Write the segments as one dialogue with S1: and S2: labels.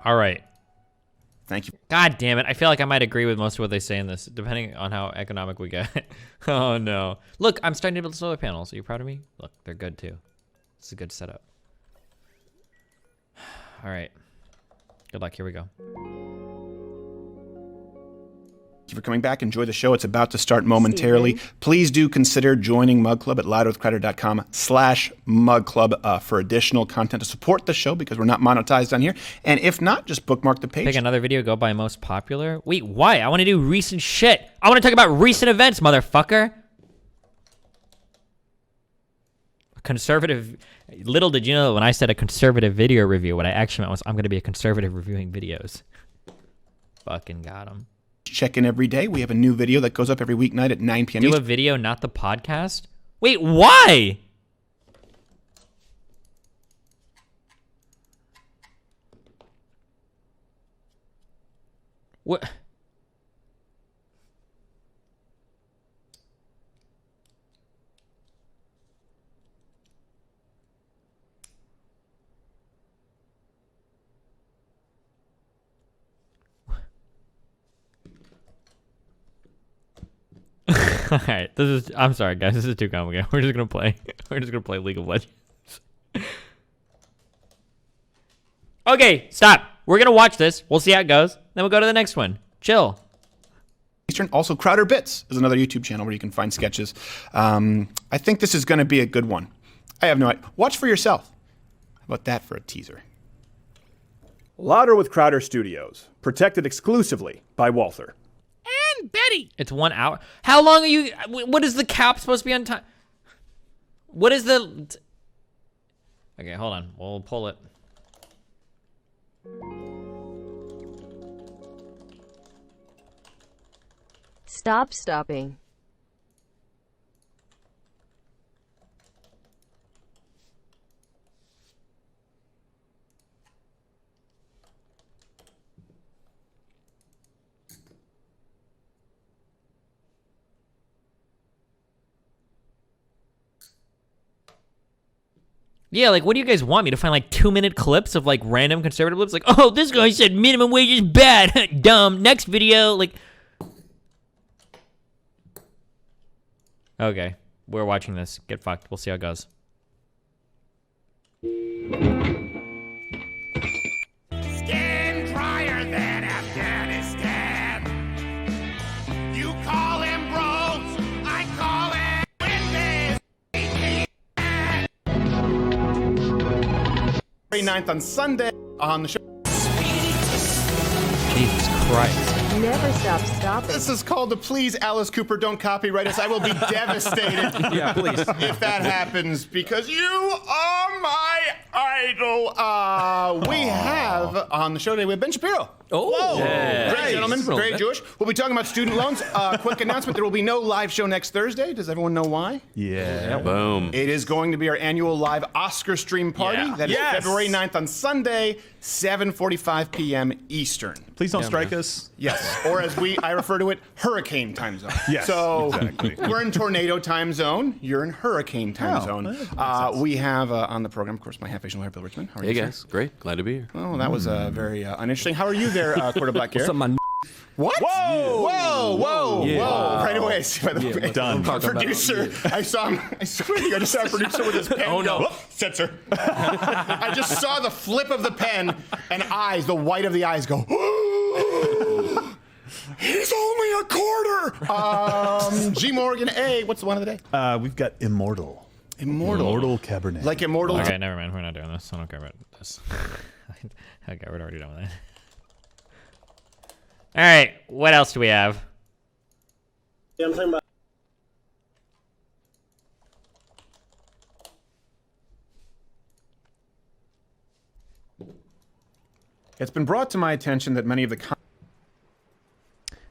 S1: All right.
S2: Thank you.
S1: God damn it. I feel like I might agree with most of what they say in this, depending on how economic we get. Oh, no. Look, I'm starting to build solar panels. Are you proud of me? Look, they're good, too. It's a good setup. All right. Good luck. Here we go.
S2: Thank you for coming back. Enjoy the show. It's about to start momentarily. Please do consider joining Mug Club at louderwithcrowder.com/Mug Club for additional content to support the show because we're not monetized on here. And if not, just bookmark the page.
S1: Pick another video, go by most popular. Wait, why? I want to do recent shit. I want to talk about recent events, motherfucker. Conservative. Little did you know when I said a conservative video review, what I actually meant was I'm going to be a conservative reviewing videos. Fucking got him.
S2: Check in every day. We have a new video that goes up every weeknight at 9 p.m.
S1: Do a video, not the podcast? Wait, why? What? All right, I'm sorry, guys. This is too complicated. We're just gonna play League of Legends. Okay, stop. We're gonna watch this. We'll see how it goes. Then we'll go to the next one. Chill.
S2: Eastern. Also, Crowder Bits is another YouTube channel where you can find sketches. I think this is going to be a good one. I have no idea. Watch for yourself. How about that for a teaser?
S3: Louder with Crowder Studios, protected exclusively by Walther.
S4: And Betty.
S1: It's 1 hour. How long are you? What is the cap supposed to be on time? What is the? Okay, hold on. We'll pull it.
S5: Stop stopping.
S1: Yeah, like, what do you guys want me to find, like, 2-minute clips of, like, random conservative clips? Like, oh, this guy said minimum wage is bad. Dumb. Next video, like. Okay, we're watching this. Get fucked. We'll see how it goes.
S4: Skin drier than Afghanistan. You call him bros, I call him Windows.
S2: 29th on Sunday on the show.
S1: Jesus Christ.
S5: Never stop stopping.
S2: This is called the Please Alice Cooper Don't Copyright Us. I will be devastated
S6: Yeah, please.
S2: if that happens because you are my idol. We have on the show today, we have Ben Shapiro.
S6: Oh,
S2: whoa.
S6: yeah.
S2: Great gentleman,
S6: Nice.
S2: very Jewish. We'll be talking about student loans. Quick announcement, there will be no live show next Thursday. Does everyone know why?
S6: Yeah. Boom.
S2: It is going to be our annual live Oscar stream party.
S6: Yeah.
S2: That is
S6: Yes.
S2: February 9th on Sunday, 7:45 p.m. Eastern.
S7: Please don't strike us.
S2: Yes, or as I refer to it, hurricane time zone.
S7: Yes,
S2: so
S7: exactly.
S2: we're in tornado time zone. You're in hurricane time zone.
S7: that makes sense.
S2: We have on the program, of course, my half-Asian lawyer, Bill Richmond. How are
S6: Hey
S2: you,
S6: guys,
S2: sir?
S6: great. Glad to be here.
S2: Oh, that was very uninteresting. How are you there, Quarter Black Garrett?
S6: What's up, my
S2: What? Whoa! Whoa! Whoa!
S6: Yeah.
S2: Whoa! Right away, I see by the way.
S7: Done.
S2: Our producer, I saw him. I swear to you, I just saw our producer with his pen.
S6: Oh, no.
S2: Go, censor. I just saw the flip of the pen and eyes, the white of the eyes go. He's only a quarter. G Morgan A. What's the one of the day?
S7: We've got Immortal.
S2: Immortal
S7: Cabernet.
S2: Like Immortal.
S1: Okay, never mind. We're not doing this. I don't care about this. Okay, we're already done with that. All right, what else do we have?
S8: Yeah, I'm talking about.
S2: It's been brought to my attention that many of the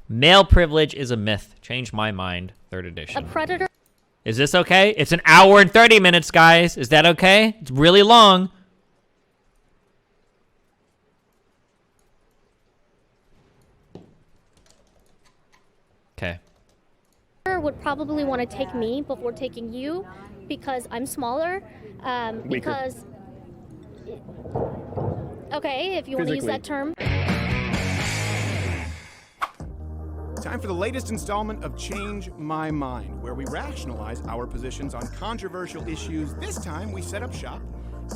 S1: Male privilege is a myth. Change my mind. 3rd edition.
S5: A predator?
S1: Is this okay? It's an hour and 30 minutes, guys. Is that okay? It's really long. Okay.
S9: Would probably want to take me before taking you because I'm smaller. Okay, Okay, if you want to use that term.
S2: Time for the latest installment of Change My Mind, where we rationalize our positions on controversial issues. This time, we set up shop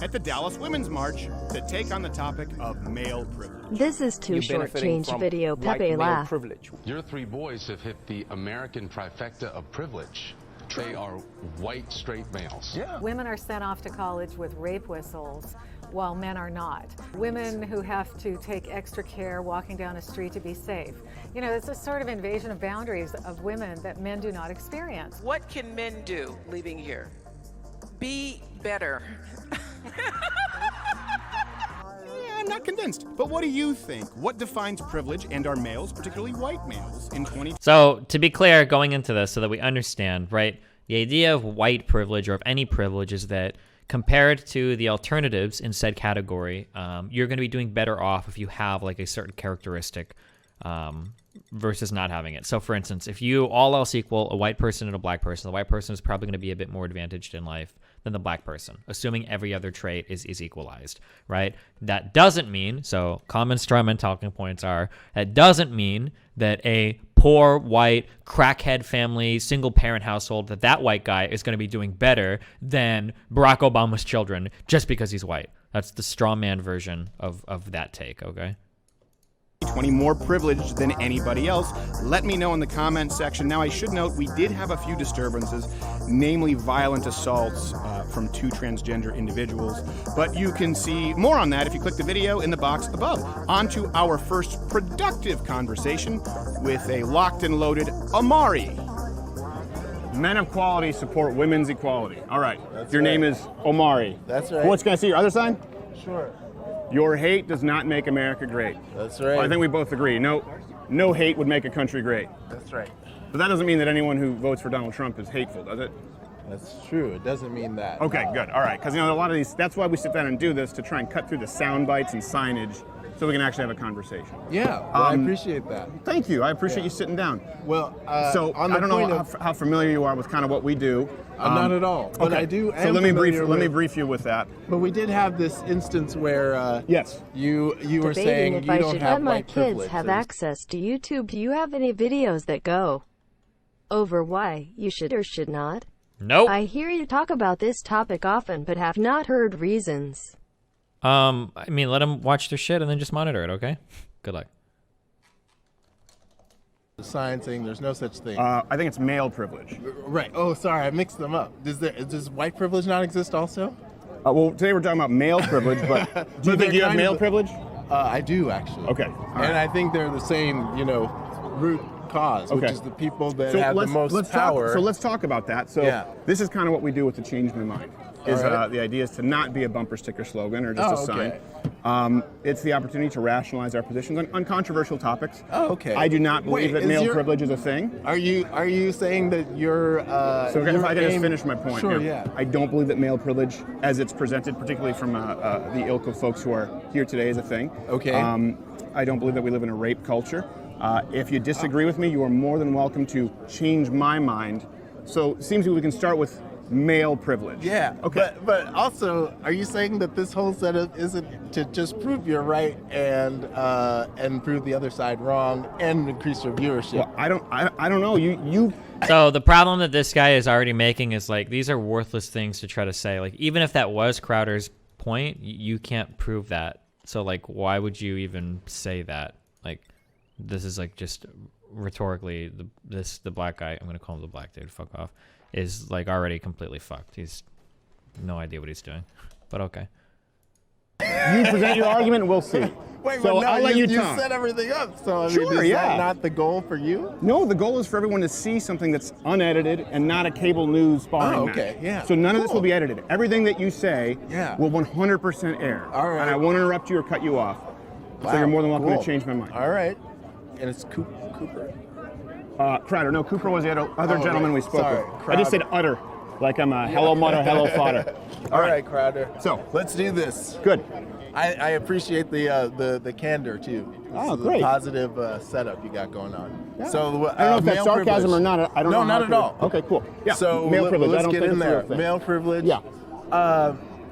S2: at the Dallas Women's March to take on the topic of male privilege.
S5: This is Too Short Change video. Pepe laugh.
S6: Privilege. Your three boys have hit the American trifecta of privilege. They are white, straight males.
S10: Yeah. Women are sent off to college with rape whistles, while men are not. Women who have to take extra care walking down a street to be safe. You know, it's a sort of invasion of boundaries of women that men do not experience.
S11: What can men do leaving here? Be better.
S2: I'm not convinced. But what do you think? What defines privilege, and are males, particularly white males, in 2020?
S1: So to be clear, going into this so that we understand, right, the idea of white privilege or of any privilege is that compared to the alternatives in said category, you're going to be doing better off if you have like a certain characteristic versus not having it. So for instance, if you all else equal a white person and a black person, the white person is probably going to be a bit more advantaged in life than the black person, assuming every other trait is equalized, right? That doesn't mean, so common straw man talking points are, that doesn't mean that a poor white crackhead family, single parent household, that white guy is going to be doing better than Barack Obama's children just because he's white. That's the straw man version of that take, okay?
S2: 20 more privileged than anybody else. Let me know in the comment section. Now, I should note we did have a few disturbances, namely violent assaults from two transgender individuals. But you can see more on that if you click the video in the box above. On to our first productive conversation with a locked and loaded Amari. Men of quality support women's equality. All right. Your name is Omari.
S8: That's right.
S2: What's going to see your other sign?
S8: Sure.
S2: Your hate does not make America great.
S8: That's right.
S2: Well, I think we both agree. No hate would make a country great.
S8: That's right.
S2: But that doesn't mean that anyone who votes for Donald Trump is hateful, does it?
S8: That's true. It doesn't mean that.
S2: Okay, good. All right. Because, a lot of these, that's why we sit down and do this, to try and cut through the sound bites and signage so we can actually have a conversation.
S8: Yeah, well, I appreciate that.
S2: Thank you. I appreciate you sitting down.
S8: Well,
S2: so I don't know how familiar you are with kind of what we do.
S8: Not at all. But
S2: okay.
S8: I do.
S2: So let me brief you with that.
S8: But we did have this instance where
S2: yes,
S8: you were saying
S5: if
S8: you
S5: I
S8: don't
S5: should
S8: have
S5: let my
S8: white
S5: kids
S8: privilege.
S5: have access to YouTube. Do you have any videos that go over why you should or should not?
S1: Nope.
S5: I hear you talk about this topic often, but have not heard reasons.
S1: I mean, let them watch their shit and then just monitor it, okay? Good luck.
S8: The sign saying there's no such thing.
S2: I think it's male privilege.
S8: Right. Oh, sorry, I mixed them up. Does white privilege not exist also?
S2: Well, today we're talking about male privilege, but do you think you have male privilege?
S8: I do, actually.
S2: Okay.
S8: And I think they're the same, root cause, which is the people that have the most power.
S2: So let's talk about that. So this is kind of what we do with the Change My Mind. The idea is to not be a bumper sticker slogan or just a sign. It's the opportunity to rationalize our positions on controversial topics.
S8: Oh, okay.
S2: I do not believe that male privilege is a thing.
S8: Are you saying that you're?
S2: So if I can just finish my point.
S8: Sure.
S2: Yeah. I don't believe that male privilege, as it's presented, particularly from the ilk of folks who are here today, is a thing.
S8: Okay.
S2: I don't believe that we live in a rape culture. If you disagree with me, you are more than welcome to change my mind. So it seems that we can start with male privilege.
S8: Yeah.
S2: Okay.
S8: But also, are you saying that this whole setup isn't to just prove you're right and prove the other side wrong and increase your viewership?
S2: Well, I don't know. You.
S1: So the problem that this guy is already making is like, these are worthless things to try to say. Like, even if that was Crowder's point, you can't prove that. So like, why would you even say that? Like, this is like just rhetorically, the black guy, I'm gonna call him the black dude, fuck off, is like already completely fucked. He's no idea what he's doing, but okay.
S2: You present your argument and we'll see.
S8: Wait,
S2: so
S8: no,
S2: I'll let you
S8: talk. Set everything up. So is that not the goal for you?
S2: No, the goal is for everyone to see something that's unedited and not a cable news sparring match.
S8: Yeah.
S2: So none of this will be edited. Everything that you say will 100% air.
S8: All right.
S2: And I won't interrupt you or cut you off.
S8: Wow.
S2: So you're more than welcome to change my mind.
S8: All right. And it's Cooper.
S2: Crowder. No, Cooper was the other gentleman we spoke with.
S8: Crowder.
S2: I just said utter. Like I'm a hello mother, hello father.
S8: All right, Crowder.
S2: So
S8: let's do this.
S2: Good.
S8: I appreciate the candor too.
S2: Oh, great.
S8: The positive setup you got going on.
S2: Yeah.
S8: So
S2: I don't know if that's sarcasm
S8: privilege.
S2: or not. I don't know.
S8: No, not at all.
S2: Okay, cool. Yeah.
S8: So
S2: male privilege.
S8: Let's
S2: I don't
S8: get
S2: think
S8: in
S2: it's a
S8: there.
S2: real thing.
S8: Male privilege.
S2: Yeah.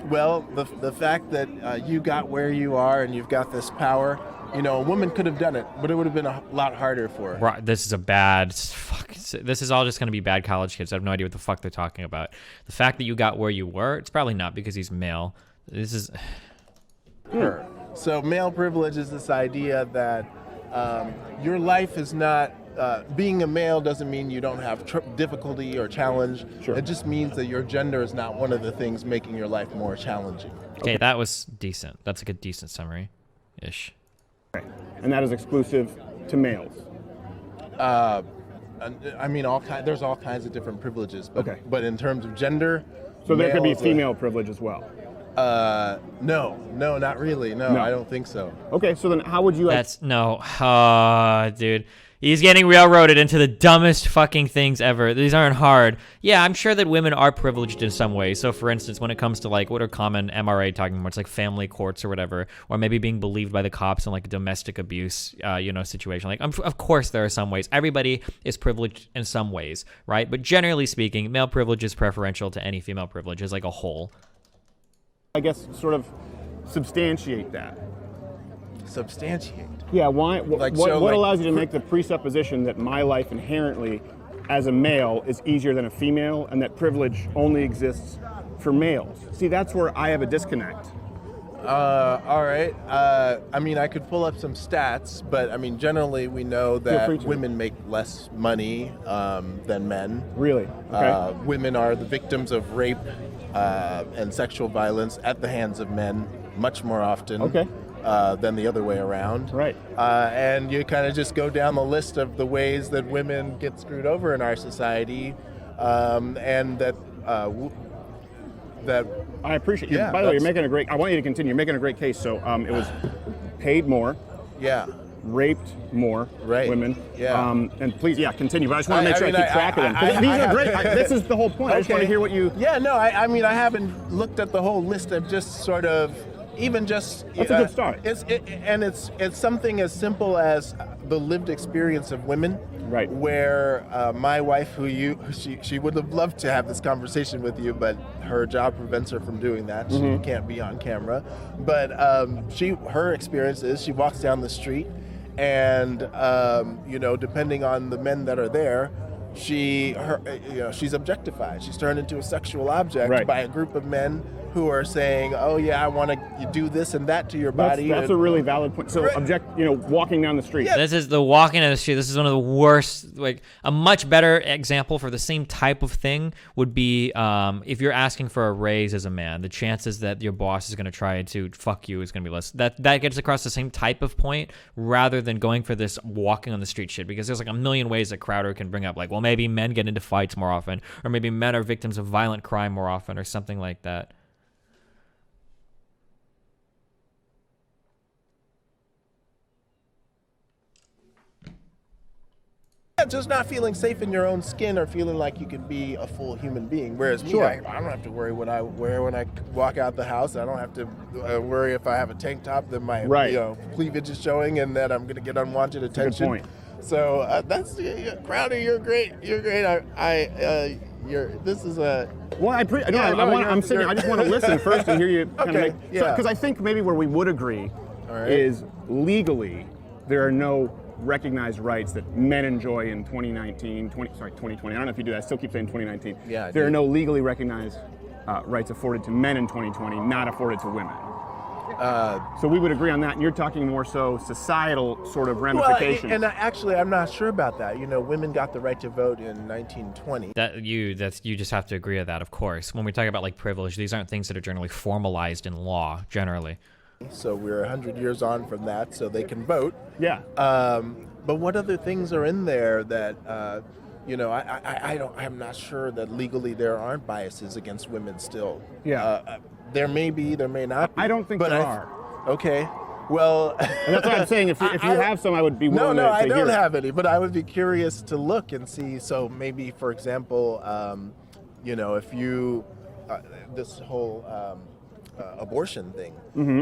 S8: Well, the fact that you got where you are and you've got this power, you know, a woman could have done it, but it would have been a lot harder for her.
S1: Right, this is a bad. This is all just going to be bad college kids. I have no idea what the fuck they're talking about. The fact that you got where you were, it's probably not because he's male. This is.
S8: Her. So male privilege is this idea that your life is not. Being a male doesn't mean you don't have difficulty or challenge.
S3: Sure.
S8: It just means that your gender is not one of the things making your life more challenging.
S1: Okay, that was decent. That's like a decent summary-ish.
S3: Okay. And that is exclusive to males.
S8: I mean, there's all kinds of different privileges, but in terms of gender,
S3: so there could be female privilege as well.
S8: No, not really. No, I don't think so.
S3: Okay, so then how would you?
S1: That's no, dude. He's getting railroaded into the dumbest fucking things ever. These aren't hard. Yeah, I'm sure that women are privileged in some ways. So, for instance, when it comes to like what are common MRA talking about, it's like family courts or whatever, or maybe being believed by the cops in like a domestic abuse, situation. Like, of course, there are some ways. Everybody is privileged in some ways, right? But generally speaking, male privilege is preferential to any female privilege as like a whole.
S3: I guess sort of substantiate that.
S8: Substantiate.
S3: Yeah, why? What allows you to make the presupposition that my life inherently, as a male, is easier than a female, and that privilege only exists for males? See, that's where I have a disconnect.
S8: All right. I mean, I could pull up some stats, but I mean, generally we know that women make less money than men.
S3: Really? Okay.
S8: Women are the victims of rape and sexual violence at the hands of men much more often.
S3: Okay.
S8: Than the other way around.
S3: Right.
S8: And you kind of just go down the list of the ways that women get screwed over in our society, and that
S3: I appreciate.
S8: Yeah,
S3: by the way, you're making a great. I want you to continue. You're making a great case. So it was paid more.
S8: Yeah.
S3: Raped more women.
S8: Yeah.
S3: And please, continue. But I just want to make sure I keep track of them. These are great. This is the whole point. I just want to hear what you.
S8: Yeah. No. I mean, I haven't looked at the whole list. I've just sort of. Even just
S3: that's a good start.
S8: It's something as simple as the lived experience of women.
S3: Right.
S8: Where my wife, she would have loved to have this conversation with you, but her job prevents her from doing that.
S3: Mm-hmm.
S8: She can't be on camera. But her experience is she walks down the street, and depending on the men that are there, she's objectified. She's turned into a sexual object by a group of men who are saying, "Oh yeah, I want to do this and that to your body."
S3: That's a really valid point. So, walking down the street.
S1: Yeah. This is the walking down the street. This is one of the worst. Like a much better example for the same type of thing would be if you're asking for a raise as a man, the chances that your boss is going to try to fuck you is going to be less. That gets across the same type of point rather than going for this walking on the street shit. Because there's like a million ways that Crowder can bring up, like, well, maybe men get into fights more often, or maybe men are victims of violent crime more often, or something like that.
S8: Just not feeling safe in your own skin or feeling like you can be a full human being. Whereas me, I don't have to worry what I wear when I walk out the house. I don't have to worry if I have a tank top that my cleavage is showing and that I'm going to get unwanted attention.
S3: Good point.
S8: So that's Crowder. You're great. You're great. This is a.
S3: Well, I'm sitting. I just want to listen first and hear you kind of make. Because I think maybe where we would agree is legally there are no recognized rights that men enjoy in 2020. I don't know if you do that. I still keep saying 2019.
S8: Yeah,
S3: there are no legally recognized rights afforded to men in 2020, not afforded to women. So we would agree on that. And you're talking more so societal sort of ramifications.
S8: Well, and actually, I'm not sure about that. Women got the right to vote in 1920.
S1: You just have to agree with that, of course. When we talk about like privilege, these aren't things that are generally formalized in law, generally.
S8: So we're 100 years on from that, so they can vote.
S3: Yeah.
S8: But what other things are in there that, I'm not sure that legally there aren't biases against women still.
S3: Yeah.
S8: There may be, there may not be.
S3: I don't think there are.
S8: Okay. Well.
S3: And that's what I'm saying. If you have some, I would be willing to
S8: I
S3: hear
S8: don't
S3: it.
S8: have any, but I would be curious to look and see. So maybe, for example, if you, this whole abortion thing,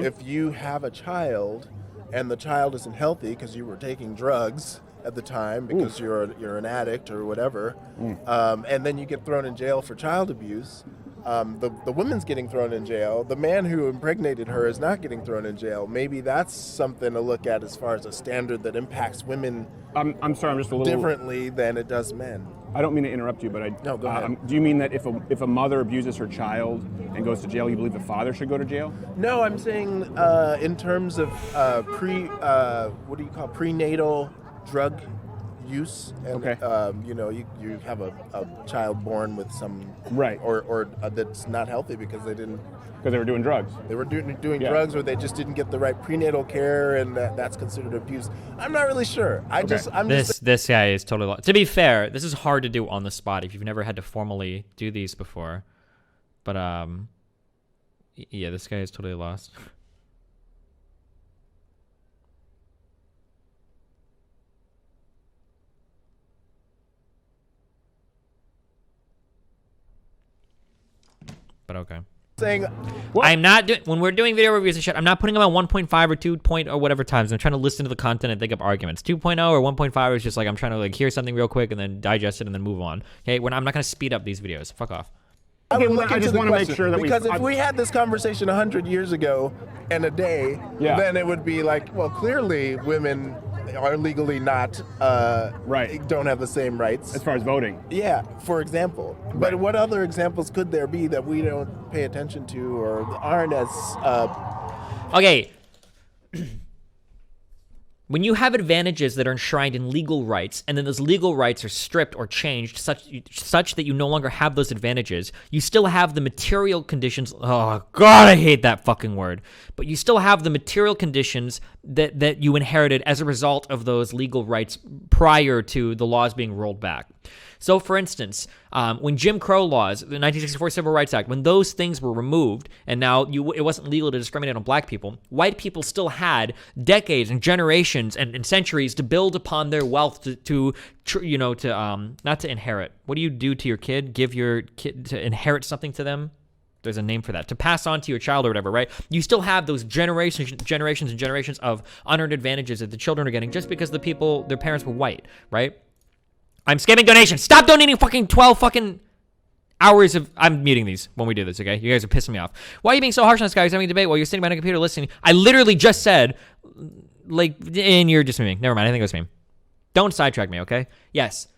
S8: if you have a child and the child isn't healthy because you were taking drugs at the time because you're an addict or whatever, and then you get thrown in jail for child abuse, the woman's getting thrown in jail. The man who impregnated her is not getting thrown in jail. Maybe that's something to look at as far as a standard that impacts women.
S3: I'm sorry, I'm just a little
S8: differently than it does men.
S3: I don't mean to interrupt you, but
S8: no, go ahead.
S3: Do you mean that if a mother abuses her child and goes to jail, you believe the father should go to jail?
S8: No, I'm saying in terms of prenatal drug use. And, you know, you have a child born with some or that's not healthy because they were doing drugs. They were doing drugs, or they just didn't get the right prenatal care, and that's considered abuse. I'm not really sure.
S1: This guy is totally lost. To be fair, this is hard to do on the spot if you've never had to formally do these before. But yeah, this guy is totally lost. But okay. I'm not doing, when we're doing video reviews and shit, I'm not putting them at 1.5 or 2 or whatever times. I'm trying to listen to the content and think up arguments. 2.0 or 1.5 is just like I'm trying to like hear something real quick and then digest it and then move on. Okay, I'm not going to speed up these videos. Fuck off.
S3: Okay, I just want to make sure that
S8: because if we had this conversation 100 years ago and a day, then it would be like, well, clearly women are legally not don't have the same rights
S3: as far as voting.
S8: Yeah, for example. But what other examples could there be that we don't pay attention to or aren't as
S1: okay. When you have advantages that are enshrined in legal rights, and then those legal rights are stripped or changed such that you no longer have those advantages, you still have the material conditions. Oh, God, I hate that fucking word. But you still have the material conditions that you inherited as a result of those legal rights prior to the laws being rolled back. So, for instance, when Jim Crow laws, the 1964 Civil Rights Act, when those things were removed, and now it wasn't legal to discriminate on black people, white people still had decades and generations and centuries to build upon their wealth to not to inherit. What do you do to your kid? Give your kid to inherit something to them? There's a name for that. To pass on to your child or whatever, right? You still have those generations and generations of unearned advantages that the children are getting just because their parents were white, right? I'm skipping donations. Stop donating fucking 12 fucking hours of... I'm muting these when we do this, okay? You guys are pissing me off. Why are you being so harsh on this guy who's having a debate while you're sitting behind a computer listening? I literally just said, like, and you're just memeing. Never mind, I think it was meme. Don't sidetrack me, okay? Yes.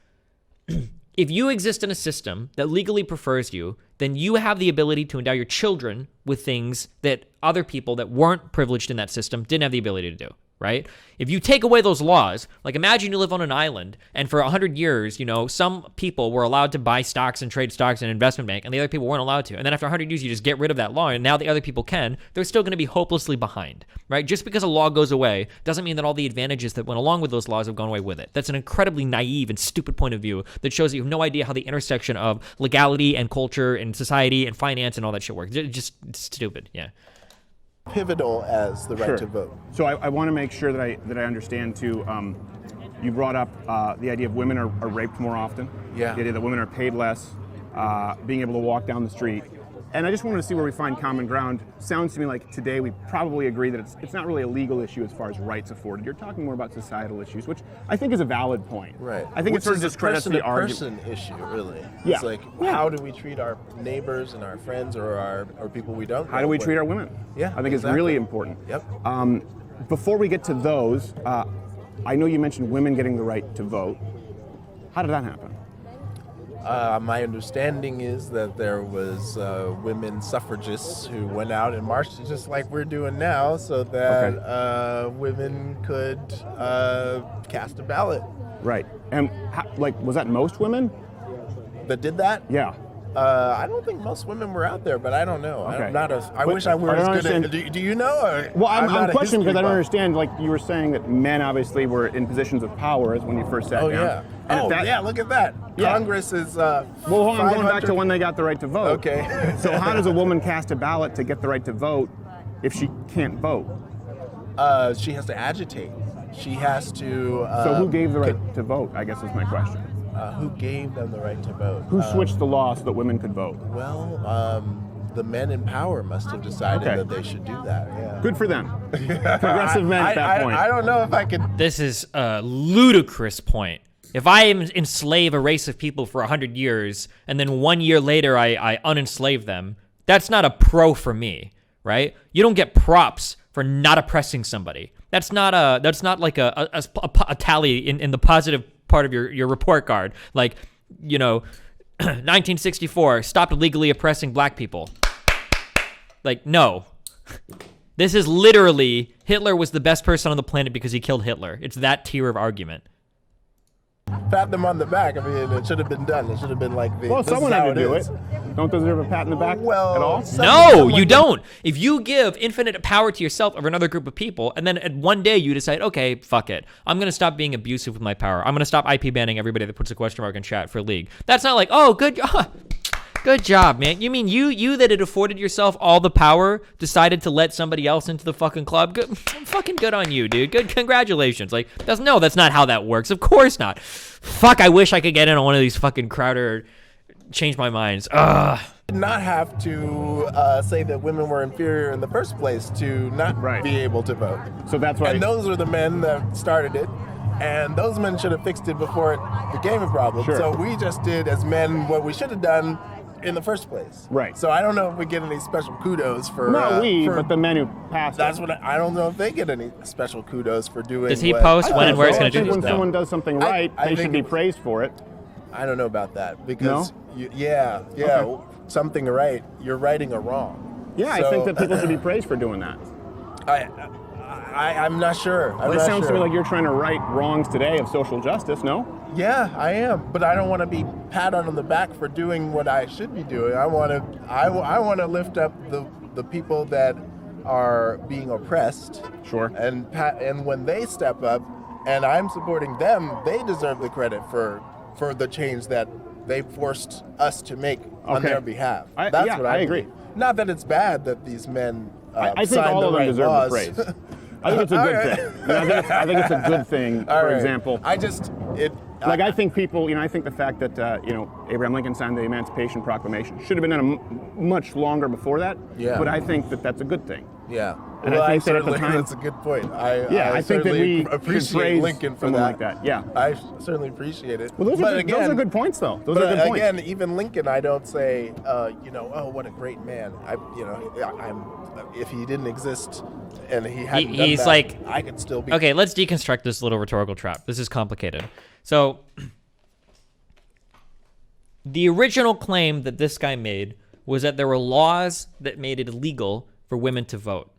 S1: If you exist in a system that legally prefers you, then you have the ability to endow your children with things that other people that weren't privileged in that system didn't have the ability to do. Right? If you take away those laws, like imagine you live on an island and for 100 years, some people were allowed to buy stocks and trade stocks in an investment bank and the other people weren't allowed to. And then after 100 years, you just get rid of that law and now the other people can, they're still going to be hopelessly behind, right? Just because a law goes away doesn't mean that all the advantages that went along with those laws have gone away with it. That's an incredibly naive and stupid point of view that shows that you have no idea how the intersection of legality and culture and society and finance and all that shit works. It's stupid, yeah.
S8: Pivotal as the right to vote.
S3: So I want to make sure that I understand too. You brought up the idea of women are raped more often.
S8: Yeah.
S3: The idea that women are paid less, being able to walk down the street. And I just wanted to see where we find common ground. Sounds to me like today we probably agree that it's not really a legal issue as far as rights afforded. You're talking more about societal issues, which I think is a valid point.
S8: Right.
S3: I think it sort of discredits the argument.
S8: Person issue, really.
S3: Yeah.
S8: It's like, how do we treat our neighbors and our friends or people we don't know?
S3: How do we treat our women?
S8: Yeah,
S3: I think it's really important.
S8: Yep.
S3: Before we get to those, I know you mentioned women getting the right to vote. How did that happen?
S8: My understanding is that there was women suffragists who went out and marched just like we're doing now so that women could cast a ballot.
S3: Right. And was that most women?
S8: That did that?
S3: Yeah.
S8: I don't think most women were out there, but I don't know.
S3: Okay.
S8: I wish I were as good at... Do you know?
S3: Well, I'm questioning because I don't understand. Like you were saying that men obviously were in positions of power as when you first sat down.
S8: Yeah. Yeah, look at that. Yeah. Congress is
S3: well, hold on, I'm going back to when they got the right to vote.
S8: Okay.
S3: So how does a woman cast a ballot to get the right to vote if she can't vote?
S8: She has to agitate. She has to...
S3: so who gave the right to vote, I guess is my question.
S8: Who gave them the right to vote?
S3: Who switched the law so that women could vote?
S8: Well, the men in power must have decided that they should do that. Yeah.
S3: Good for them. Progressive men at that point.
S8: I don't know if I could...
S1: This is a ludicrous point. If I enslave a race of people for 100 years and then 1 year later I unenslave them, that's not a pro for me, right? You don't get props for not oppressing somebody. That's not like a tally in the positive part of your report card. Like, 1964, stopped illegally oppressing black people. Like, no. This is literally, Hitler was the best person on the planet because he killed Hitler. It's that tier of argument.
S8: Pat them on the back. I mean, it should have been done. It should have been like the.
S3: Well, someone had to do it. Don't deserve a pat in the back at all?
S1: No, you don't. If you give infinite power to yourself over another group of people, and then at one day you decide, okay, fuck it, I'm going to stop being abusive with my power. I'm going to stop IP banning everybody that puts a question mark in chat for League. That's not like, oh, good job, man. You mean you that had afforded yourself all the power decided to let somebody else into the fucking club? Good, fucking good on you, dude. Good, congratulations. Like, that's not how that works. Of course not. Fuck, I wish I could get in on one of these fucking Crowder change my minds. Ugh.
S8: Did not have to say that women were inferior in the first place to not be able to vote.
S3: So that's why.
S8: And those were the men that started it. And those men should have fixed it before it became a problem.
S3: Sure.
S8: So we just did as men what we should have done in the first place.
S3: Right.
S8: So I don't know if we get any special kudos for.
S3: Not but the men who passed.
S8: That's what I don't know if they get any special kudos for doing.
S1: Does he post when and where he's going to do this?
S3: When someone does something right, they should be praised for it.
S8: I don't know about that because okay. Something right. You're righting a wrong.
S3: Yeah, so, I think that people should be praised for doing that.
S8: I'm not sure.
S3: It sounds to me like you're trying to right wrongs today of social justice, no?
S8: Yeah, I am, but I don't want to be patted on the back for doing what I should be doing. I want to lift up the people that are being oppressed.
S3: Sure.
S8: And when they step up, and I'm supporting them, they deserve the credit for the change that they forced us to make on their behalf. That's what I
S3: agree.
S8: Not that it's bad that these men
S3: I think all of them deserve the praise. I think it's a good thing. I think it's a good thing. For example, I think people. I think the fact that Abraham Lincoln signed the Emancipation Proclamation should have been done much longer before that. Yeah. But I think that that's a good thing.
S8: Yeah.
S3: And I think that at the time,
S8: that's a good point.
S3: I think that we
S8: appreciate Lincoln for that.
S3: Like that. Yeah.
S8: I certainly appreciate it.
S3: Well, those are good points, though. Those are good points.
S8: Again, even Lincoln, I don't say, oh, what a great man. If he didn't exist and he hadn't done that,
S1: like,
S8: I could still be.
S1: Okay, let's deconstruct this little rhetorical trap. This is complicated. So, the original claim that this guy made was that there were laws that made it illegal for women to vote.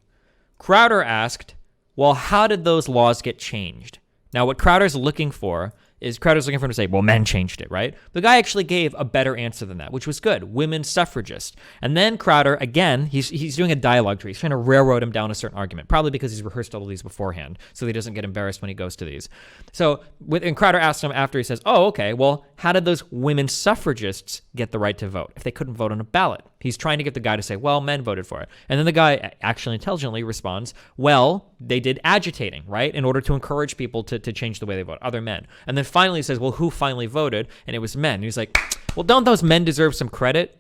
S1: Crowder asked, well, how did those laws get changed? Now, what Crowder's looking for is Crowder's looking for him to say, well, men changed it, right? The guy actually gave a better answer than that, which was good. Women suffragists. And then Crowder, again, he's doing a dialogue tree. He's trying to railroad him down a certain argument, probably because he's rehearsed all of these beforehand, so he doesn't get embarrassed when he goes to these. So, and Crowder asked him after, he says, oh, okay, well, how did those women suffragists get the right to vote if they couldn't vote on a ballot? He's trying to get the guy to say, well, men voted for it. And then the guy actually intelligently responds, well, they did agitating, right? In order to encourage people to change the way they vote, other men. And then finally he says, well, who finally voted? And it was men. And he's like, well, don't those men deserve some credit?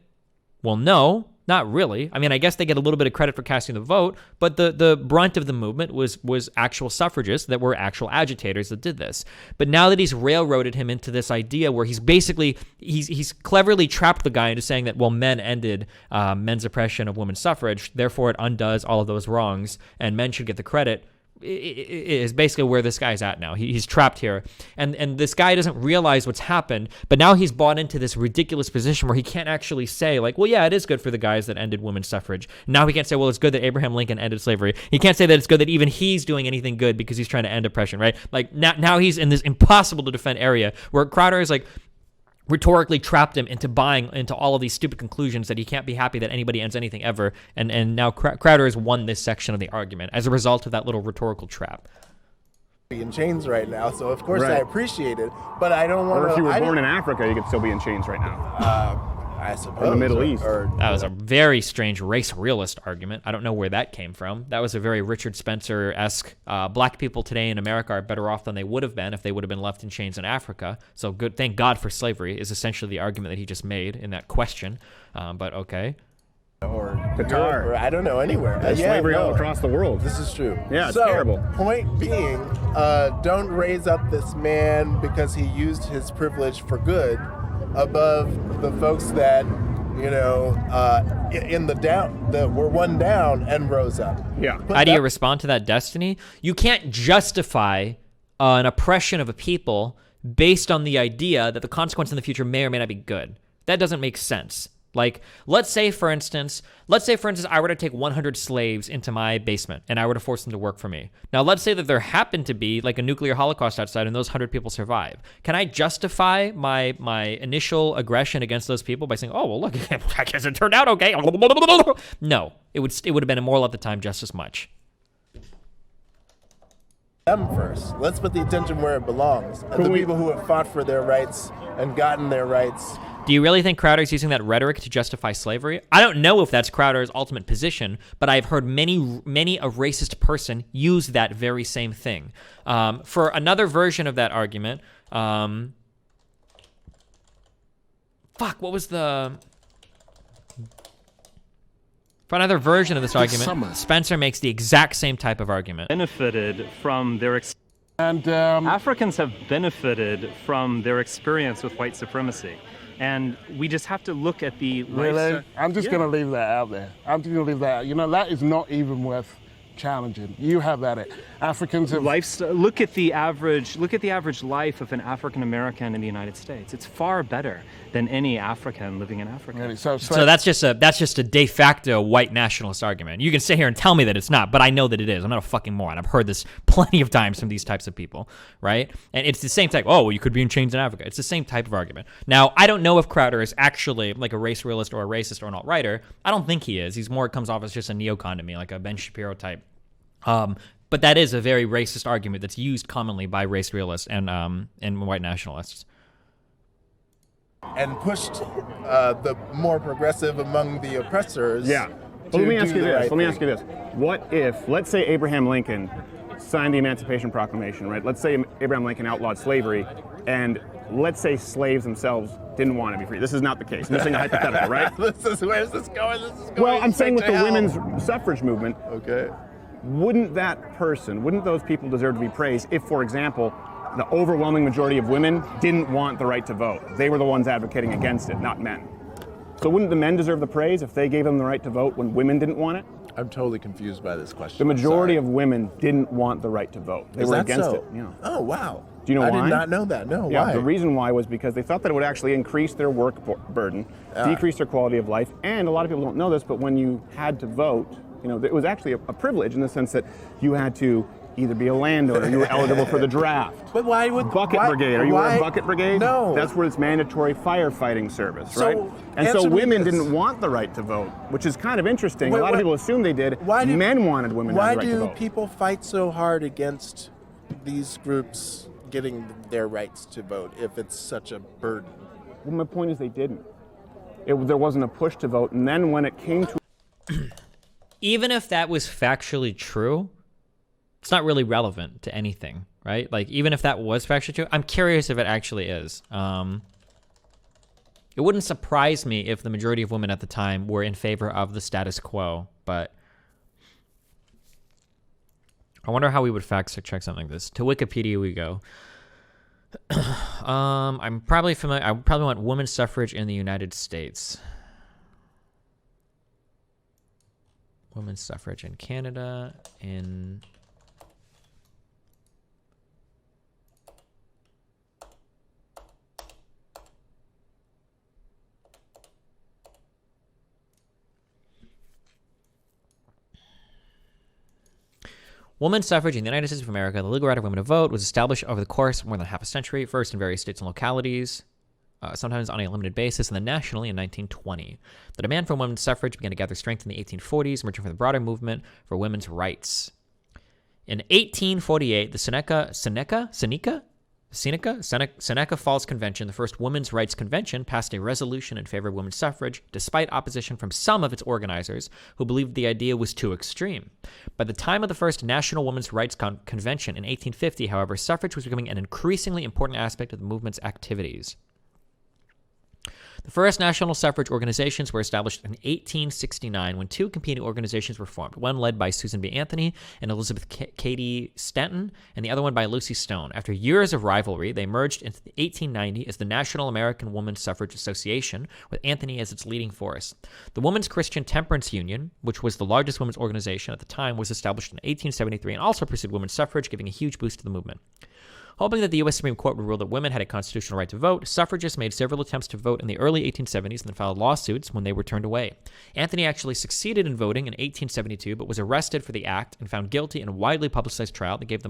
S1: Well, no, not really. I mean, I guess they get a little bit of credit for casting the vote, but the brunt of the movement was actual suffragists that were actual agitators that did this. But now that he's railroaded him into this idea where he's basically, he's cleverly trapped the guy into saying that, well, men ended men's oppression of women's suffrage, therefore it undoes all of those wrongs, and men should get the credit, is basically where this guy's at now. He's trapped here. And this guy doesn't realize what's happened, but now he's bought into this ridiculous position where he can't actually say, like, well, yeah, it is good for the guys that ended women's suffrage. Now he can't say, well, it's good that Abraham Lincoln ended slavery. He can't say that it's good that even he's doing anything good because he's trying to end oppression, right? Like, now he's in this impossible to defend area where Crowder is like, rhetorically trapped him into buying into all of these stupid conclusions that he can't be happy that anybody ends anything ever. And now Crowder has won this section of the argument as a result of that little rhetorical trap.
S8: In chains right now, so of course I appreciate it, but I don't want to.
S3: Or if you were born in Africa, you could still be in chains right now.
S8: I suppose.
S3: Or the Middle East.
S1: That was a very strange race realist argument. I don't know where that came from. That was a very Richard Spencer-esque, black people today in America are better off than they would have been if they would have been left in chains in Africa. So good, thank God for slavery is essentially the argument that he just made in that question. But okay.
S8: or
S3: Qatar,
S8: or I don't know, anywhere.
S3: Slavery all across the world.
S8: This is true.
S3: Yeah, it's
S8: so,
S3: terrible.
S8: Point being, don't raise up this man because he used his privilege for good above the folks that, in the down, that were one down and rose up.
S3: Yeah.
S1: How do you respond to that, Destiny? You can't justify an oppression of a people based on the idea that the consequence in the future may or may not be good. That doesn't make sense. Like, let's say, for instance, I were to take 100 slaves into my basement and I were to force them to work for me. Now, let's say that there happened to be like a nuclear holocaust outside and those 100 people survive. Can I justify my initial aggression against those people by saying, oh, well, look, I guess it turned out okay? No, it would have been immoral at the time just as much.
S8: Them first. Let's put the attention where it belongs. And the people who have fought for their rights and gotten their rights.
S1: Do you really think Crowder's using that rhetoric to justify slavery? I don't know if that's Crowder's ultimate position, but I've heard many a racist person use that very same thing. For another version of that argument, what was the... For another version of this argument, Spencer makes the exact same type of argument.
S12: Benefited from their Africans have benefited from their experience with white supremacy. And we just have to look at the...
S13: Really? I'm just going to leave that out there. I'm just going to leave that out. That is not even worth challenging. You have at it. Africans have...
S12: Look at the average life of an African American in the United States. It's far better than any African living in Africa.
S13: Really?
S1: So that's just a de facto white nationalist argument. You can sit here and tell me that it's not, but I know that it is. I'm not a fucking moron. I've heard this plenty of times from these types of people, right? And it's the same type. Oh, well, you could be in chains in Africa. It's the same type of argument. Now, I don't know if Crowder is actually like a race realist or a racist or an alt-righter. I don't think he is. He's more comes off as just a neocon to me, like a Ben Shapiro type. But that is a very racist argument that's used commonly by race realists and white nationalists.
S8: And pushed the more progressive among the oppressors.
S3: Yeah. Well, let me ask you this. What if, let's say Abraham Lincoln signed the Emancipation Proclamation, right? Let's say Abraham Lincoln outlawed slavery, and let's say slaves themselves didn't want to be free. This is not the case. I'm just saying a hypothetical, right?
S8: Where's this going?
S3: Well, I'm saying with the women's suffrage movement.
S8: Okay.
S3: Wouldn't those people deserve to be praised if, for example, the overwhelming majority of women didn't want the right to vote? They were the ones advocating against it, not men. So wouldn't the men deserve the praise if they gave them the right to vote when women didn't want it?
S8: I'm totally confused by this question.
S3: The majority of women didn't want the right to vote. They were against it. Yeah.
S8: Oh, wow.
S3: Do you know why?
S8: I did not know that. No,
S3: yeah,
S8: why?
S3: The reason why was because they thought that it would actually increase their work burden, decrease their quality of life, and a lot of people don't know this, but when you had to vote, it was actually a privilege in the sense that you had to either be a landowner, you were eligible for the draft.
S8: But why would...
S3: Brigade. Are you in a bucket brigade?
S8: No.
S3: That's where it's mandatory firefighting service, right? And so women didn't want the right to vote, which is kind of interesting. A lot of people assume they did. Men wanted women to have the right to vote.
S8: Why do people fight so hard against these groups getting their rights to vote if it's such a burden?
S3: Well, my point is they didn't. There wasn't a push to vote, and then when it came to...
S1: Even if that was factually true, it's not really relevant to anything, right? Like, even if that was factually true, I'm curious if it actually is. It wouldn't surprise me if the majority of women at the time were in favor of the status quo, but I wonder how we would fact check something like this. To Wikipedia we go. I'm probably familiar. I probably want women's suffrage in the United States. Women's suffrage in Canada, in... Women's suffrage in the United States of America, the legal right of women to vote, was established over the course of more than half a century, first in various states and localities, sometimes on a limited basis, and then nationally in 1920. The demand for women's suffrage began to gather strength in the 1840s, emerging from the broader movement for women's rights. In 1848, the Seneca Falls Convention, the first women's rights convention, passed a resolution in favor of women's suffrage, despite opposition from some of its organizers who believed the idea was too extreme. By the time of the first National Women's Rights Convention in 1850, however, suffrage was becoming an increasingly important aspect of the movement's activities. The first national suffrage organizations were established in 1869 when two competing organizations were formed, one led by Susan B. Anthony and Elizabeth Cady Stanton, and the other one by Lucy Stone. After years of rivalry, they merged in 1890 as the National American Woman Suffrage Association, with Anthony as its leading force. The Women's Christian Temperance Union, which was the largest women's organization at the time, was established in 1873 and also pursued women's suffrage, giving a huge boost to the movement. Hoping that the U.S. Supreme Court would rule that women had a constitutional right to vote, suffragists made several attempts to vote in the early 1870s and then filed lawsuits when they were turned away. Anthony actually succeeded in voting in 1872, but was arrested for the act and found guilty in a widely publicized trial that gave the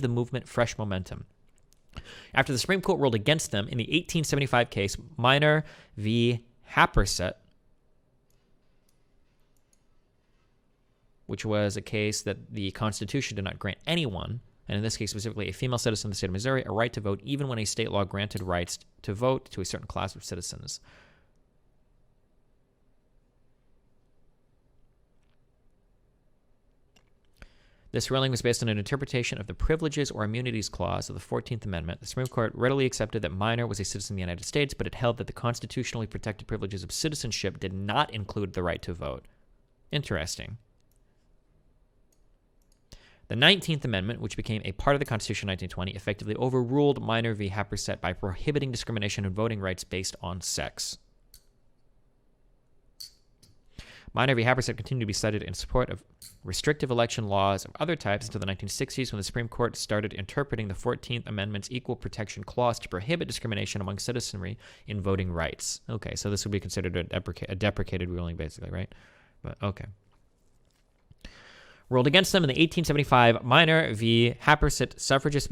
S1: movement fresh momentum. After the Supreme Court ruled against them in the 1875 case Minor v. Happersett, which was a case that the Constitution did not grant anyone, and in this case specifically a female citizen of the state of Missouri, a right to vote even when a state law granted rights to vote to a certain class of citizens. This ruling was based on an interpretation of the Privileges or Immunities Clause of the 14th Amendment. The Supreme Court readily accepted that Minor was a citizen of the United States, but it held that the constitutionally protected privileges of citizenship did not include the right to vote. Interesting. The 19th Amendment, which became a part of the Constitution in 1920, effectively overruled Minor v. Happersett by prohibiting discrimination in voting rights based on sex. Minor v. Happersett continued to be cited in support of restrictive election laws of other types until the 1960s, when the Supreme Court started interpreting the 14th Amendment's Equal Protection Clause to prohibit discrimination among citizenry in voting rights. Okay, so this would be considered a deprecated ruling, basically, right? But okay. Ruled against them in the 1875 Minor v. Happersett, suffragists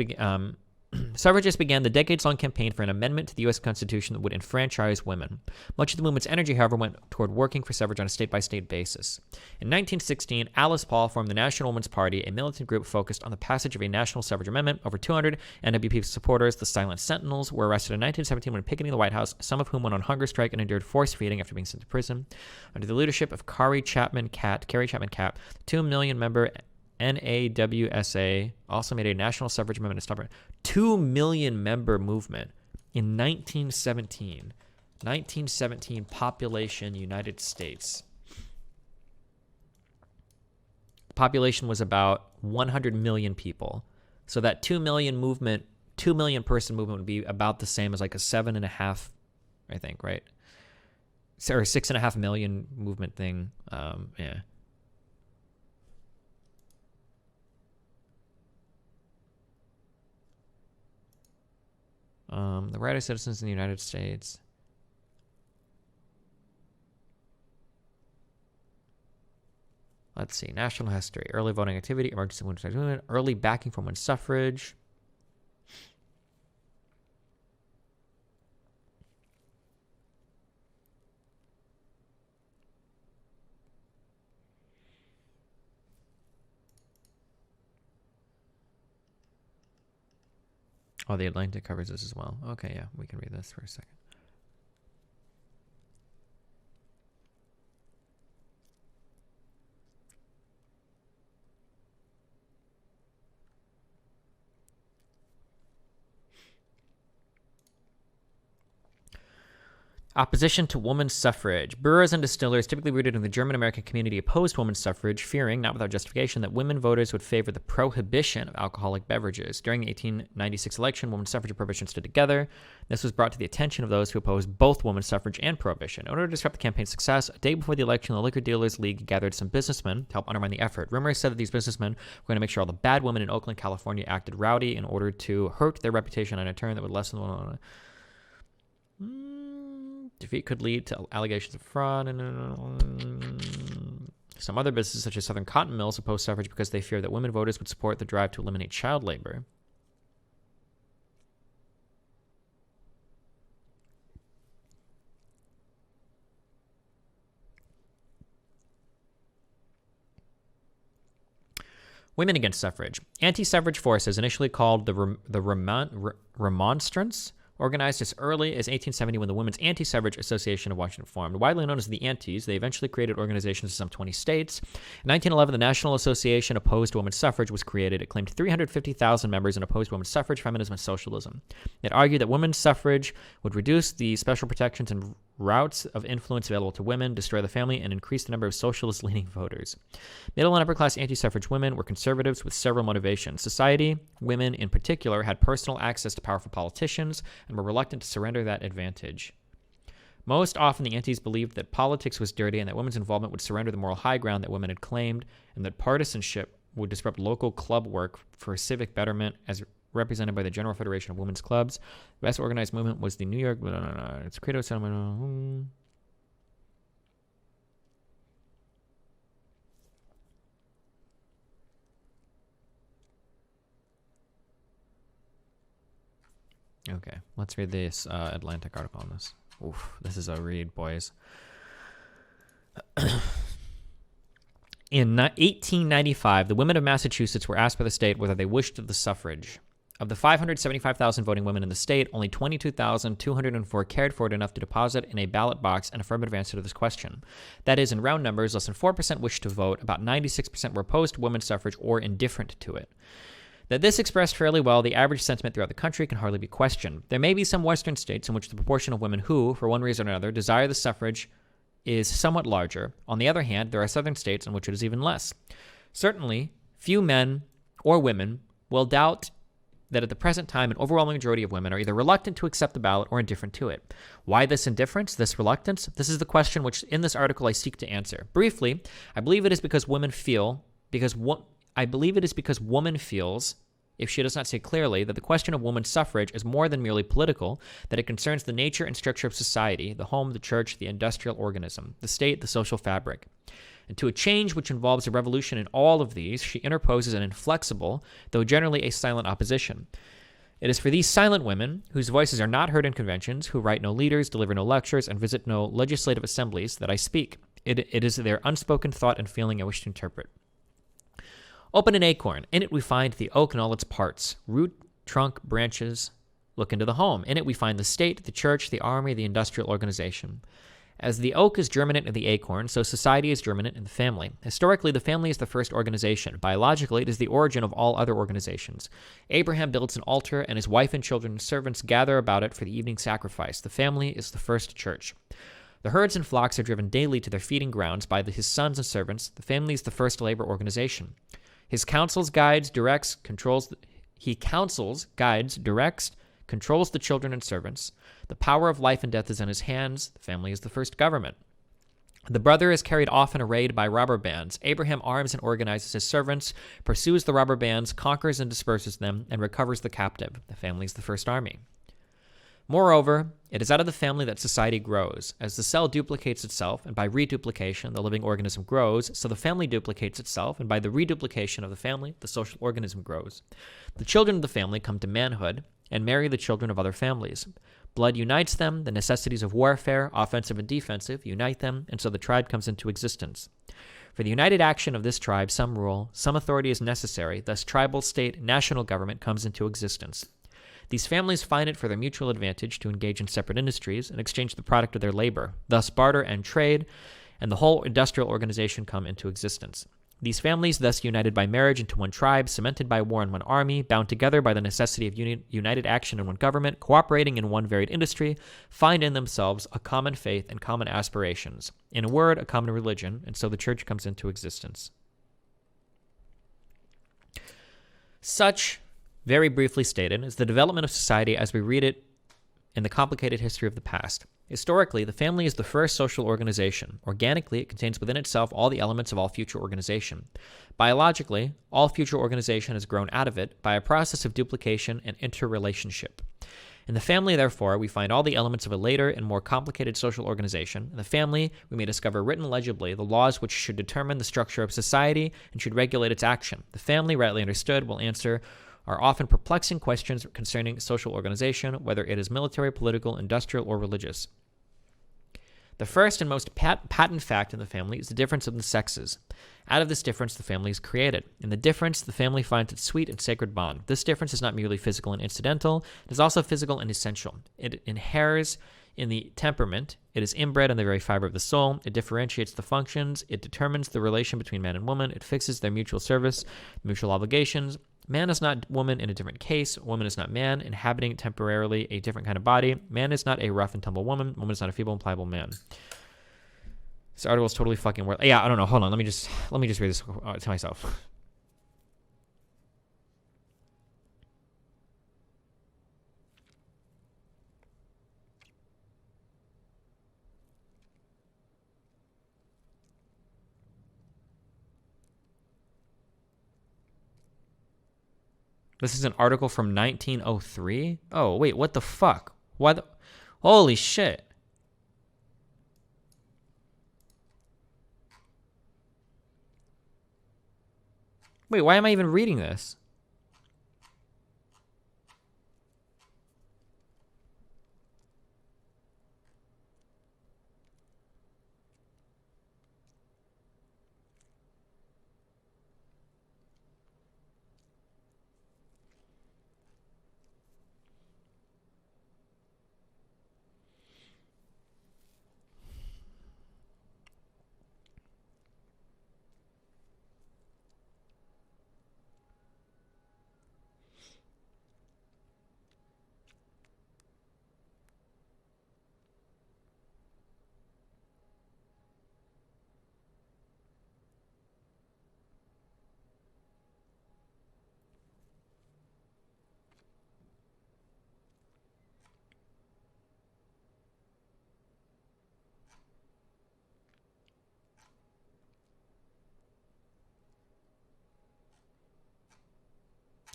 S1: began the decades-long campaign for an amendment to the U.S. Constitution that would enfranchise women. Much of the movement's energy, however, went toward working for suffrage on a state-by-state basis. In 1916, Alice Paul formed the National Woman's Party, a militant group focused on the passage of a national suffrage amendment. Over 200 NWP supporters, the Silent Sentinels, were arrested in 1917 when picketing the White House, some of whom went on hunger strike and endured forced feeding after being sent to prison. Under the leadership of Carrie Chapman Catt, the 2 million-member NAWSA also made a national suffrage movement to stop it. 2 million member movement in 1917. 1917 population United States. The population was about 100 million people. So that 2 million movement, 2 million person movement would be about the same as like a 7.5, I think, right? Or 6.5 million movement thing. Yeah. The right of citizens in the United States. Let's see. National history. Early voting activity. Emergency women's movement. Early backing for women's suffrage. Oh, the Atlantic covers this as well. Okay, yeah, we can read this for a second. Opposition to women's suffrage. Brewers and distillers, typically rooted in the German-American community, opposed women's suffrage, fearing, not without justification, that women voters would favor the prohibition of alcoholic beverages. During the 1896 election, women's suffrage and prohibition stood together. This was brought to the attention of those who opposed both women's suffrage and prohibition. In order to disrupt the campaign's success, a day before the election, the Liquor Dealers League gathered some businessmen to help undermine the effort. Rumors said that these businessmen were going to make sure all the bad women in Oakland, California acted rowdy in order to hurt their reputation on a turn that would lessen the defeat could lead to allegations of fraud. Some other businesses, such as Southern Cotton Mills, opposed suffrage because they feared that women voters would support the drive to eliminate child labor. Women against suffrage. Anti-suffrage forces, initially called the Remonstrants, organized as early as 1870 when the Women's Anti-Suffrage Association of Washington formed. Widely known as the Antis, they eventually created organizations in some 20 states. In 1911, the National Association Opposed to Women's Suffrage was created. It claimed 350,000 members and opposed women's suffrage, feminism, and socialism. It argued that women's suffrage would reduce the special protections and routes of influence available to women, destroy the family, and increase the number of socialist-leaning voters. Middle and upper-class anti-suffrage women were conservatives with several motivations. Society, women in particular, had personal access to powerful politicians and were reluctant to surrender that advantage. Most often, the antis believed that politics was dirty and that women's involvement would surrender the moral high ground that women had claimed, and that partisanship would disrupt local club work for civic betterment as represented by the General Federation of Women's Clubs. The best organized movement was the New York... It's credo settlement... Okay, let's read this Atlantic article on this. Oof, this is a read, boys. In 1895, the women of Massachusetts were asked by the state whether they wished the suffrage. Of the 575,000 voting women in the state, only 22,204 cared for it enough to deposit in a ballot box an affirmative answer to this question. That is, in round numbers, less than 4% wished to vote, about 96% were opposed to women's suffrage or indifferent to it. That this expressed fairly well the average sentiment throughout the country can hardly be questioned. There may be some western states in which the proportion of women who, for one reason or another, desire the suffrage is somewhat larger. On the other hand, there are southern states in which it is even less. Certainly, few men or women will doubt that at the present time an overwhelming majority of women are either reluctant to accept the ballot or indifferent to it. Why this indifference, this reluctance? This is the question which in this article I seek to answer. Briefly, I believe it is because woman feels, if she does not say clearly, that the question of women's suffrage is more than merely political, that it concerns the nature and structure of society, the home, the church, the industrial organism, the state, the social fabric. And to a change which involves a revolution in all of these, she interposes an inflexible, though generally a silent opposition. It is for these silent women, whose voices are not heard in conventions, who write no leaders, deliver no lectures, and visit no legislative assemblies, that I speak. It is their unspoken thought and feeling I wish to interpret. Open an acorn. In it we find the oak and all its parts, root, trunk, branches. Look into the home. In it we find the state, the church, the army, the industrial organization. As the oak is germinate in the acorn, so society is germinate in the family. Historically, the family is the first organization. Biologically, it is the origin of all other organizations. Abraham builds an altar, and his wife and children and servants gather about it for the evening sacrifice. The family is the first church. The herds and flocks are driven daily to their feeding grounds by his sons and servants. The family is the first labor organization. His counsels, guides, directs, controls the children and servants. The power of life and death is in his hands. The family is the first government. The brother is carried off in a raid by robber bands. Abraham arms and organizes his servants, pursues the robber bands, conquers and disperses them, and recovers the captive. The family is the first army. Moreover, it is out of the family that society grows. As the cell duplicates itself, and by reduplication, the living organism grows, so the family duplicates itself, and by the reduplication of the family, the social organism grows. The children of the family come to manhood and marry the children of other families. Blood unites them, the necessities of warfare, offensive and defensive, unite them, and so the tribe comes into existence. For the united action of this tribe, some rule, some authority is necessary, thus tribal, state, national government comes into existence. These families find it for their mutual advantage to engage in separate industries and exchange the product of their labor. Thus barter and trade and the whole industrial organization come into existence. These families, thus united by marriage into one tribe, cemented by war in one army, bound together by the necessity of united action in one government, cooperating in one varied industry, find in themselves a common faith and common aspirations. In a word, a common religion, and so the church comes into existence. Such, very briefly stated, is the development of society as we read it in the complicated history of the past. Historically, the family is the first social organization. Organically, it contains within itself all the elements of all future organization. Biologically, all future organization has grown out of it by a process of duplication and interrelationship. In the family, therefore, we find all the elements of a later and more complicated social organization. In the family, we may discover written legibly the laws which should determine the structure of society and should regulate its action. The family, rightly understood, will answer are often perplexing questions concerning social organization, whether it is military, political, industrial, or religious. The first and most patent fact in the family is the difference of the sexes. Out of this difference, the family is created. In the difference, the family finds its sweet and sacred bond. This difference is not merely physical and incidental, it is also physical and essential. It inheres in the temperament. It is inbred in the very fiber of the soul. It differentiates the functions. It determines the relation between man and woman. It fixes their mutual service, mutual obligations. Man is not woman in a different case. Woman is not man, inhabiting temporarily a different kind of body. Man is not a rough and tumble woman. Woman is not a feeble and pliable man. This article is totally fucking worth. Yeah, I don't know. Hold on. Let me just read this to myself. This is an article from 1903? Oh, wait, what the fuck? Why the... Holy shit. Wait, why am I even reading this?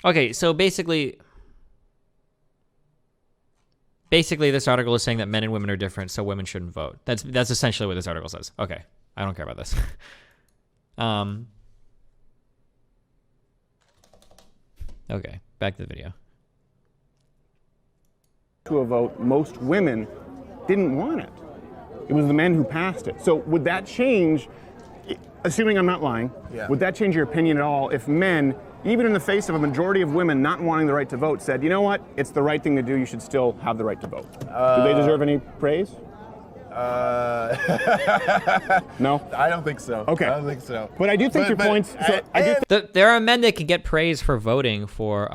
S1: Okay, so basically this article is saying that men and women are different, so women shouldn't vote. That's essentially what this article says. Okay, I don't care about this. Okay, back to the video.
S3: To a vote, most women didn't want it. It was the men who passed it. So would that change, assuming I'm not lying, would that change your opinion at all if men, even in the face of a majority of women not wanting the right to vote, said, you know what, it's the right thing to do, you should still have the right to vote? Do they deserve any praise? No?
S8: I don't think so.
S3: Okay.
S8: I don't think so.
S3: But I do think your points...
S1: There are men that can get praise for voting for...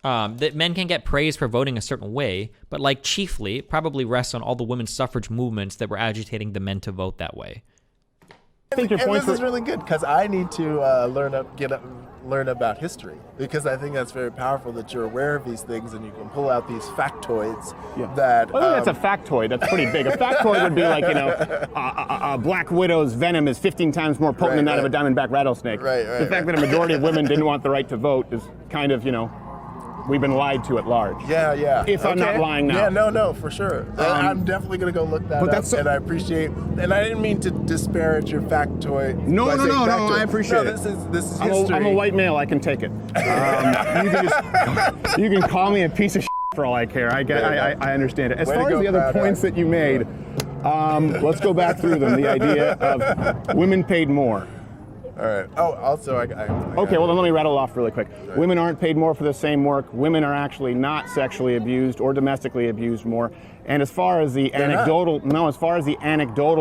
S1: that men can get praise for voting a certain way, but like chiefly, it probably rests on all the women's suffrage movements that were agitating the men to vote that way.
S8: I think your point is really good because I need to learn about history because I think that's very powerful that you're aware of these things and you can pull out these factoids that.
S3: Well, that's a factoid. That's pretty big. A factoid would be like, you know, a black widow's venom is 15 times more potent than that of a diamondback rattlesnake. The fact that a majority of women didn't want the right to vote is kind of, you know, we've been lied to at large. If I'm not lying now.
S8: Yeah, no, for sure. I'm definitely going to go look that up, and I appreciate, and I didn't mean to disparage your factoid.
S3: No, I appreciate it.
S8: This is history.
S3: I'm a white male, I can take it. You can call me a piece of shit for all I care. I understand it. As far as the other points that you made, let's go back through them. The idea of women paid more.
S8: All right. Oh, also,
S3: okay, well, then let me rattle off really quick. Right. Women aren't paid more for the same work. Women are actually not sexually abused or domestically abused more. And as far as the anecdotal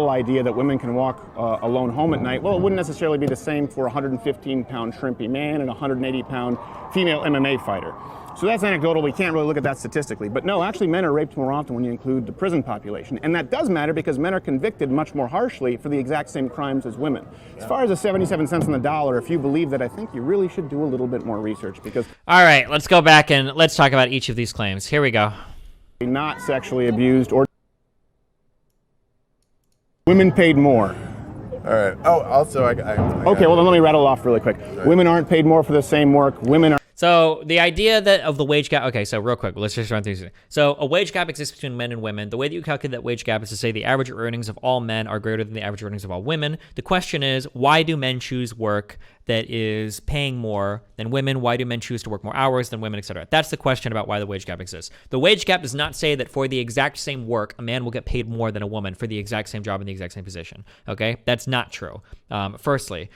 S3: idea that women can walk alone home at night, well, it wouldn't necessarily be the same for a 115-pound shrimpy man and a 180-pound female MMA fighter. So that's anecdotal. We can't really look at that statistically. But no, actually men are raped more often when you include the prison population. And that does matter because men are convicted much more harshly for the exact same crimes as women. As far as the 77 cents on the dollar, if you believe that, I think you really should do a little bit more research because...
S1: All right, let's go back and let's talk about each of these claims. Here we go.
S3: Not sexually abused or... Women paid more.
S8: All right. Oh, also,
S3: okay, well, then let me rattle off really quick. Right. Women aren't paid more for the same work. Women are...
S1: So the idea that of the wage gap, okay, so real quick, let's just run through this. So a wage gap exists between men and women. The way that you calculate that wage gap is to say the average earnings of all men are greater than the average earnings of all women. The question is, why do men choose work that is paying more than women? Why do men choose to work more hours than women, etc.? That's the question about why the wage gap exists. The wage gap does not say that for the exact same work, a man will get paid more than a woman for the exact same job in the exact same position. Okay, that's not true. Firstly.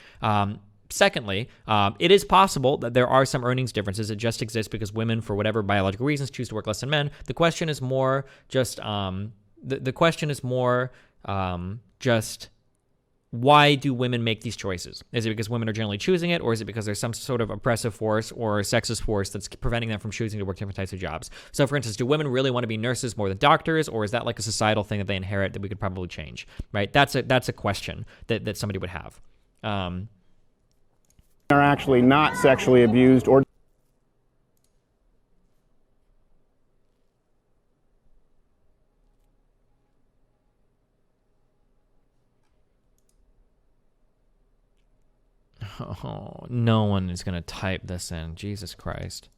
S1: Secondly, it is possible that there are some earnings differences that just exist because women, for whatever biological reasons, choose to work less than men. The question is more just the question is more just why do women make these choices? Is it because women are generally choosing it, or is it because there's some sort of oppressive force or sexist force that's preventing them from choosing to work different types of jobs? So, for instance, do women really want to be nurses more than doctors, or is that like a societal thing that they inherit that we could probably change? Right? That's a question that somebody would have.
S3: Are actually not sexually abused or
S1: Oh, no one is going to type this in. Jesus Christ.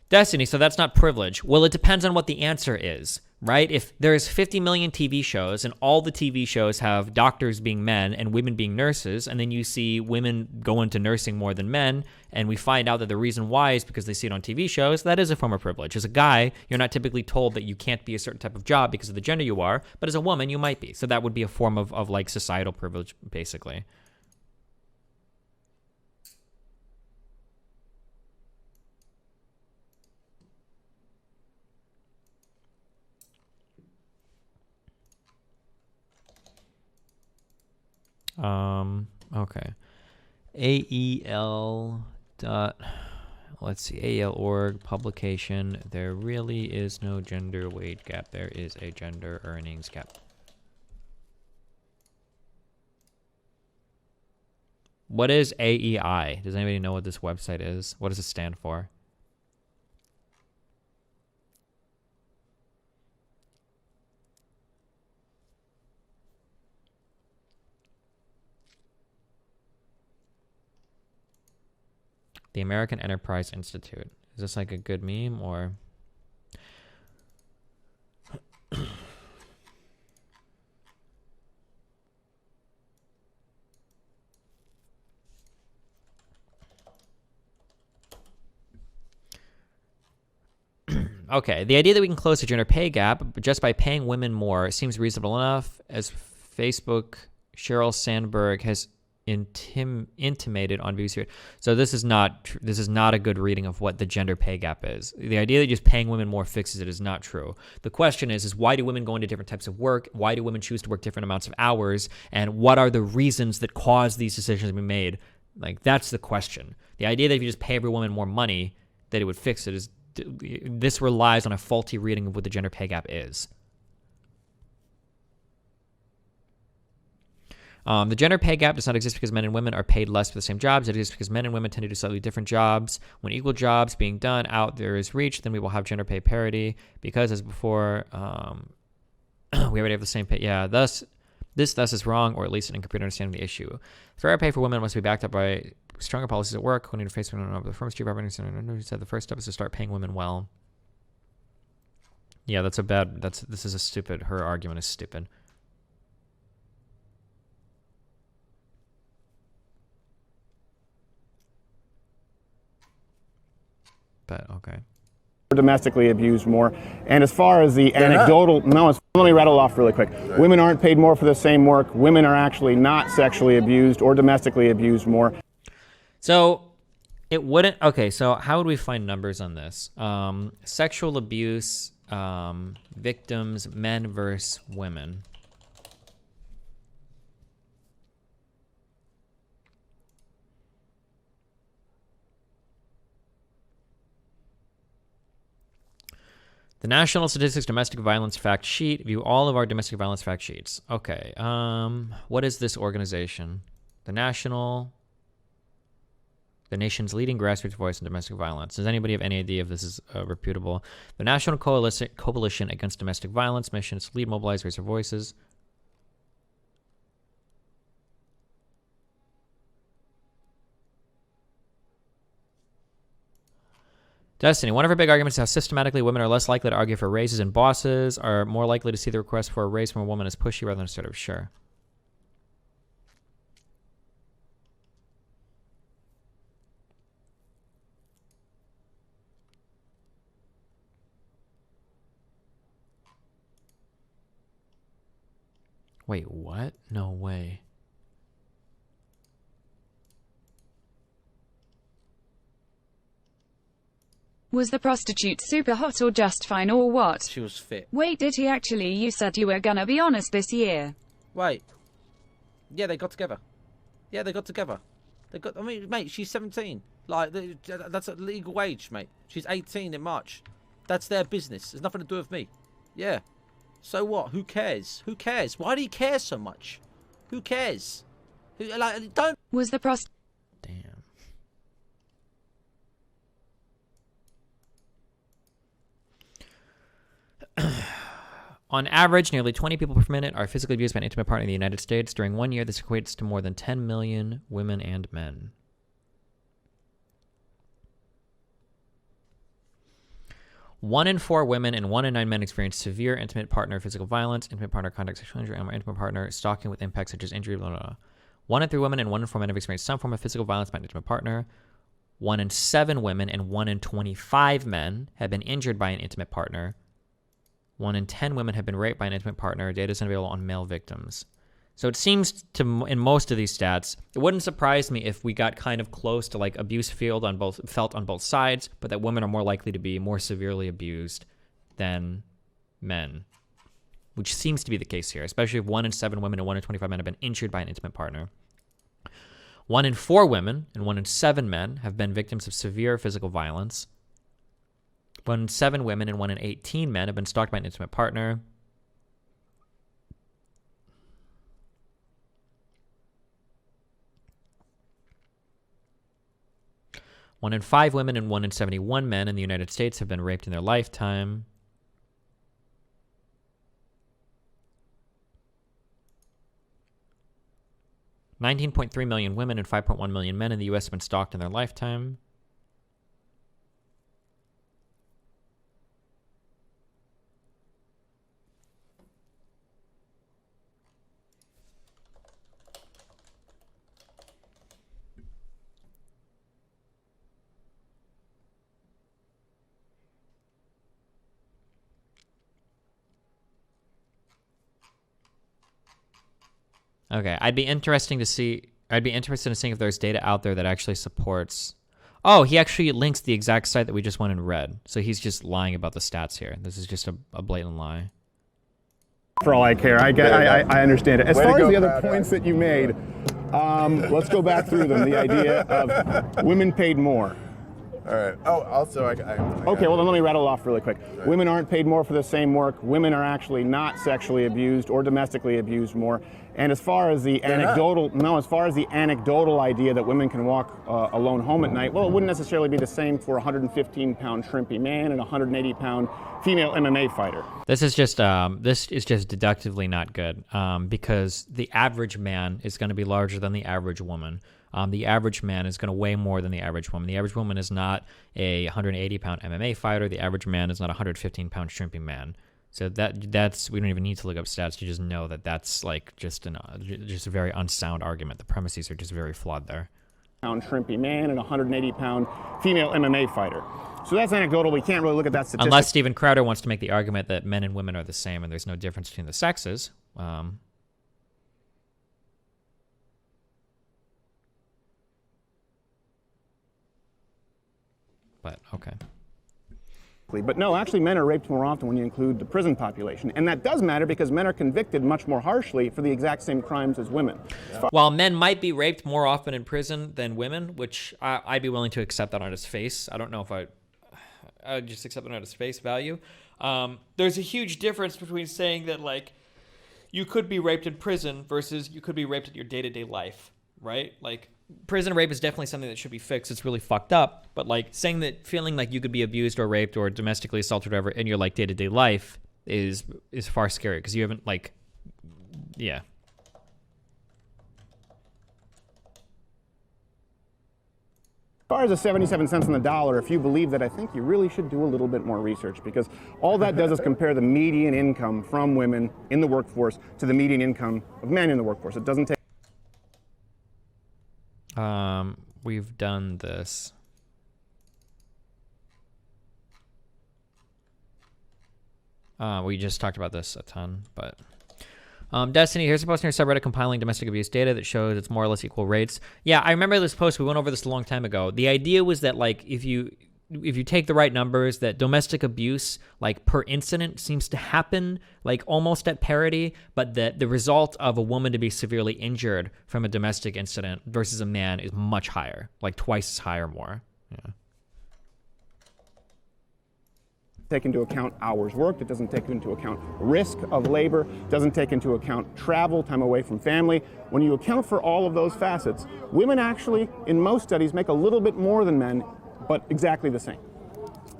S1: Destiny, so that's not privilege. Well, it depends on what the answer is, right? If there's 50 million TV shows and all the TV shows have doctors being men and women being nurses, and then you see women go into nursing more than men, and we find out that the reason why is because they see it on TV shows, that is a form of privilege. As a guy, you're not typically told that you can't be a certain type of job because of the gender you are, but as a woman, you might be. So that would be a form of like societal privilege, basically. Okay. AEL dot, let's see, AEL org publication. There really is no gender wage gap. There is a gender earnings gap. What is AEI? Does anybody know what this website is? What does it stand for? The American Enterprise Institute. Is this like a good meme or? Okay, the idea that we can close the gender pay gap just by paying women more seems reasonable enough, as Facebook Sheryl Sandberg has intimated on BBC. So this is not a good reading of what the gender pay gap is. The idea that just paying women more fixes it is not true. The question is why do women go into different types of work? Why do women choose to work different amounts of hours? And what are the reasons that cause these decisions to be made? Like, that's the question. The idea that if you just pay every woman more money, that it would fix it this relies on a faulty reading of what the gender pay gap is. The gender pay gap does not exist because men and women are paid less for the same jobs. It exists because men and women tend to do slightly different jobs. When equal jobs being done out there is reached, then we will have gender pay parity. Because as before, we already have the same pay. Yeah, this is wrong, or at least an incomplete understanding of the issue. Fair pay for women must be backed up by stronger policies at work. According to Facebook, the firm's chief operating center said the first step is to start paying women well. Yeah, this is a stupid. Her argument is stupid. But okay.
S3: Domestically abused more. And as far as the anecdotal, let me rattle off really quick. Right. Women aren't paid more for the same work. Women are actually not sexually abused or domestically abused more.
S1: So it wouldn't, okay, so how would we find numbers on this? Sexual abuse victims, men versus women. The National Statistics Domestic Violence Fact Sheet. View all of our domestic violence fact sheets. Okay. What is this organization? The nation's leading grassroots voice in domestic violence. Does anybody have any idea if this is reputable? The National Coalition Against Domestic Violence mission is to lead, mobilize, raise their voices. Destiny, one of her big arguments is how systematically women are less likely to argue for raises and bosses, are more likely to see the request for a raise from a woman as pushy rather than assertive. Sure. Wait, what? No way.
S14: Was the prostitute super hot or just fine or what?
S15: She was fit.
S14: Wait, did he actually? You said you were gonna be honest this year.
S15: Wait. Yeah, they got together. Yeah, they got together. They got. I mean, mate, she's 17. Like, that's a legal age, mate. She's 18 in March. That's their business. It's nothing to do with me. Yeah. So what? Who cares? Who cares? Why do you care so much? Who cares? Who, like, don't.
S14: Was the prostitute?
S1: Damn. On average, nearly 20 people per minute are physically abused by an intimate partner in the United States. During 1 year, this equates to more than 10 million women and men. One in 4 women and 1 in 9 men experience severe intimate partner physical violence, intimate partner contact, sexual injury, and intimate partner stalking with impacts such as injury, blah, blah, blah. 1 in 3 women and 1 in 4 men have experienced some form of physical violence by an intimate partner. 1 in 7 women and 1 in 25 men have been injured by an intimate partner. 1 in 10 women have been raped by an intimate partner. Data is unavailable on male victims. So it seems to, in most of these stats, it wouldn't surprise me if we got kind of close to like abuse felt on both sides, but that women are more likely to be more severely abused than men, which seems to be the case here, especially if 1 in 7 women and 1 in 25 men have been injured by an intimate partner. 1 in 4 women and 1 in 7 men have been victims of severe physical violence. 1 in 7 women and 1 in 18 men have been stalked by an intimate partner. One in 5 women and 1 in 71 men in the United States have been raped in their lifetime. $19.3 million women and 5.1 million men in the U.S. have been stalked in their lifetime. Okay, I'd be interested in seeing if there's data out there that actually supports. Oh, he actually links the exact site that we just went and read. So he's just lying about the stats here. This is just a blatant lie.
S3: For all I care, I understand it. As far as the other points that you made, let's go back through them. The idea of women paid more.
S8: All right. Oh, also,
S3: okay, well, then let me rattle off really quick. Right. Women aren't paid more for the same work. Women are actually not sexually abused or domestically abused more. And as far as the anecdotal idea that women can walk alone home at night, well, it wouldn't necessarily be the same for a 115-pound shrimpy man and a 180-pound female MMA fighter.
S1: This is just deductively not good because the average man is going to be larger than the average woman. The average man is going to weigh more than the average woman. The average woman is not a 180-pound MMA fighter. The average man is not a 115-pound shrimpy man. So that's we don't even need to look up stats. You just know that that's like just a very unsound argument. The premises are just very flawed there.
S3: Pound shrimpy man and a 180-pound female MMA fighter. So that's anecdotal. We can't really look at that statistic.
S1: Unless Steven Crowder wants to make the argument that men and women are the same and there's no difference between the sexes. But okay.
S3: But no, actually men are raped more often when you include the prison population. And that does matter because men are convicted much more harshly for the exact same crimes as women.
S1: Yeah. While men might be raped more often in prison than women, which I'd be willing to accept that on its face. I don't know if I'd just accept it on its face value. There's a huge difference between saying that like you could be raped in prison versus you could be raped in your day-to-day life, right? Like prison rape is definitely something that should be fixed. It's really fucked up. But like saying that feeling like you could be abused or raped or domestically assaulted or whatever in your like day-to-day life is far scarier because you haven't like, yeah.
S3: far as the 77 cents on the dollar, if you believe that, I think you really should do a little bit more research, because all that does is compare the median income from women in the workforce to the median income of men in the workforce. It doesn't take...
S1: We've done this. We just talked about this a ton, but... Destiny, here's a post in your subreddit compiling domestic abuse data that shows it's more or less equal rates. Yeah, I remember this post. We went over this a long time ago. The idea was that, like, if you take the right numbers, that domestic abuse, like, per incident seems to happen, like, almost at parity, but that the result of a woman to be severely injured from a domestic incident versus a man is much higher, like twice as high or more. Yeah.
S3: Take into account hours worked, it doesn't take into account risk of labor, doesn't take into account travel, time away from family. When you account for all of those facets, women actually, in most studies, make a little bit more than men, but exactly the same.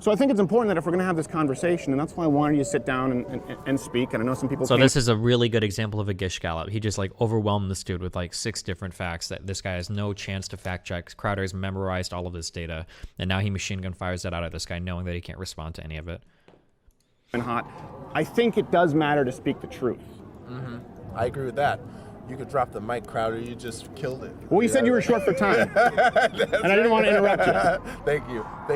S3: So I think it's important that if we're going to have this conversation, and that's why I wanted you to sit down and speak, and I know some people...
S1: So this is a really good example of a Gish Gallop. He just, like, overwhelmed this dude with, like, 6 different facts that this guy has no chance to fact check. Crowder's memorized all of this data, and now he machine gun fires that out at this guy knowing that he can't respond to any of it.
S3: And hot. I think it does matter to speak the truth.
S8: Mm-hmm. I agree with that. You could drop the mic, Crowder. You just killed it.
S3: Well, you said you were short for time, and I didn't want to interrupt you.
S8: Thank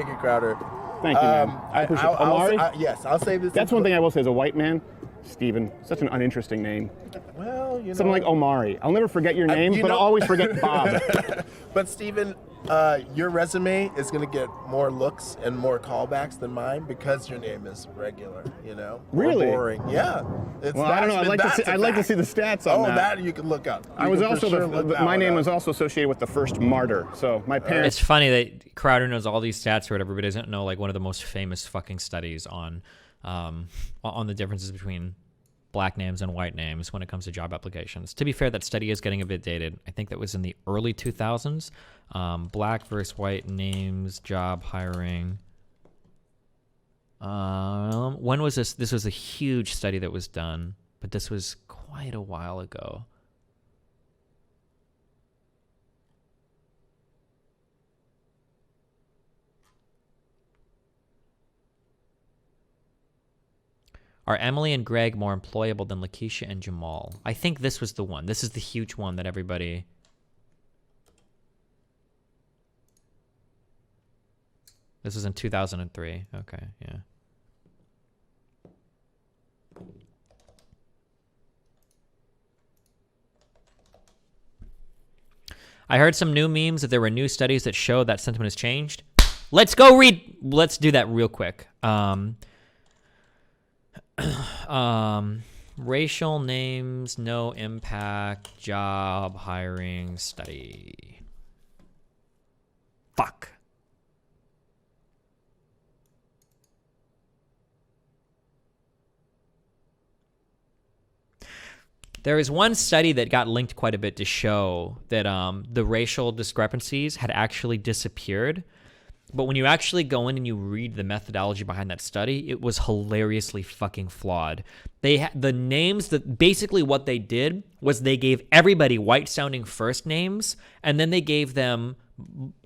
S8: you, Crowder.
S3: Thank you, man. I appreciate it. Omari?
S8: Yes, I'll say this.
S3: That's one thing I will say as a white man. Stephen, such an uninteresting name.
S8: Well, you know.
S3: Something like Omari. I'll never forget your name, but I'll always forget Bob.
S8: But Stephen, your resume is going to get more looks and more callbacks than mine because your name is regular, you know?
S3: Really?
S8: Or boring. Yeah.
S3: Well, I don't know. I'd like to see the stats on that.
S8: Oh, that you can look up.
S3: I was also my name was also associated with the first martyr. So my parents.
S1: It's funny that Crowder knows all these stats or whatever, but doesn't know, like, one of the most famous fucking studies on the differences between black names and white names when it comes to job applications. To be fair, that study is getting a bit dated. I think that was in the early 2000s. Black versus white names, job hiring. When was this? This was a huge study that was done, but this was quite a while ago. Are Emily and Greg more employable than Lakeisha and Jamal? I think this was the one. This is the huge one that everybody... This was in 2003. Okay, yeah. I heard some new memes that there were new studies that show that sentiment has changed. Let's go read... Let's do that real quick. Racial names, no impact, job hiring study. Fuck. There is one study that got linked quite a bit to show that the racial discrepancies had actually disappeared. But when you actually go in and you read the methodology behind that study, it was hilariously fucking flawed. The names, that basically what they did was they gave everybody white-sounding first names, and then they gave them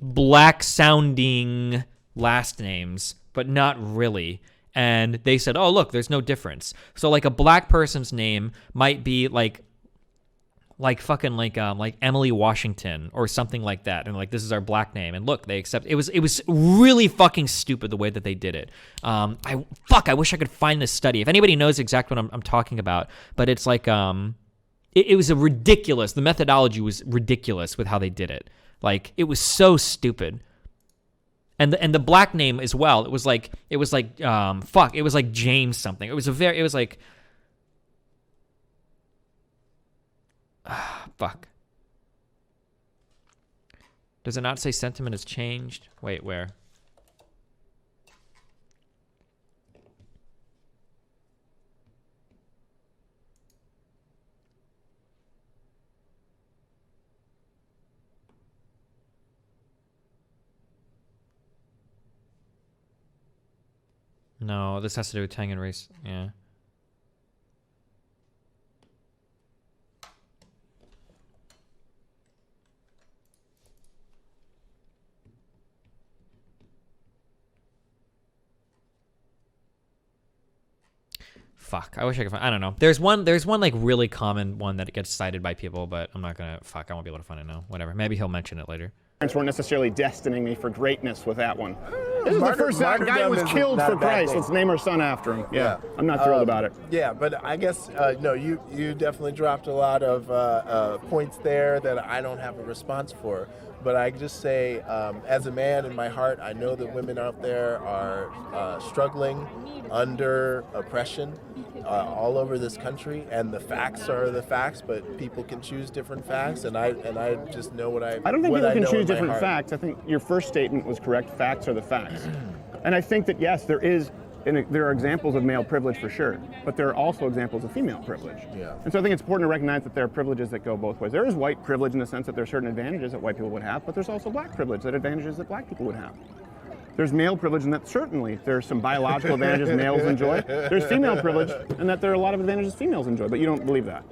S1: black-sounding last names, but not really. And they said, oh, look, there's no difference. So, like, a black person's name might be like Emily Washington or something like that, and like, this is our black name, and look, they accept it. Was really fucking stupid the way that they did it. I wish I could find this study. If anybody knows exactly what I'm talking about, but it's like it was a ridiculous. The methodology was ridiculous with how they did it. Like, it was so stupid. And the black name as well. It was like James something. It was like. Fuck. Does it not say sentiment has changed? Wait, where? No, this has to do with Tang and race. Yeah. fuck. I wish I could find. I don't know. There's one like really common one that gets cited by people, but I'm not gonna. Fuck. I won't be able to find it now. Whatever. Maybe he'll mention it later.
S3: Parents weren't necessarily destining me for greatness with that one. This is the first guy who was killed for Christ. Let's name our son after him. Yeah, I'm not thrilled about it.
S8: Yeah, but I guess no, you definitely dropped a lot of points there that I don't have a response for. But I just say, as a man in my heart, I know that women out there are struggling under oppression all over this country, and the facts are the facts. But people can choose different facts, and I just know what I.
S3: I don't think people can choose different facts. I think your first statement was correct. Facts are the facts, and I think that yes, there are examples of male privilege for sure, but there are also examples of female privilege.
S8: Yeah.
S3: And so I think it's important to recognize that there are privileges that go both ways. There is white privilege in the sense that there are certain advantages that white people would have, but there's also black privilege, that advantages that black people would have. There's male privilege in that certainly there's some biological advantages males enjoy. There's female privilege in that there are a lot of advantages females enjoy, but you don't believe that.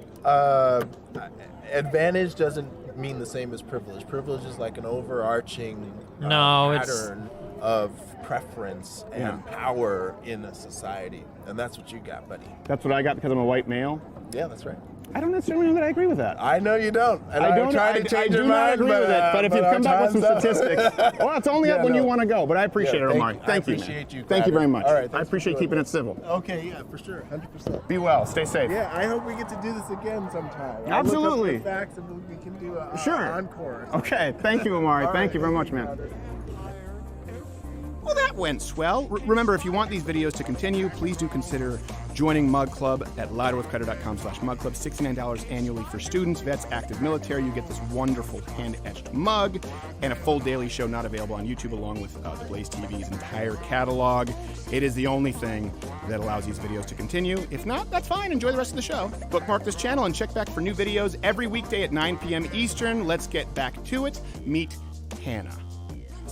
S8: Advantage doesn't mean the same as privilege. Privilege is like an overarching pattern of preference and power in a society, and that's what you got, buddy.
S3: That's what I got because I'm a white male?
S8: Yeah, that's right.
S3: I don't necessarily know that I agree with that.
S8: I know you don't. And
S3: I don't.
S8: try to change your mind,
S3: I do not agree with it. But if you come back with some statistics, well, it's only up when you want to go. But I appreciate it, Omar. Thank you. Thank you very much.
S8: All right,
S3: I appreciate keeping it civil.
S8: Okay, yeah, for sure, 100%.
S3: Be well. Stay safe.
S8: Yeah, I hope we get to do this again sometime.
S3: Absolutely.
S8: I'll look up the facts and we can do an
S3: sure.
S8: encore.
S3: Okay. Thank you, Omari. Thank you very much, man.
S2: Well, that went swell. Remember, if you want these videos to continue, please do consider joining Mug Club at louderwithcreditor.com/mugclub. $69 annually for students, vets, active military. You get this wonderful hand-etched mug and a full daily show not available on YouTube, along with the Blaze TV's entire catalog. It is the only thing that allows these videos to continue. If not, that's fine. Enjoy the rest of the show. Bookmark this channel and check back for new videos every weekday at 9 p.m. Eastern. Let's get back to it. Meet Hannah.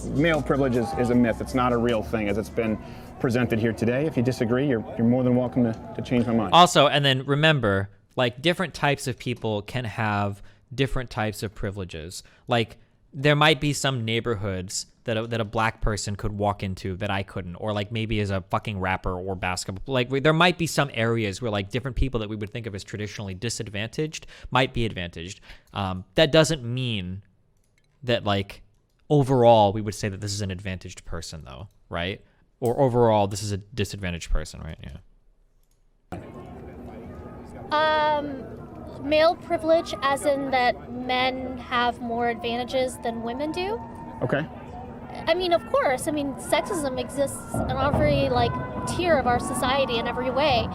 S3: Male privilege is a myth. It's not a real thing as it's been presented here today. If you disagree, you're more than welcome to change my mind.
S1: Also, and then remember, like, different types of people can have different types of privileges. Like, there might be some neighborhoods that a black person could walk into that I couldn't, or like maybe as a fucking rapper or basketball. Like, there might be some areas where like different people that we would think of as traditionally disadvantaged might be advantaged. That doesn't mean that like overall we would say that this is an advantaged person, though, right? Or overall this is a disadvantaged person, right?
S9: Yeah. Male privilege, as in that men have more advantages than women do.
S3: Okay.
S9: I mean, of course. I mean, sexism exists in every like tier of our society in every way.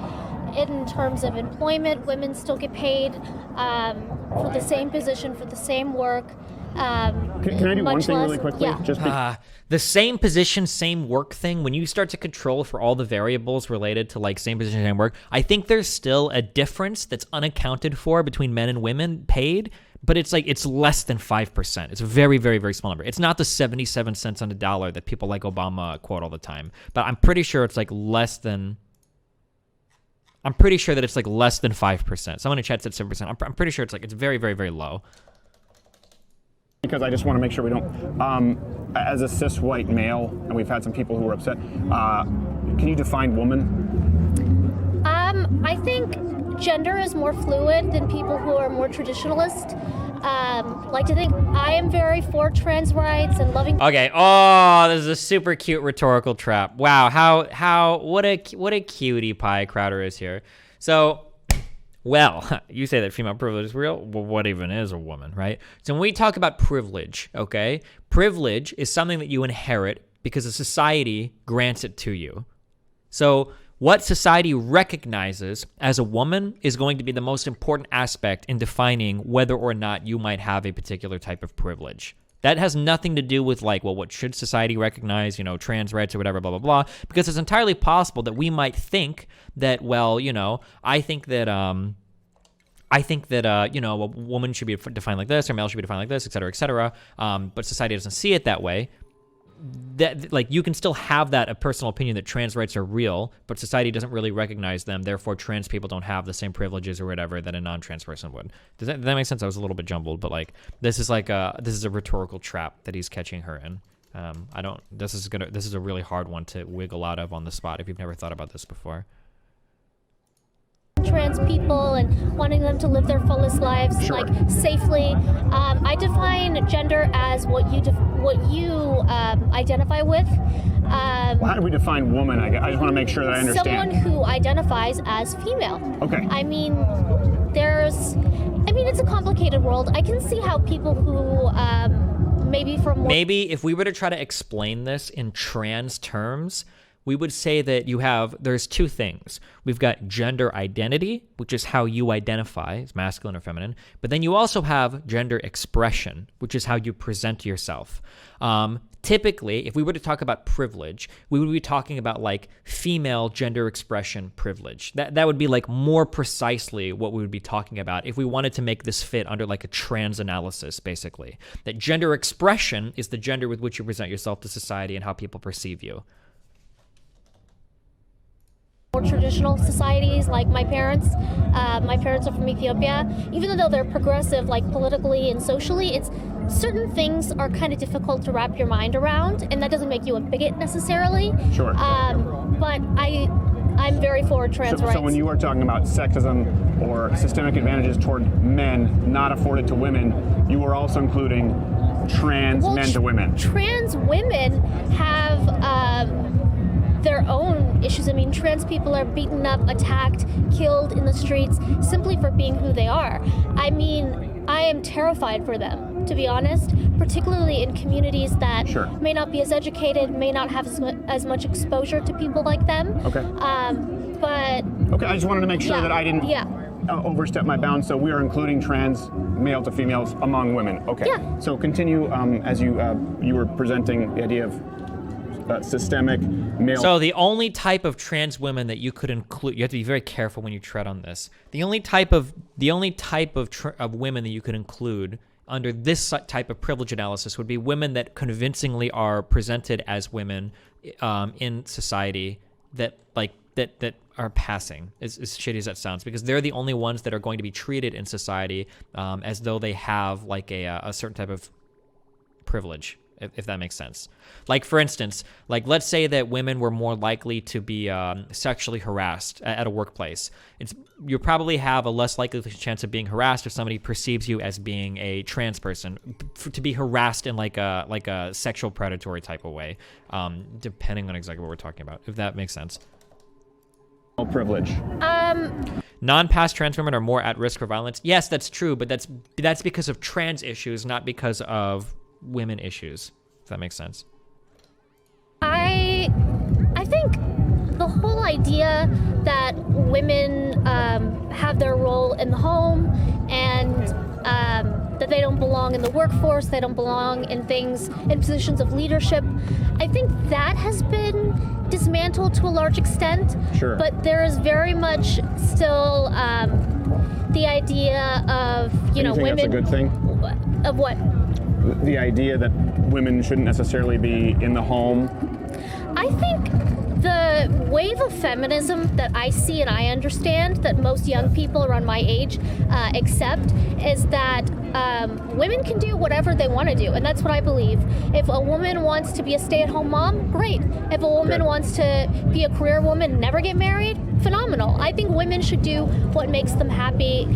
S9: In terms of employment, women still get paid for the same position, for the same work.
S3: Can I do one thing really quickly?
S9: Yeah.
S1: The same position, same work thing, when you start to control for all the variables related to like same position, same work, I think there's still a difference that's unaccounted for between men and women paid, but it's like it's less than 5%. It's a very, very, very small number. It's not the 77 cents on the dollar that people like Obama quote all the time, but I'm pretty sure it's like less than... I'm pretty sure that it's like less than 5%. Someone in chat said 7%. I'm pretty sure it's like, it's very, very, very low.
S3: Because I just want to make sure we don't, as a cis white male, and we've had some people who are upset, can you define woman?
S9: I think gender is more fluid than people who are more traditionalist. Like to think I am very for trans rights and loving.
S1: Okay. Oh, this is a super cute rhetorical trap. Wow. What a cutie pie Crowder is here. So, well, you say that female privilege is real. Well, what even is a woman, right? So when we talk about privilege, okay, privilege is something that you inherit because a society grants it to you. So what society recognizes as a woman is going to be the most important aspect in defining whether or not you might have a particular type of privilege. That has nothing to do with like, well, what should society recognize, you know, trans rights or whatever, blah, blah, blah, because it's entirely possible that we might think that, well, you know, I think that, you know, a woman should be defined like this or male should be defined like this, et cetera, but society doesn't see it that way. That, like, you can still have that a personal opinion that trans rights are real, but society doesn't really recognize them. Therefore, trans people don't have the same privileges or whatever that a non-trans person would. Does that make sense? I was a little bit jumbled, but like this is a rhetorical trap that he's catching her in. This is a really hard one to wiggle out of on the spot if you've never thought about this before.
S9: trans people and wanting them to live their fullest lives like safely. I define gender as what you identify with.
S3: Well, how do we define woman? I just want to make sure that I understand.
S9: Someone who identifies as female.
S3: Okay.
S9: I mean, it's a complicated world. I can see how people who
S1: maybe if we were to try to explain this in trans terms, we would say that there's two things. We've got gender identity, which is how you identify as masculine or feminine, but then you also have gender expression, which is how you present yourself. Typically, if we were to talk about privilege, we would be talking about like female gender expression privilege. That would be like more precisely what we would be talking about if we wanted to make this fit under like a trans analysis, basically. That gender expression is the gender with which you present yourself to society and how people perceive you.
S9: More traditional societies, like my parents are from Ethiopia. Even though they're progressive, like politically and socially, certain things are kind of difficult to wrap your mind around, and that doesn't make you a bigot necessarily.
S3: Sure.
S9: But I'm very for trans rights.
S3: So when you are talking about sexism or systemic advantages toward men not afforded to women, you are also including trans men to women.
S9: Trans women have their own issues. I mean, trans people are beaten up, attacked, killed in the streets simply for being who they are. I mean, I am terrified for them, to be honest, particularly in communities that may not be as educated, may not have as much exposure to people like them.
S3: Okay. Okay, I just wanted to make sure that I didn't overstep my bounds. So we are including trans male to females among women. Okay.
S9: Yeah.
S3: So continue as you were presenting the idea of systemic male.
S1: So the only type of trans women that you could include, you have to be very careful when you tread on this. The only type of women that you could include under this type of privilege analysis would be women that convincingly are presented as women in society that are passing, as shitty as that sounds, because they're the only ones that are going to be treated in society as though they have like a certain type of privilege. If that makes sense. Like, for instance, like let's say that women were more likely to be sexually harassed at a workplace. You probably have a less likely chance of being harassed if somebody perceives you as being a trans person, to be harassed in like a sexual predatory type of way, depending on exactly what we're talking about, if that makes sense.
S3: Privilege.
S1: Non-past trans women are more at risk for violence. Yes, that's true, but that's because of trans issues, not because of women issues, if that makes sense.
S9: I think the whole idea that women have their role in the home and that they don't belong in the workforce, they don't belong in positions of leadership, I think that has been dismantled to a large extent.
S3: Sure.
S9: But there is very much still the idea of, women.
S3: That's a good thing?
S9: Of what?
S3: The idea that women shouldn't necessarily be in the home?
S9: I think the wave of feminism that I see and I understand that most young people around my age accept is that women can do whatever they want to do, and that's what I believe. If a woman wants to be a stay-at-home mom, great. If a woman wants to be a career woman and never get married, phenomenal. I think women should do what makes them happy.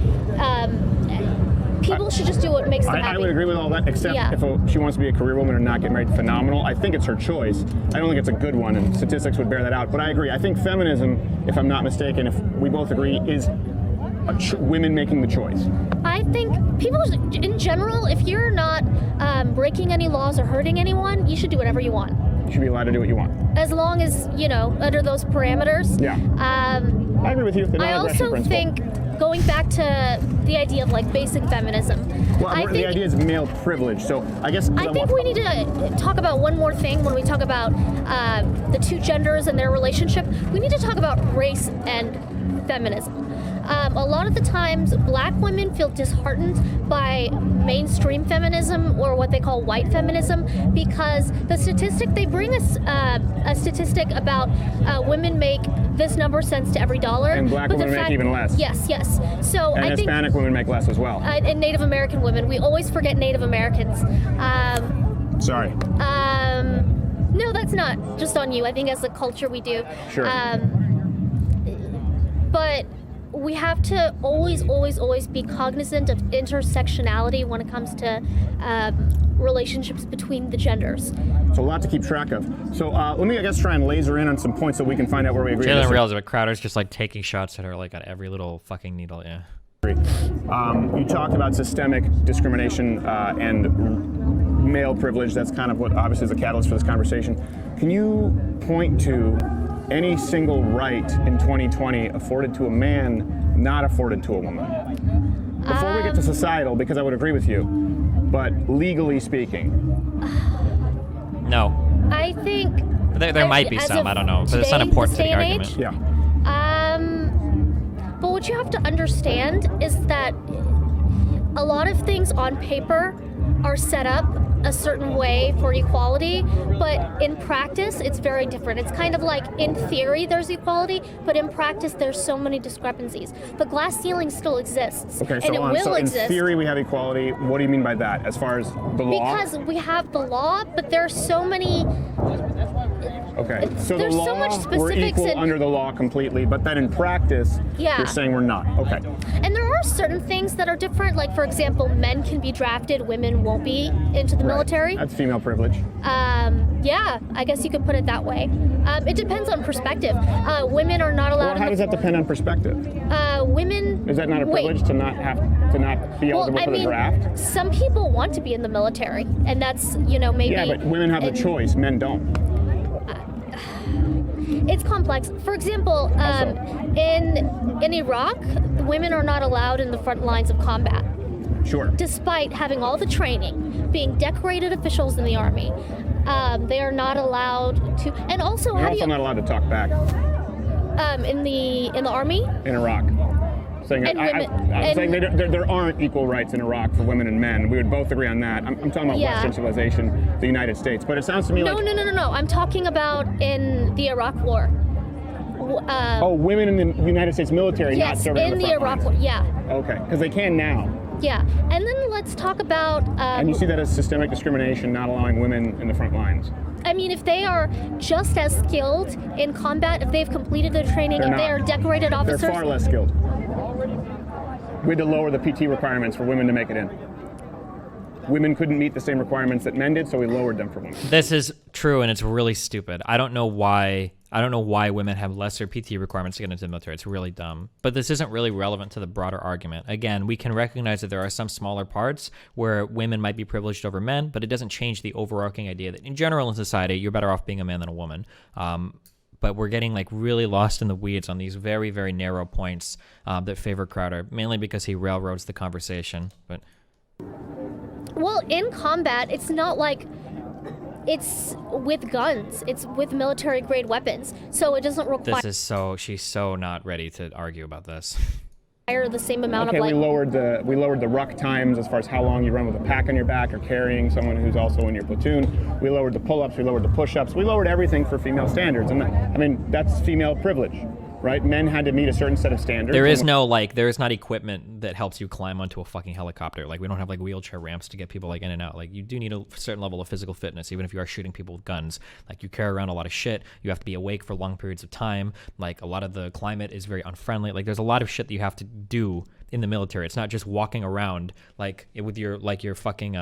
S9: People should just do what makes them happy.
S3: I would agree with all that, except if she wants to be a career woman and not get married, phenomenal. I think it's her choice. I don't think it's a good one, and statistics would bear that out. But I agree. I think feminism, if I'm not mistaken, if we both agree, is women making the choice. I think people, in general, if you're not breaking any laws or hurting anyone, you should do whatever you want. You should be allowed to do what you want. As long as, under those parameters. Yeah. I agree with you. I also think, going back to the idea of like basic feminism. Well, the idea is male privilege. So I guess I think we need to talk about one more thing when we talk about the two genders and their relationship. We need to talk about race and feminism. A lot of the times, black women feel disheartened by mainstream feminism, or what they call white feminism, because the statistic, they bring us a statistic about women make this number cents to every dollar. And black women make even less. Yes. So and I think Hispanic women make less as well. And Native American women. We always forget Native Americans. Sorry. No, that's not just on you. I think as a culture we do. Sure. But
S9: we have to always be cognizant of intersectionality when it comes to relationships between the genders.
S3: So a lot to keep track of. So let me, I guess, try and laser in on some points so we can find out where we agree.
S1: Jalen realized that Crowder's just like taking shots at her like on every little fucking needle. Yeah.
S3: You talked about systemic discrimination and male privilege. That's kind of what obviously is the catalyst for this conversation. Can you point to any single right in 2020 afforded to a man not afforded to a woman? Before we get to societal, because I would agree with you, but legally speaking.
S1: No.
S9: I think
S1: there might be some, I don't know, but it's not important to the argument.
S3: Yeah.
S9: But what you have to understand is that a lot of things on paper are set up a certain way for equality, but in practice it's very different. It's kind of like in theory there's equality, but in practice there's so many discrepancies. The glass ceiling still exists,
S3: okay,
S9: and it will
S3: in
S9: exist.
S3: Theory we have equality. What do you mean by that? As far as the law?
S9: Because we have the law, but there are so many.
S3: Okay, so
S9: there's
S3: the law,
S9: so much specifics
S3: we're equal under the law completely, but then in practice,
S9: Yeah.
S3: you're saying we're not. Okay.
S9: And there are certain things that are different, like for example, men can be drafted, women won't be into the military.
S3: That's female privilege.
S9: Yeah, I guess you could put it that way. It depends on perspective. Women are not allowed.
S3: Well, how does that depend on perspective?
S9: Women.
S3: Is that not a privilege to not be eligible for the draft?
S9: Some people want to be in the military, and that's maybe.
S3: Yeah, but women have the choice. Men don't.
S9: It's complex. For example, in Iraq, women are not allowed in the front lines of combat.
S3: Sure.
S9: Despite having all the training, being decorated officials in the army, they are not allowed to. And also,
S3: They're also not allowed to talk back.
S9: In the army.
S3: In Iraq. Saying I'm saying there aren't equal rights in Iraq for women and men. We would both agree on that. I'm talking about Western civilization, the United States. But it sounds to me like...
S9: No. I'm talking about in the Iraq War.
S3: Women in the United States military not serving
S9: in the Iraq War, yeah.
S3: Okay, because they can now.
S9: Yeah, and then let's talk about...
S3: and you see that as systemic discrimination, not allowing women in the front lines.
S9: I mean, if they are just as skilled in combat, if they've completed their training, if they are decorated officers...
S3: They're far less skilled. We had to lower the PT requirements for women to make it in. Women couldn't meet the same requirements that men did, so we lowered them for women.
S1: This is true, and it's really stupid. I don't know why women have lesser PT requirements to get into the military. It's really dumb. But this isn't really relevant to the broader argument. Again, we can recognize that there are some smaller parts where women might be privileged over men, but it doesn't change the overarching idea that in general in society, you're better off being a man than a woman. But we're getting like really lost in the weeds on these very, very narrow points that favor Crowder, mainly because he railroads the conversation. But
S9: well, in combat, it's not like it's with guns. It's with military-grade weapons, so it doesn't require...
S1: She's so not ready to argue about this.
S9: The same amount of
S3: we lowered the ruck times as far as how long you run with a pack on your back or carrying someone who's also in your platoon. We lowered the pull-ups, we lowered the push-ups, we lowered everything for female standards. And I mean, that's female privilege, right? Men had to meet a certain set of standards.
S1: There is not equipment that helps you climb onto a fucking helicopter. Like, we don't have like wheelchair ramps to get people like in and out. Like, you do need a certain level of physical fitness, even if you are shooting people with guns. Like, you carry around a lot of shit. You have to be awake for long periods of time. Like, a lot of the climate is very unfriendly. Like, there's a lot of shit that you have to do in the military. It's not just walking around with your fucking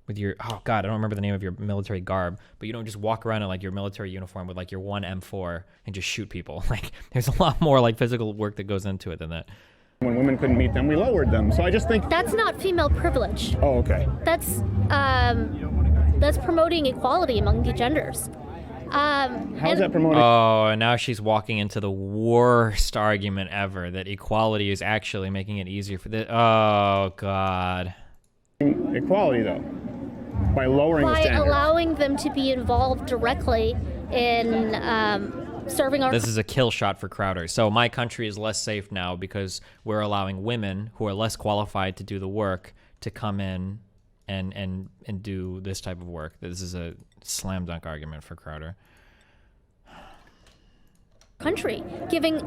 S1: with your, oh God, I don't remember the name of your military garb, but you don't just walk around in like your military uniform with like your 1 M4 and just shoot people. Like, there's a lot more like physical work that goes into it than that.
S3: When women couldn't meet them, we lowered them. So I just think
S9: that's not female privilege.
S3: Oh, okay.
S9: That's promoting equality among the genders.
S3: How's that promoting?
S1: Oh, and now she's walking into the worst argument ever, that equality is actually making it easier for the. Oh God.
S3: Equality though, by lowering the standards.
S9: By allowing them to be involved directly in serving our...
S1: This is a kill shot for Crowder. So my country is less safe now because we're allowing women who are less qualified to do the work to come in and do this type of work. This is a slam dunk argument for Crowder.
S9: Country, giving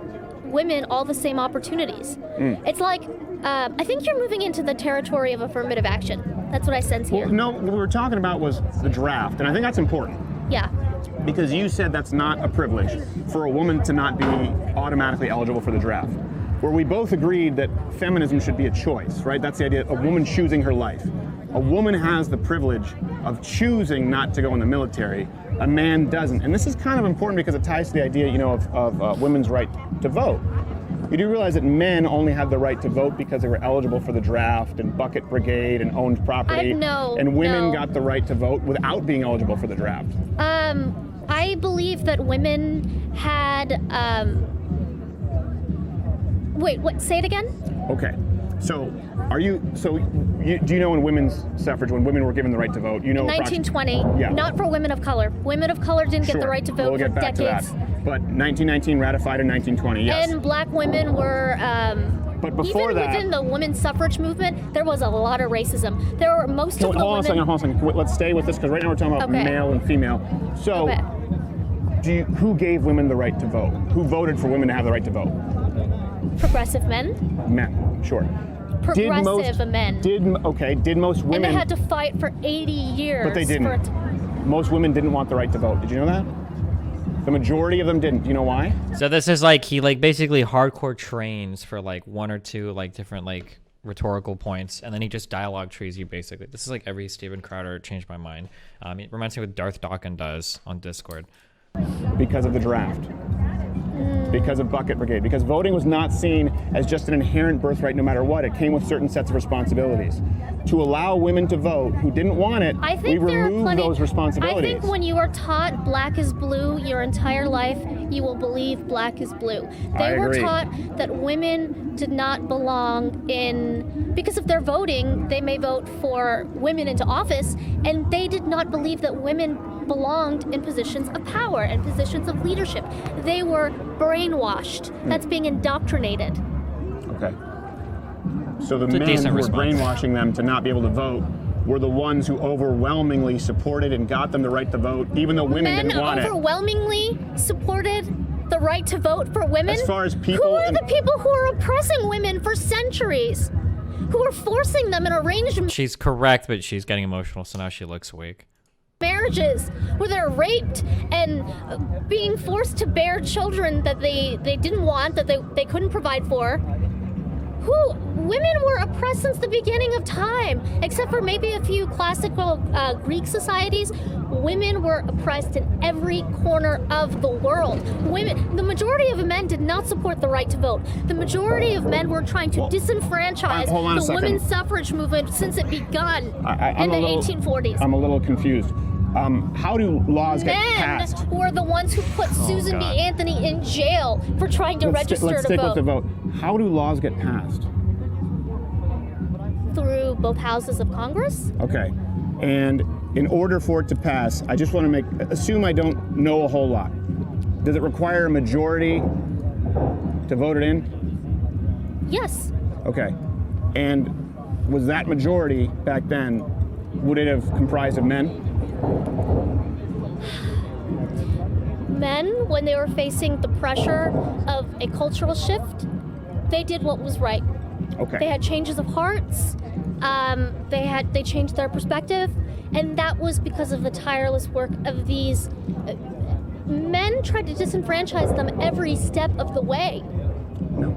S9: women all the same opportunities. It's like, I think you're moving into the territory of affirmative action. That's what I sense here.
S3: Well, no, what we were talking about was the draft, and I think that's important.
S9: Yeah.
S3: because you said that's not a privilege for a woman to not be automatically eligible for the draft. Where we both agreed that feminism should be a choice, right? That's the idea of a woman choosing her life. A woman has the privilege of choosing not to go in the military. A man doesn't. And this is kind of important because it ties to the idea, of women's right to vote. You do realize that men only had the right to vote because they were eligible for the draft and bucket brigade and owned property. And women got the right to vote without being eligible for the draft.
S9: I believe that women had. Wait, what? Say it again?
S3: Okay. So, do you know in women's suffrage, when women were given the right to vote,
S9: 1920,
S3: yeah.
S9: Not for women of color. Women of color didn't get the right to vote
S3: we'll
S9: for
S3: get back
S9: decades.
S3: To that. But 1919 ratified in 1920, yes.
S9: And black women were,
S3: but before
S9: even
S3: that,
S9: within the women's suffrage movement, there was a lot of racism. There were most of the
S3: hold
S9: women...
S3: on a second. Let's stay with this, because right now we're talking about male and female. So, who gave women the right to vote? Who voted for women to have the right to vote?
S9: Progressive men.
S3: Men, sure.
S9: Progressive men.
S3: Did most women...
S9: And they had to fight for 80 years.
S3: But they didn't. Most women didn't want the right to vote. Did you know that? The majority of them didn't. Do you know why?
S1: So this is he basically hardcore trains for one or two different rhetorical points, and then he just dialogue trees you basically. This is every Steven Crowder changed my mind. It reminds me of what Darth Dawkins does on Discord.
S3: Because of the draft. Because of bucket brigade. Because voting was not seen as just an inherent birthright no matter what. It came with certain sets of responsibilities. To allow women to vote who didn't want it, we removed those responsibilities.
S9: I think when you are taught black is blue your entire life, you will believe black is blue. They were taught that women did not belong in, because if they're voting, they may vote for women into office, and they did not believe that women belonged in positions of power and positions of leadership. They were brainwashed. That's being indoctrinated.
S3: Okay. So the men who were brainwashing them to not be able to vote were the ones who overwhelmingly supported and got them the right to vote, even though women didn't want it.
S9: Men overwhelmingly supported the right to vote for women?
S3: As far as people...
S9: Who are the people who are oppressing women for centuries? Who are forcing them in arranged...
S1: She's correct, but she's getting emotional, so now she looks weak.
S9: Marriages where they're raped and being forced to bear children that they didn't want, that they couldn't provide for. Women were oppressed since the beginning of time, except for maybe a few classical Greek societies. Women were oppressed in every corner of the world. The majority of men did not support the right to vote. The majority of men were trying to disenfranchise the women's suffrage movement since it began in the 1840s.
S3: I'm a little confused. How do laws get passed?
S9: Men were the ones who put Susan B. Anthony in jail for trying to register
S3: let's
S9: to
S3: stick
S9: vote.
S3: With the vote. How do laws get passed?
S9: Through both houses of Congress.
S3: Okay. And in order for it to pass, I just want to assume I don't know a whole lot. Does it require a majority to vote it in?
S9: Yes.
S3: Okay. And was that majority back then, would it have comprised of men?
S9: Men, when they were facing the pressure of a cultural shift, they did what was right.
S3: Okay.
S9: They had changes of hearts. They changed their perspective, and that was because of the tireless work of these men. Tried to disenfranchise them every step of the way.
S3: No,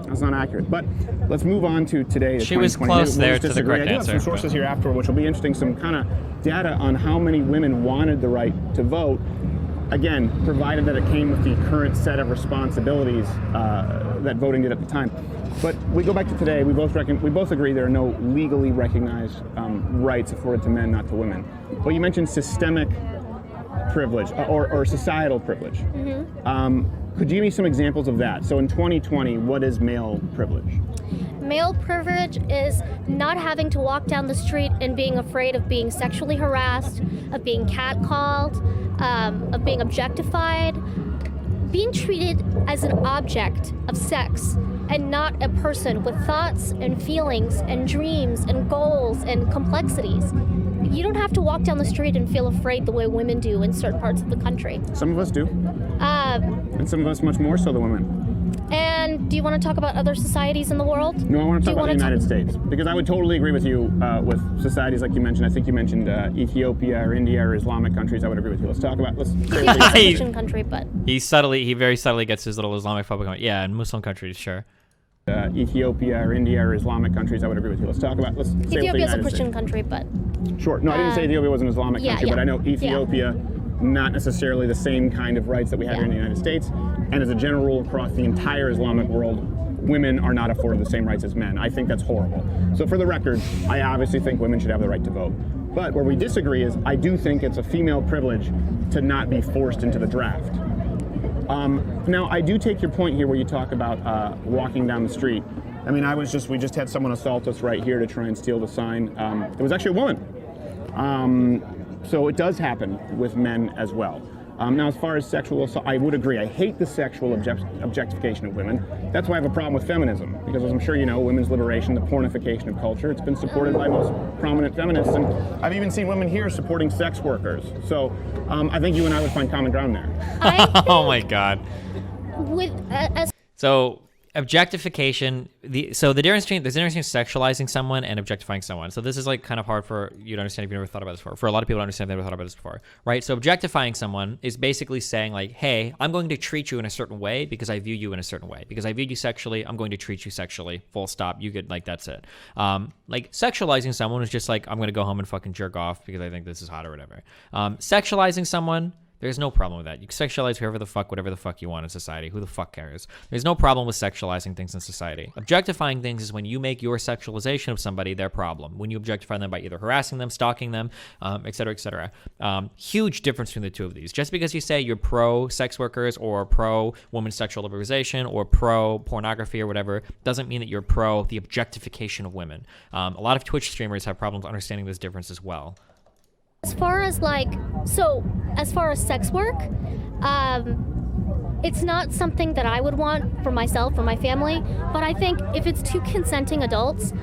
S3: that's not accurate. But let's move on to today.
S1: She was close there to the correct
S3: answer. I do have some sources here afterward, which will be interesting. Some kind of data on how many women wanted the right to vote. Again, provided that it came with the current set of responsibilities that voting did at the time. But we go back to today. We both agree there are no legally recognized rights afforded to men, not to women. Well, you mentioned systemic privilege or societal privilege. Mm-hmm. Could you give me some examples of that? So in 2020, what is male privilege?
S9: Male privilege is not having to walk down the street and being afraid of being sexually harassed, of being catcalled, of being objectified, being treated as an object of sex and not a person with thoughts and feelings and dreams and goals and complexities. You don't have to walk down the street and feel afraid the way women do in certain parts of the country.
S3: Some of us do. And some of us much more so than women.
S9: And do you want to talk about other societies in the world?
S3: No, I want to talk about the United States, because I would totally agree with you with societies like you mentioned. I think you mentioned Ethiopia or India or Islamic countries. I would agree with you. Let's talk about.
S9: Ethiopia's a Christian country, but
S1: he very subtly gets his little Islamophobic comment. Yeah, in Muslim countries, sure.
S3: Ethiopia or India or Islamic countries. I would agree with you. Let's talk about.
S9: Ethiopia's a Christian country, but
S3: sure. No, I didn't say Ethiopia was an Islamic country, but I know Ethiopia. Not necessarily the same kind of rights that we have here in the United States, and as a general rule across the entire Islamic world, women are not afforded the same rights as men. I think that's horrible. So for the record, I obviously think women should have the right to vote. But where we disagree is I do think it's a female privilege to not be forced into the draft. Now, I do take your point here where you talk about walking down the street. I mean, we just had someone assault us right here to try and steal the sign. It was actually a woman. So it does happen with men as well. Now, as far as sexual assault, I would agree. I hate the sexual objectification of women. That's why I have a problem with feminism, because as I'm sure you know, women's liberation, the pornification of culture, it's been supported by most prominent feminists, and I've even seen women here supporting sex workers. So I think you and I would find common ground there.
S1: Oh my God. So objectification, there's a difference between sexualizing someone and objectifying someone. So this is like kind of hard for you to understand if you've never thought about this before. For a lot of people to understand, they've never thought about this before, right? So objectifying someone is basically saying like, hey, I'm going to treat you in a certain way because I view you in a certain way. Because I viewed you sexually, I'm going to treat you sexually, full stop. You get, like, that's it. Like sexualizing someone is just like, I'm going to go home and fucking jerk off because I think this is hot or whatever. Sexualizing someone, there's no problem with that. You can sexualize whoever the fuck, whatever the fuck you want in society. Who the fuck cares? There's no problem with sexualizing things in society. Objectifying things is when you make your sexualization of somebody their problem. When you objectify them by either harassing them, stalking them, et cetera, et cetera. Huge difference between the two of these. Just because you say you're pro-sex workers or pro-women's sexual liberalization or pro-pornography or whatever doesn't mean that you're pro the objectification of women. A lot of Twitch streamers have problems understanding this difference as well.
S9: As far as sex work, it's not something that I would want for myself or my family, but I think if it's two consenting adults,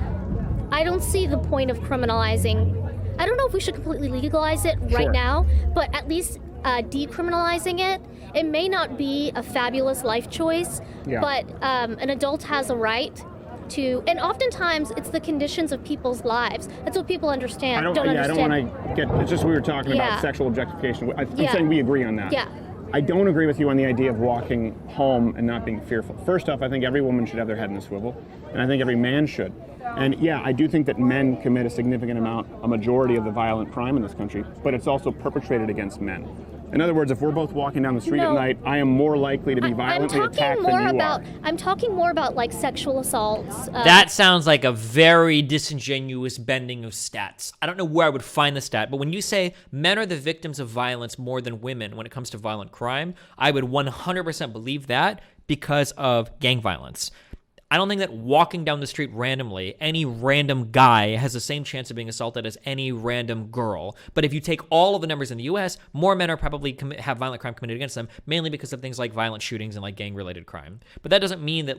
S9: I don't see the point of criminalizing. I don't know if we should completely legalize it right now, but at least decriminalizing it. It may not be a fabulous life choice, but an adult has a right to, and oftentimes it's the conditions of people's lives. That's what people understand.
S3: I don't want to get. It's just we were talking about sexual objectification. I'm saying we agree on that.
S9: Yeah.
S3: I don't agree with you on the idea of walking home and not being fearful. First off, I think every woman should have their head in a swivel, and I think every man should. And yeah, I do think that men commit a significant amount, a majority of the violent crime in this country, but it's also perpetrated against men. In other words, if we're both walking down the street at night, I am more likely to be violently attacked than you are.
S9: I'm talking more about like sexual assaults.
S1: That sounds like a very disingenuous bending of stats. I don't know where I would find the stat, but when you say men are the victims of violence more than women when it comes to violent crime, I would 100% believe that because of gang violence. I don't think that walking down the street randomly, any random guy has the same chance of being assaulted as any random girl. But if you take all of the numbers in the U.S., more men are probably have violent crime committed against them, mainly because of things like violent shootings and like gang-related crime. But that doesn't mean that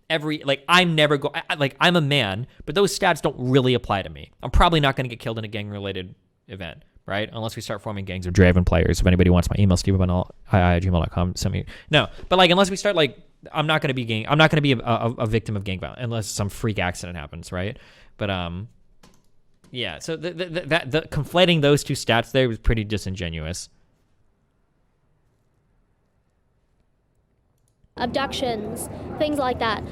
S1: I'm a man, but those stats don't really apply to me. I'm probably not going to get killed in a gang-related event, right? Unless we start forming gangs of Draven players. If anybody wants my email, stevebunall@gmail.com, send me. No, but like unless we start like. I'm not going to be a victim of gang violence unless some freak accident happens, right? But yeah. So the conflating those two stats there was pretty disingenuous.
S9: Abductions, things like that.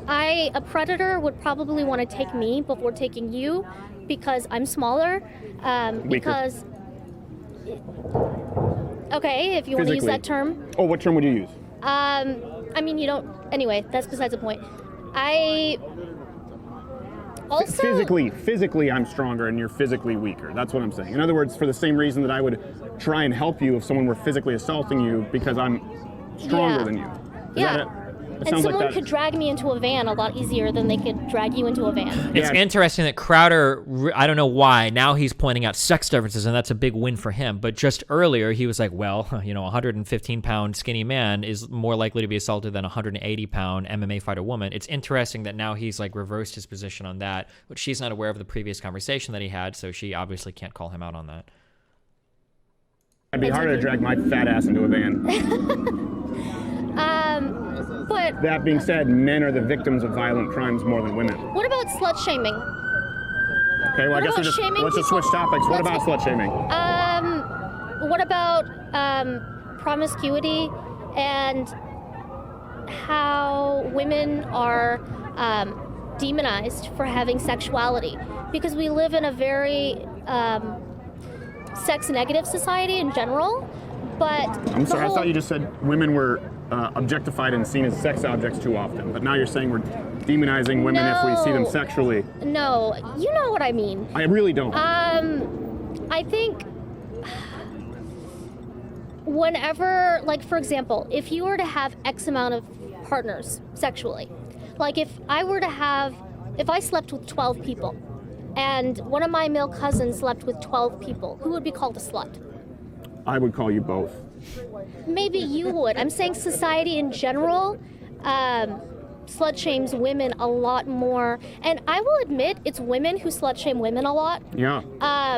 S9: A predator would probably want to take me before taking you because I'm smaller. Because okay, if you want to use that term.
S3: Oh, what term would you use?
S9: I mean, you don't. Anyway, that's besides the point. I also
S3: physically, I'm stronger, and you're physically weaker. That's what I'm saying. In other words, for the same reason that I would try and help you if someone were physically assaulting you because I'm stronger than you. Is that it?
S9: And someone could drag me into a van a lot easier than they could drag you into a van.
S1: It's interesting that Crowder, I don't know why, now he's pointing out sex differences, and that's a big win for him. But just earlier, he was like, well, a 115-pound skinny man is more likely to be assaulted than a 180-pound MMA fighter woman. It's interesting that now he's like reversed his position on that, but she's not aware of the previous conversation that he had, so she obviously can't call him out on that.
S3: It'd be harder to drag my fat ass into a van.
S9: But
S3: that being said, men are the victims of violent crimes more than women.
S9: what about slut shaming?
S3: Okay, well, I guess let's just switch topics. What about slut shaming?
S9: What about promiscuity and how women are demonized for having sexuality? Because we live in a very sex-negative society in general, but...
S3: I'm sorry, I thought you just said women were objectified and seen as sex objects too often, but now you're saying we're demonizing women if we see them sexually.
S9: No, you know what I mean.
S3: I really don't.
S9: I think whenever, like, for example, if you were to have X amount of partners sexually, like if I slept with 12 people and one of my male cousins slept with 12 people, who would be called a slut?
S3: I would call you both.
S9: Maybe you would. I'm saying society in general slut shames women a lot more. And I will admit, it's women who slut shame women a lot.
S3: Yeah.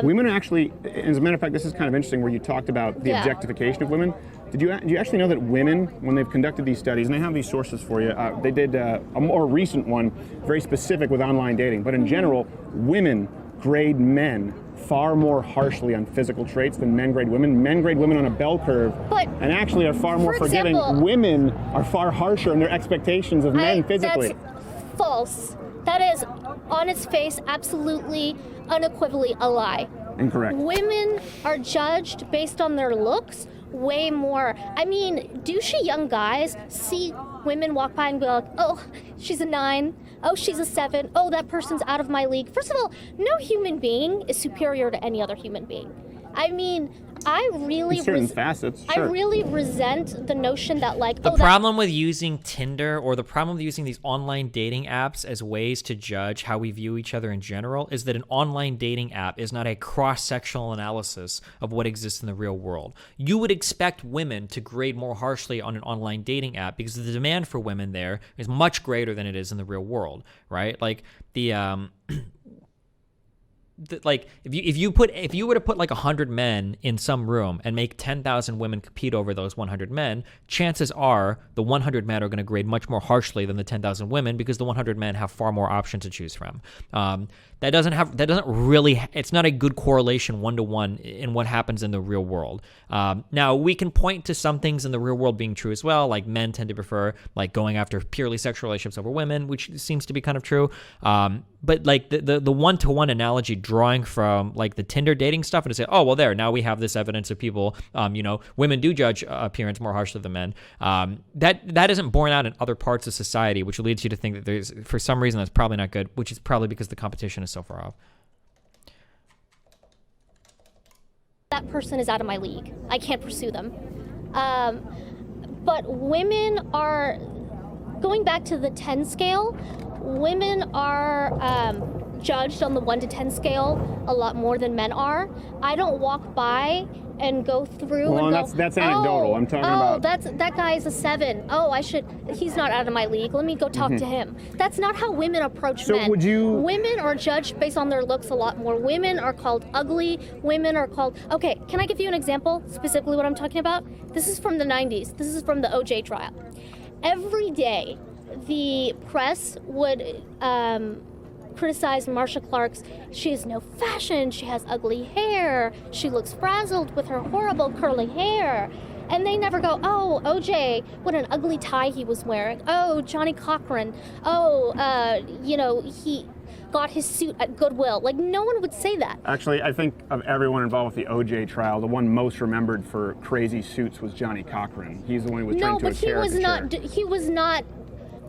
S3: Women are actually, as a matter of fact, this is kind of interesting where you talked about the objectification of women. Do you actually know that women, when they've conducted these studies, and they have these sources for you, they did a more recent one, very specific with online dating, but in general, women grade men far more harshly on physical traits than men grade women. Men grade women on a bell curve, and actually are far more forgiving. Women are far harsher in their expectations of men physically.
S9: That's false. That is, on its face, absolutely, unequivocally a lie.
S3: Incorrect.
S9: Women are judged based on their looks way more. I mean, douchey young guys see women walk by and be like, oh, she's a 9. Oh, she's a 7. Oh, that person's out of my league. First of all, no human being is superior to any other human being. I mean, I really...
S3: In certain facets,
S9: sure. I really resent the notion that, like...
S1: The problem with using Tinder, or the problem with using these online dating apps as ways to judge how we view each other in general, is that an online dating app is not a cross-sectional analysis of what exists in the real world. You would expect women to grade more harshly on an online dating app because the demand for women there is much greater than it is in the real world, right? Like, like if you were to put like 100 men in some room and make 10,000 women compete over those 100 men, chances are the 100 men are going to grade much more harshly than the 10,000 women because the 100 men have far more options to choose from. It's not a good correlation 1-to-1 in what happens in the real world. Now we can point to some things in the real world being true as well, like men tend to prefer like going after purely sexual relationships over women, which seems to be kind of true. But like the 1-to-1 analogy drawing from like the Tinder dating stuff and to say, oh, well, now we have this evidence of people, women do judge appearance more harshly than men. That isn't borne out in other parts of society, which leads you to think that there's, for some reason, that's probably not good, which is probably because the competition is so far off.
S9: That person is out of my league. I can't pursue them. But women are, going back to the 10 scale, women are judged on the 1 to 10 scale a lot more than men are. I don't walk by and go through and go,
S3: that's anecdotal. I'm talking about...
S9: that guy is a 7. Oh, he's not out of my league. Let me go talk to him. That's not how women approach men. Women are judged based on their looks a lot more. Women are called ugly. Women are called... Okay, can I give you an example, specifically what I'm talking about? This is from the 90s. This is from the OJ trial. Every day, the press would criticize Marsha Clark's, she has no fashion, she has ugly hair, she looks frazzled with her horrible curly hair. And they never go, oh, OJ, what an ugly tie he was wearing. Oh, Johnny Cochran. Oh, he got his suit at Goodwill. Like, no one would say that.
S3: Actually, I think of everyone involved with the OJ trial, the one most remembered for crazy suits was Johnny Cochran. He's the one who was trying to
S9: No, but he was not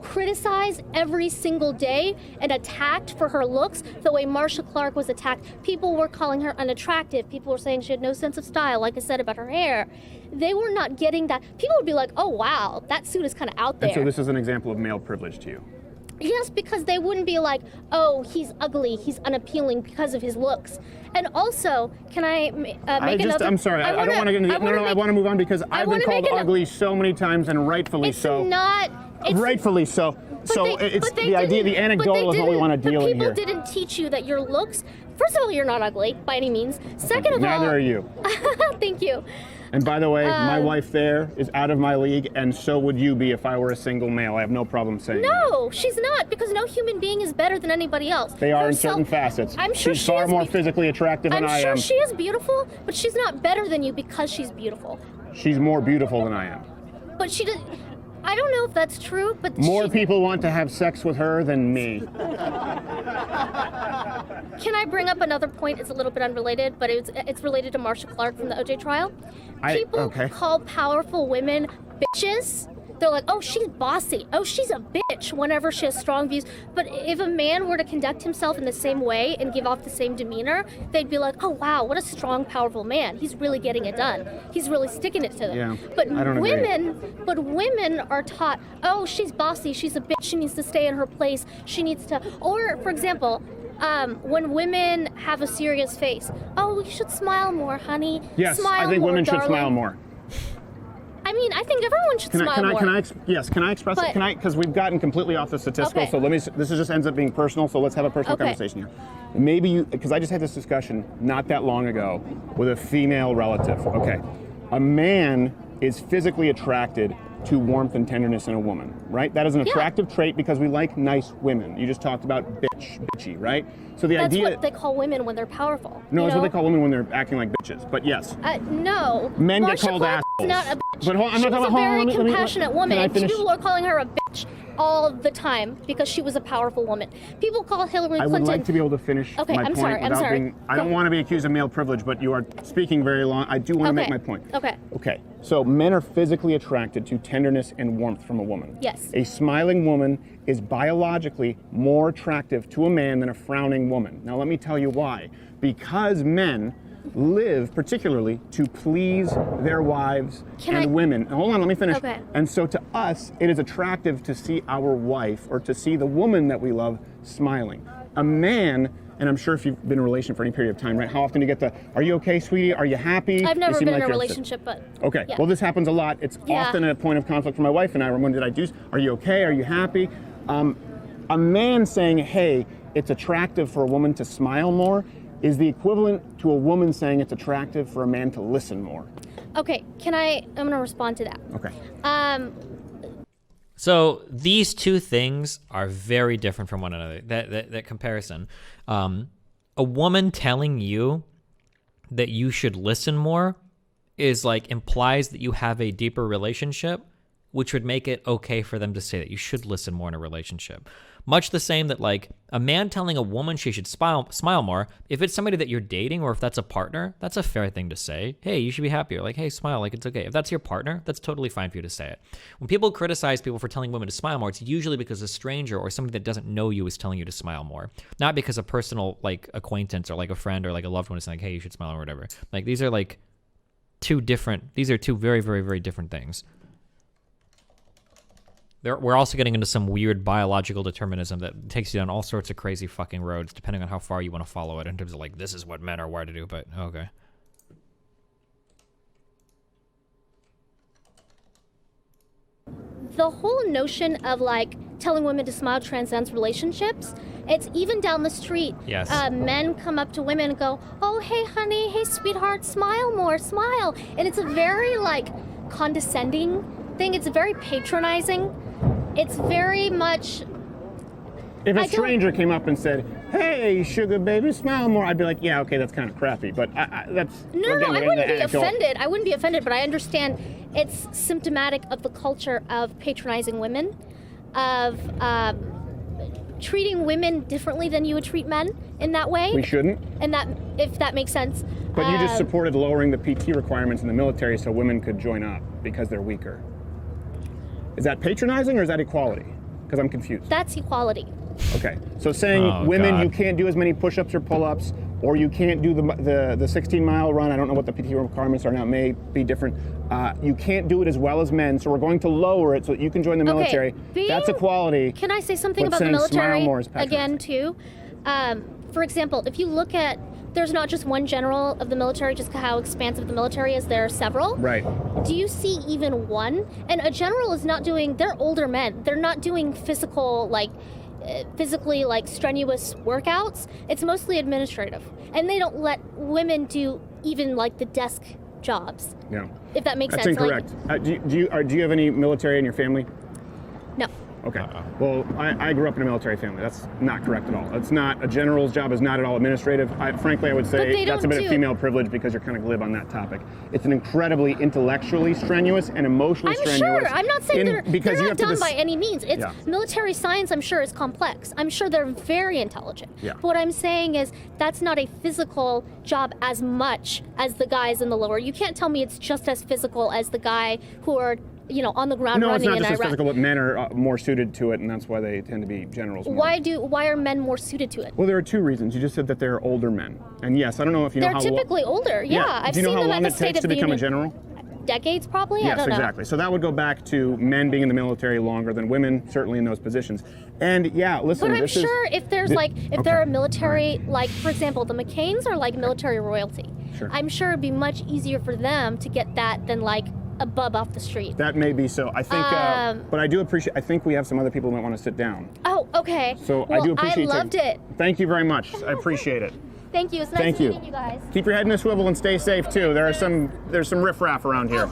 S9: criticized every single day and attacked for her looks the way Marsha Clark was attacked. People were calling her unattractive. People were saying she had no sense of style, like I said about her hair. They were not getting that. People would be like, oh, wow, that suit is kind of out there.
S3: And so this is an example of male privilege to you?
S9: Yes, because they wouldn't be like, oh, he's ugly, he's unappealing because of his looks. And also, can I make another...
S3: I'm sorry, I don't want to get into... I want to move on because I've been called ugly so many times and rightfully so. Rightfully so. The anecdotal is what we want to deal in here.
S9: People didn't teach you that your looks... First of all, you're not ugly by any means. Second of all...
S3: Neither are you.
S9: Thank you.
S3: And by the way, my wife there is out of my league, and so would you be if I were a single male. I have no problem saying that.
S9: No, she's not, because no human being is better than anybody else.
S3: They are in certain facets.
S9: I'm sure
S3: she's far more physically attractive than I am.
S9: I'm sure she is beautiful, but she's not better than you because she's beautiful.
S3: She's more beautiful than I am.
S9: But she did. I don't know if that's true, but
S3: more people want to have sex with her than me.
S9: Can I bring up another point? It's a little bit unrelated, but it's related to Marsha Clark from the OJ trial. People call powerful women bitches. They're like, oh, she's bossy. Oh, she's a bitch whenever she has strong views. But if a man were to conduct himself in the same way and give off the same demeanor, they'd be like, oh, wow, what a strong, powerful man. He's really getting it done. He's really sticking it to them.
S3: Yeah,
S9: but
S3: I don't
S9: women are taught, oh, she's bossy. She's a bitch. She needs to stay in her place. She needs to, or for example, when women have a serious face, oh, you should smile more, honey.
S3: Yes,
S9: smile
S3: I think
S9: more,
S3: women
S9: darling.
S3: should smile more.
S9: I mean, I think everyone should smile more.
S3: Can I express it? Because we've gotten completely off the statistical, so this just ends up being personal, so let's have a personal conversation here. Maybe because I just had this discussion not that long ago with a female relative. Okay, a man is physically attracted to warmth and tenderness in a woman, right? That is an attractive trait because we like nice women. You just talked about bitchy, right? So
S9: That's what they call women when they're powerful.
S3: No, that's what they call women when they're acting like bitches, but yes.
S9: No.
S3: Men
S9: Marsha
S3: get called
S9: Clark
S3: assholes.
S9: is not a bitch.
S3: But hold on, I'm
S9: she
S3: not
S9: was
S3: talking
S9: a
S3: about,
S9: very compassionate woman,
S3: can I
S9: and
S3: finish?
S9: people are calling her a bitch all the time because she was a powerful woman. People call Hillary Clinton.
S3: I would like to be able to finish my point without being. I don't want to be accused of male privilege, but you are speaking very long. I do want to make my point. Okay. So men are physically attracted to tenderness and warmth from a woman.
S9: Yes.
S3: A smiling woman is biologically more attractive to a man than a frowning woman. Now let me tell you why. Because men live particularly to please their wives and women. Hold on, let me finish.
S9: Okay.
S3: And so to us, it is attractive to see our wife or to see the woman that we love smiling. A man, and I'm sure if you've been in a relationship for any period of time, right? How often do you get the, are you okay, sweetie? Are you happy?
S9: I've never been in a relationship, but
S3: okay.
S9: Yeah.
S3: Well, this happens a lot. It's often a point of conflict for my wife and I. When did I do? Are you okay? Are you happy? A man saying, hey, it's attractive for a woman to smile more is the equivalent to a woman saying it's attractive for a man to listen more.
S9: Okay, I'm going to respond to that.
S3: Okay.
S1: So these two things are very different from one another. That comparison. A woman telling you that you should listen more is implies that you have a deeper relationship, which would make it okay for them to say that you should listen more in a relationship. Much the same that a man telling a woman she should smile more, if it's somebody that you're dating or if that's a partner, that's a fair thing to say. Hey, you should be happier. Hey, smile, it's okay. If that's your partner, that's totally fine for you to say it. When people criticize people for telling women to smile more, it's usually because a stranger or somebody that doesn't know you is telling you to smile more. Not because a personal acquaintance or a friend or a loved one is saying, hey, you should smile or whatever. These are these are two very, very, very different things. We're also getting into some weird biological determinism that takes you down all sorts of crazy fucking roads, depending on how far you want to follow it in terms of this is what men are wired to do, but okay.
S9: The whole notion of telling women to smile transcends relationships. It's even down the street.
S1: Yes.
S9: Men come up to women and go, oh, hey, honey, hey, sweetheart, smile more, smile. And it's a very condescending thing. It's very patronizing. It's very much.
S3: If a stranger came up and said, hey, sugar baby, smile more, I'd be like, yeah, okay, that's kind of crappy, but that's...
S9: No, I wouldn't be offended. I wouldn't be offended, but I understand it's symptomatic of the culture of patronizing women, of treating women differently than you would treat men in that way.
S3: We shouldn't.
S9: And that, if that makes sense.
S3: But you just supported lowering the PT requirements in the military so women could join up because they're weaker. Is that patronizing or is that equality? Because I'm confused.
S9: That's equality.
S3: Okay, so saying women, you can't do as many push-ups or pull-ups, or you can't do the 16-mile run. I don't know what the PT requirements are now. It may be different. You can't do it as well as men, so we're going to lower it so that you can join the military. That's equality.
S9: Can I say something about the military again, too? For example, if you look at, there's not just one general of the military, just how expansive the military is, there are several.
S3: Right.
S9: Do you see even one? And a general is not doing, they're older men. They're not doing physically strenuous workouts. It's mostly administrative. And they don't let women do even the desk jobs.
S3: Yeah.
S9: If that makes
S3: That's
S9: sense.
S3: incorrect. Do you have any military in your family?
S9: No.
S3: Okay. Well, I grew up in a military family. That's not correct at all. It's not, a general's job is not at all administrative. Frankly, I would say that's a bit of female privilege because you're kind of glib on that topic. It's an incredibly intellectually strenuous and emotionally strenuous.
S9: I'm sure. I'm not saying they're not done by any means. It's military science, I'm sure, is complex. I'm sure they're very intelligent.
S3: Yeah.
S9: But what I'm saying is that's not a physical job as much as the guys in the lower. You can't tell me it's just as physical as the guy who are on the ground running in Iraq.
S3: No, it's not just as physical, but men are more suited to it, and that's why they tend to be generals more.
S9: Why are men more suited to it?
S3: Well, there are two reasons. You just said that they're older men. And yes, I don't know if you know how long...
S9: They're typically older, yeah. I've
S3: Do you know
S9: seen
S3: how
S9: them
S3: long
S9: at the
S3: it
S9: State
S3: takes
S9: of
S3: to
S9: the
S3: become a
S9: Union.
S3: general?
S9: Decades, probably?
S3: Yes,
S9: I don't know.
S3: exactly. So that would go back to men being in the military longer than women, certainly in those positions. And yeah, listen,
S9: but I'm sure if there's if there are military, like for example, the McCains are like military royalty.
S3: Sure.
S9: I'm sure it'd be much easier for them to get that than like a bub off the street.
S3: That may be so. I think, but I do appreciate, I think we have some other people who might want to sit down.
S9: Oh, okay.
S3: So
S9: well,
S3: I do appreciate
S9: I loved it.
S3: Thank you very much. I appreciate it.
S9: Thank you. It's nice meeting you guys.
S3: Keep your head in a swivel and stay safe too. There's some riffraff around here.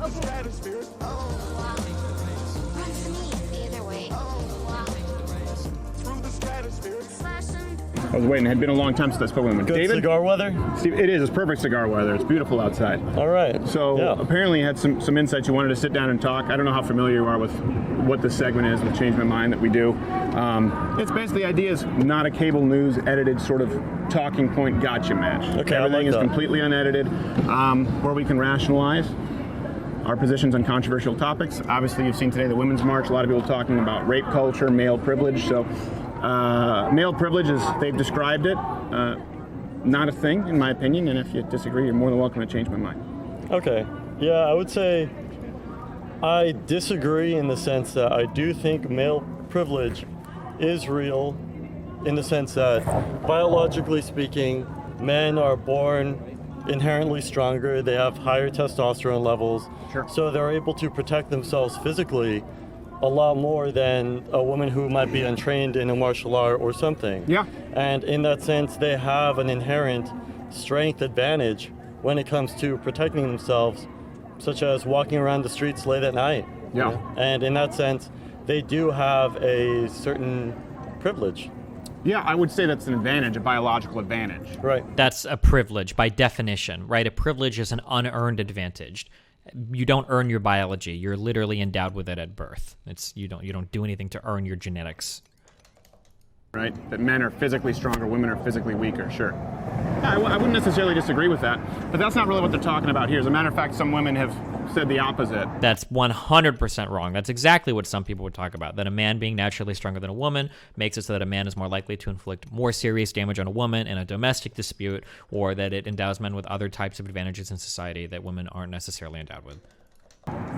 S3: I was waiting. It had been a long time since I spoke with him.
S16: Good
S3: David?
S16: cigar weather?
S3: Steve, it is. It's perfect cigar weather. It's beautiful outside.
S16: All right.
S3: So apparently you had some insights. You wanted to sit down and talk. I don't know how familiar you are with what this segment is, with Change My Mind that we do. It's basically the idea is not a cable news edited sort of talking point gotcha match.
S16: Okay,
S3: Everything is completely unedited, where we can rationalize our positions on controversial topics. Obviously, you've seen today the Women's March. A lot of people talking about rape culture, male privilege. So male privilege, as they've described it, not a thing, in my opinion. And if you disagree, you're more than welcome to change my mind.
S16: Okay. Yeah, I would say I disagree in the sense that I do think male privilege is real, in the sense that, biologically speaking, men are born inherently stronger. They have higher testosterone levels.
S3: Sure.
S16: So they're able to protect themselves physically a lot more than a woman who might be untrained in a martial art or something.
S3: Yeah.
S16: And in that sense, they have an inherent strength advantage when it comes to protecting themselves, such as walking around the streets late at night.
S3: Yeah.
S16: You know? And in that sense, they do have a certain privilege.
S3: Yeah, I would say that's an advantage, a biological advantage.
S16: Right.
S1: That's a privilege by definition, right? A privilege is an unearned advantage. You don't earn your biology. You're literally endowed with it at birth. You don't do anything to earn your genetics.
S3: Right? That men are physically stronger, women are physically weaker, sure. Yeah, I wouldn't necessarily disagree with that, but that's not really what they're talking about here. As a matter of fact, some women have said the opposite.
S1: That's 100% wrong. That's exactly what some people would talk about, that a man being naturally stronger than a woman makes it so that a man is more likely to inflict more serious damage on a woman in a domestic dispute, or that it endows men with other types of advantages in society that women aren't necessarily endowed with.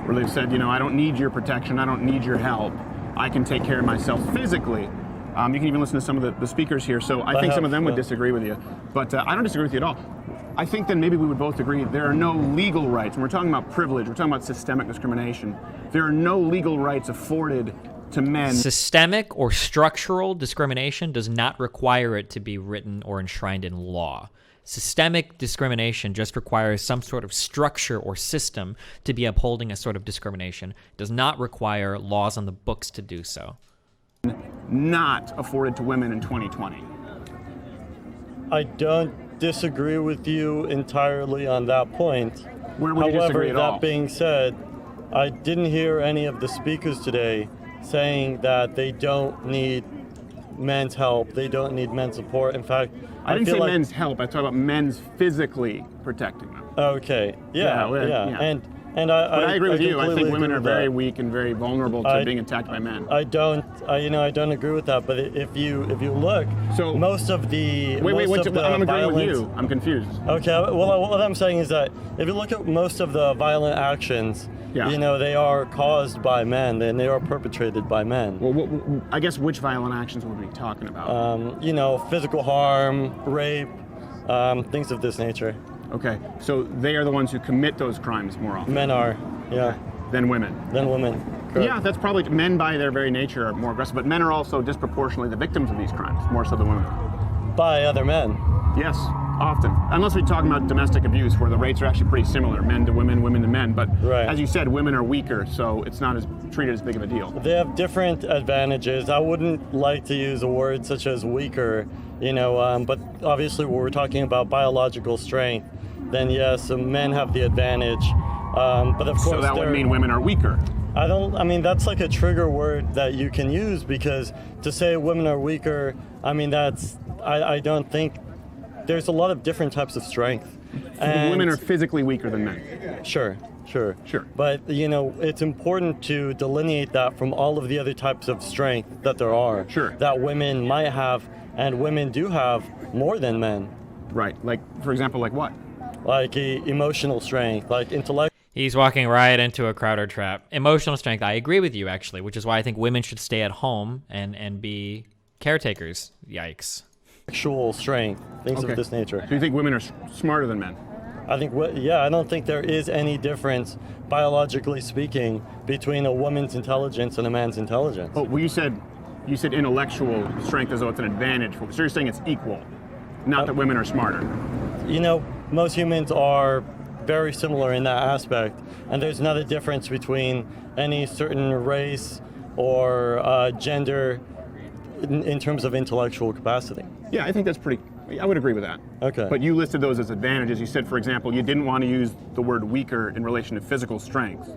S3: Where they've said, I don't need your protection, I don't need your help, I can take care of myself physically. You can even listen to some of the speakers here, so I think some of them would disagree with you. But I don't disagree with you at all. I think then maybe we would both agree there are no legal rights. When we're talking about privilege, we're talking about systemic discrimination. There are no legal rights afforded to men.
S1: Systemic or structural discrimination does not require it to be written or enshrined in law. Systemic discrimination just requires some sort of structure or system to be upholding a sort of discrimination. It does not require laws on the books to do so.
S3: Not afforded to women in 2020.
S16: I don't disagree with you entirely on that point.
S3: Where would you disagree at all?
S16: However, that being said, I didn't hear any of the speakers today saying that they don't need men's help, they don't need men's support. In fact,
S3: I didn't say men's help, I talked about men's physically protecting them.
S16: Okay, yeah. And
S3: I agree with you. I think women are very
S16: that.
S3: weak and very vulnerable to being attacked by men.
S16: I don't agree with that. But if you look, so most of the
S3: I'm agreeing with you. I'm confused.
S16: Okay. Well, what I'm saying is that if you look at most of the violent actions, they are caused by men and they are perpetrated by men.
S3: Well, I guess which violent actions would we be talking about?
S16: Physical harm, rape, things of this nature.
S3: Okay, so they are the ones who commit those crimes more often.
S16: Men are, yeah.
S3: Than women.
S16: Correct.
S3: Yeah, that's probably, men by their very nature are more aggressive, but men are also disproportionately the victims of these crimes, more so than women.
S16: By other men.
S3: Yes. often. Unless we're talking about domestic abuse, where the rates are actually pretty similar, men to women, women to men. But as you said, women are weaker, so it's not as treated as big of a deal.
S16: They have different advantages. I wouldn't like to use a word such as weaker, but obviously when we're talking about biological strength, then yes, men have the advantage. But of course,
S3: so that would mean women are weaker.
S16: That's like a trigger word that you can use, because to say women are weaker, I don't think, there's a lot of different types of strength.
S3: And women are physically weaker than men.
S16: Sure.
S3: Sure.
S16: But, it's important to delineate that from all of the other types of strength that there are.
S3: Sure.
S16: That women might have, and women do have more than men.
S3: Right. Like, for example, like what?
S16: Like emotional strength, like intellect.
S1: He's walking right into a Crowder trap. Emotional strength, I agree with you, actually, which is why I think women should stay at home and be caretakers. Yikes.
S16: Sexual strength, things of this nature.
S3: Do you think women are smarter than men?
S16: I think, I don't think there is any difference, biologically speaking, between a woman's intelligence and a man's intelligence.
S3: Oh, well, you said intellectual strength as though it's an advantage. So you're saying it's equal, not that women are smarter.
S16: Most humans are very similar in that aspect, and there's not a difference between any certain race or gender in terms of intellectual capacity.
S3: Yeah, I think I would agree with that.
S16: Okay.
S3: But you listed those as advantages. You said, for example, you didn't want to use the word weaker in relation to physical strength.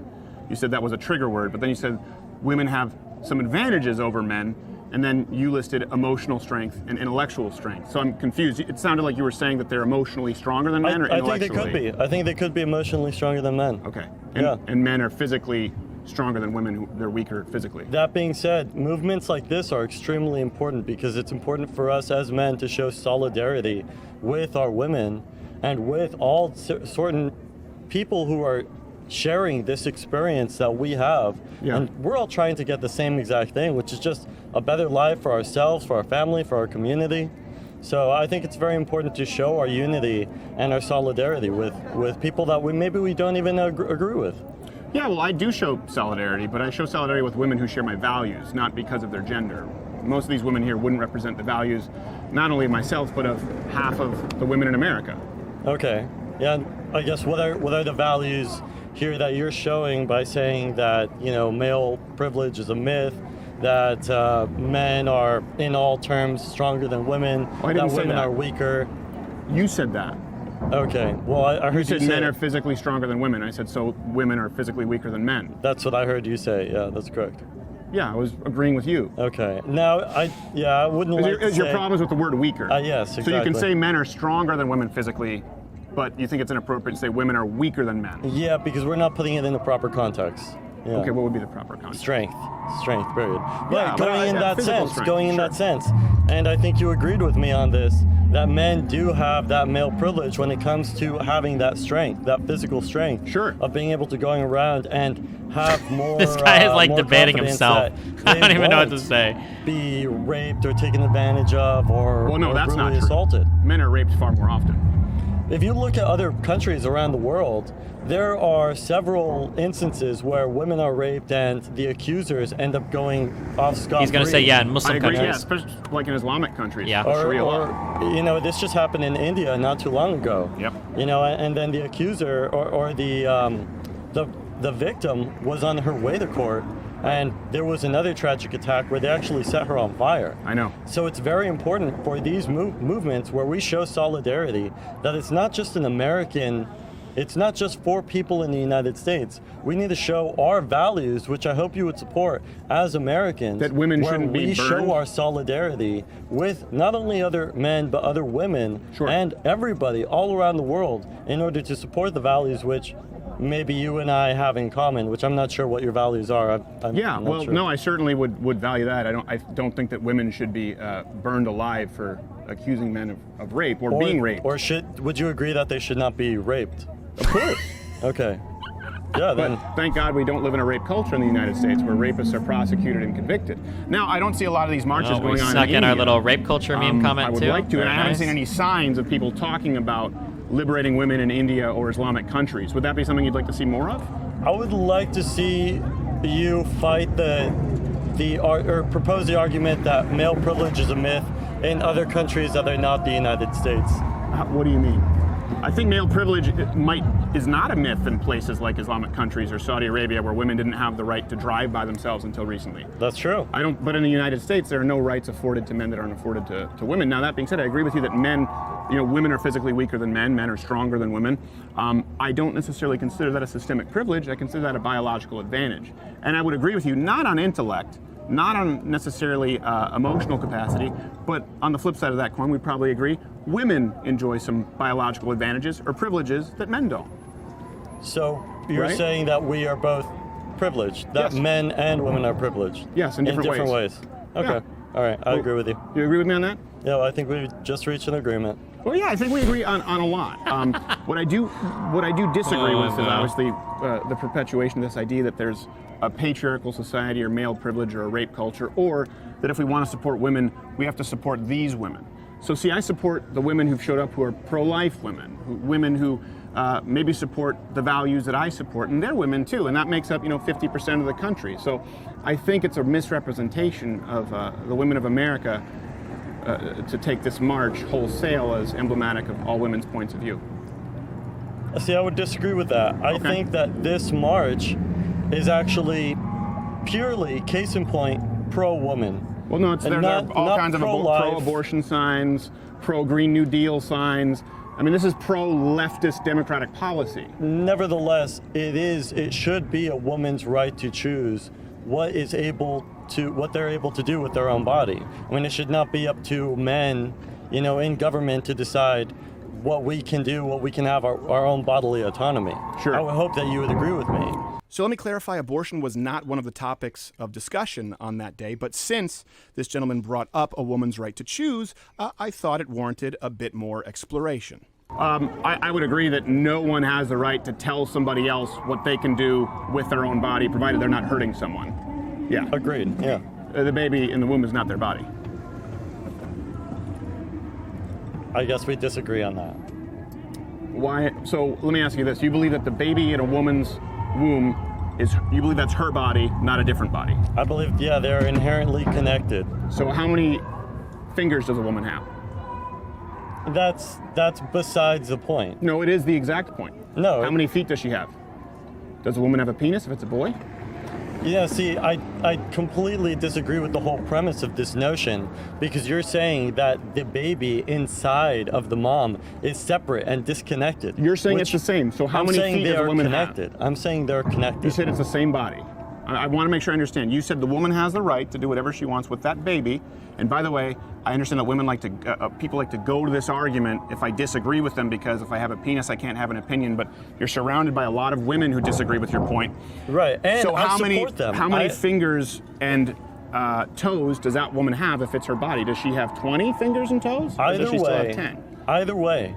S3: You said that was a trigger word, but then you said women have some advantages over men, and then you listed emotional strength and intellectual strength. So I'm confused. It sounded like you were saying that they're emotionally stronger than men, or intellectually?
S16: I think they could be. I think they could be emotionally stronger than men.
S3: Okay. And men are physically stronger than women, they're weaker physically.
S16: That being said, movements like this are extremely important, because it's important for us as men to show solidarity with our women and with all certain people who are sharing this experience that we have. Yeah. And we're all trying to get the same exact thing, which is just a better life for ourselves, for our family, for our community. So I think it's very important to show our unity and our solidarity with people that maybe we don't even agree with.
S3: Yeah, well, I do show solidarity, but I show solidarity with women who share my values, not because of their gender. Most of these women here wouldn't represent the values, not only of myself, but of half of the women in America.
S16: Okay. Yeah, I guess what are the values here that you're showing by saying that, male privilege is a myth, that men are in all terms stronger than women, that women are weaker?
S3: You said that.
S16: Okay, well, I heard you
S3: said men are physically stronger than women. I said, so women are physically weaker than men.
S16: That's what I heard you say. Yeah, that's correct.
S3: Yeah, I was agreeing with you.
S16: Okay. Now, I wouldn't like to say...
S3: Your problem is with the word weaker.
S16: Yes, exactly.
S3: So you can say men are stronger than women physically, but you think it's inappropriate to say women are weaker than men.
S16: Yeah, because we're not putting it in the proper context. Yeah.
S3: Okay, what would be the proper context?
S16: Strength, period.
S3: Yeah,
S16: but going in that sense, and I think you agreed with me on this, that men do have that male privilege when it comes to having that strength, that physical strength, of being able to going around and have more.
S1: This guy is like debating himself. I don't even know what to say.
S16: Be raped or taken advantage of, or
S3: that's not true.
S16: Assaulted.
S3: Men are raped far more often.
S16: If you look at other countries around the world, there are several instances where women are raped and the accusers end up going off scot-free.
S1: He's going to say, in Muslim countries.
S3: Yeah, especially like in Islamic countries.
S1: Yeah.
S16: Or this just happened in India not too long ago.
S3: Yep.
S16: And then the accuser or the victim was on her way to court, and there was another tragic attack where they actually set her on fire.
S3: I know.
S16: So it's very important for these movements where we show solidarity, that it's not just an American, it's not just for people in the United States. We need to show our values, which I hope you would support as Americans.
S3: That women shouldn't be burned.
S16: We show our solidarity with not only other men, but other women and everybody all around the world in order to support the values which maybe you and I have in common, which I'm not sure what your values are. I'm not sure.
S3: No, I certainly would value that. I don't think that women should be burned alive for accusing men of rape or being raped.
S16: Or would you agree that they should not be raped?
S3: Of course.
S16: Okay. Yeah, then.
S3: But thank God we don't live in a rape culture in the United States where rapists are prosecuted and convicted. Now, I don't see a lot of these marches going on in India.
S1: We snuck in our little rape culture meme comment,
S3: too. I would like to, and I haven't seen any signs of people talking about liberating women in India or Islamic countries. Would that be something you'd like to see more of?
S16: I would like to see you fight or propose the argument that male privilege is a myth in other countries that are not the United States.
S3: What do you mean? I think male privilege is not a myth in places like Islamic countries or Saudi Arabia, where women didn't have the right to drive by themselves until recently.
S16: That's true.
S3: But in the United States, there are no rights afforded to men that aren't afforded to women. Now, that being said, I agree with you that women are physically weaker than men. Men are stronger than women. I don't necessarily consider that a systemic privilege. I consider that a biological advantage. And I would agree with you, not on intellect, not on necessarily emotional capacity, but on the flip side of that coin, we probably agree, women enjoy some biological advantages or privileges that men don't.
S16: So you're saying that we are both privileged, that men and women are privileged?
S3: Yes, in different
S16: ways. Okay,
S3: Yeah.
S16: All right, I agree with you.
S3: You agree with me on that?
S16: Yeah, I think we just reached an agreement.
S3: Well, yeah, I think we agree on a lot. What I do disagree with is obviously the perpetuation of this idea that there's a patriarchal society or male privilege or a rape culture, or that if we want to support women, we have to support these women. So see, I support the women who've showed up who are pro-life women, women who maybe support the values that I support, and they're women too, and that makes up 50% of the country. So I think it's a misrepresentation of the women of America to take this march wholesale as emblematic of all women's points of view.
S16: See, I would disagree with that. I think that this march is actually purely, case in point, pro-woman.
S3: Well, no, there are all kinds of pro-abortion signs, pro-Green New Deal signs. I mean, this is pro-leftist democratic policy.
S16: Nevertheless, it should be a woman's right to choose what they're able to do with their own body. I mean, it should not be up to men, in government to decide what we can do, what we can have our own bodily autonomy.
S3: Sure.
S16: I would hope that you would agree with me.
S2: So let me clarify, abortion was not one of the topics of discussion on that day, but since this gentleman brought up a woman's right to choose, I thought it warranted a bit more exploration.
S3: I would agree that no one has the right to tell somebody else what they can do with their own body, provided they're not hurting someone. Yeah.
S16: Agreed, yeah.
S3: The baby in the womb is not their body.
S16: I guess we disagree on that.
S3: Why? So let me ask you this. You believe that the baby in a woman's womb you believe that's her body, not a different body?
S16: I believe, yeah, they're inherently connected.
S3: So how many fingers does a woman have?
S16: That's besides the point.
S3: No, it is the exact point.
S16: No.
S3: How many feet does she have? Does a woman have a penis if it's a boy?
S16: Yeah, see, I completely disagree with the whole premise of this notion, because you're saying that the baby inside of the mom is separate and disconnected.
S3: You're saying it's the same. So how many feet does a woman have?
S16: I'm saying they're connected.
S3: You said it's the same body. I want to make sure I understand. You said the woman has the right to do whatever she wants with that baby. And by the way, I understand that women people like to go to this argument if I disagree with them, because if I have a penis, I can't have an opinion. But you're surrounded by a lot of women who disagree with your point.
S16: Right. And
S3: so
S16: I support them.
S3: How many fingers and toes does that woman have if it's her body? Does she have 20 fingers and toes? Or does she still have 10?
S16: Either way,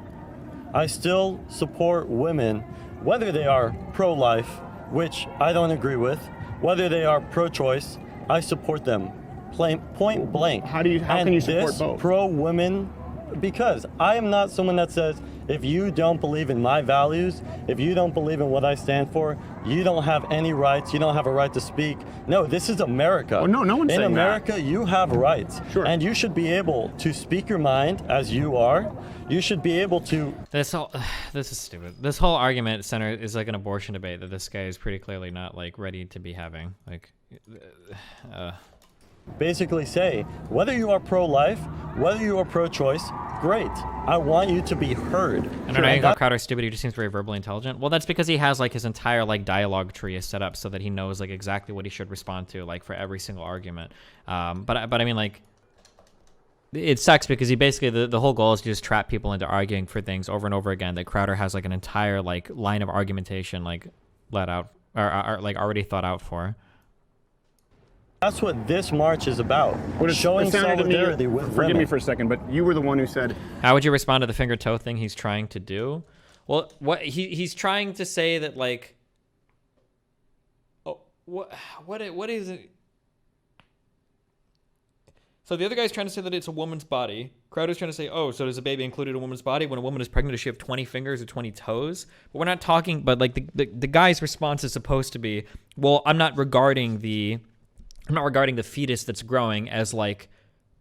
S16: I still support women, whether they are pro-life, which I don't agree with, whether they are pro-choice, I support them. Point blank.
S3: How can you support both?
S16: Pro-women, because I am not someone that says, if you don't believe in my values, if you don't believe in what I stand for, you don't have any rights, you don't have a right to speak. No, this is America.
S3: Well, no one's saying that.
S16: In America, you have rights.
S3: Sure.
S16: And you should be able to speak your mind as you are. You should be able to...
S1: This is stupid. This whole argument center is like an abortion debate that this guy is pretty clearly not like ready to be having.
S16: Basically say, whether you are pro-life, whether you are pro-choice, great. I want you to be heard.
S1: I don't know, you call Crowder stupid, he just seems very verbally intelligent. Well, that's because he has like his entire like dialogue tree is set up so that he knows like exactly what he should respond to like for every single argument. But I mean, like, it sucks because he basically, the whole goal is to just trap people into arguing for things over and over again. That Crowder has like an entire like line of argumentation like let out or like already thought out for.
S16: That's what this march is about. Showing solidarity with women.
S3: Forgive me for a second, but you were the one who said...
S1: How would you respond to the finger toe thing he's trying to do? Well, what he's trying to say that like... Oh, what is it? So the other guy's trying to say that it's a woman's body. Crowder's trying to say, oh, so does a baby included a woman's body? When a woman is pregnant, does she have 20 fingers or 20 toes? But we're not talking... But like the guy's response is supposed to be, well, I'm not regarding the fetus that's growing as like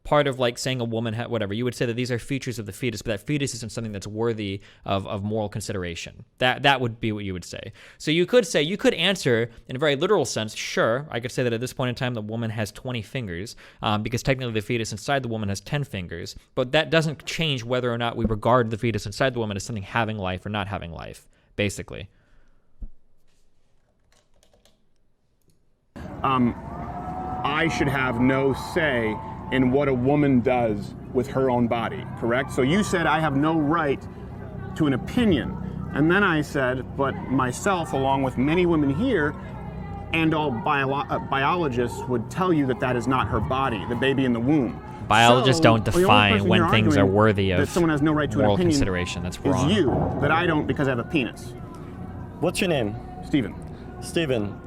S1: part of like saying a woman, whatever, you would say that these are features of the fetus, but that fetus isn't something that's worthy of moral consideration. That would be what you would say. So you could answer in a very literal sense, sure, I could say that at this point in time, the woman has 20 fingers, because technically the fetus inside the woman has 10 fingers, but that doesn't change whether or not we regard the fetus inside the woman as something having life or not having life, basically.
S3: I should have no say in what a woman does with her own body, correct? So you said I have no right to an opinion. And then I said, but myself, along with many women here, and all biologists would tell you that that is not her body, the baby in the womb.
S1: Biologists don't define when things are worthy of
S3: that someone has no right to
S1: moral
S3: an opinion
S1: consideration. That's wrong.
S3: Is you, that I don't because I have a penis.
S16: What's your name?
S3: Stephen.
S16: Stephen,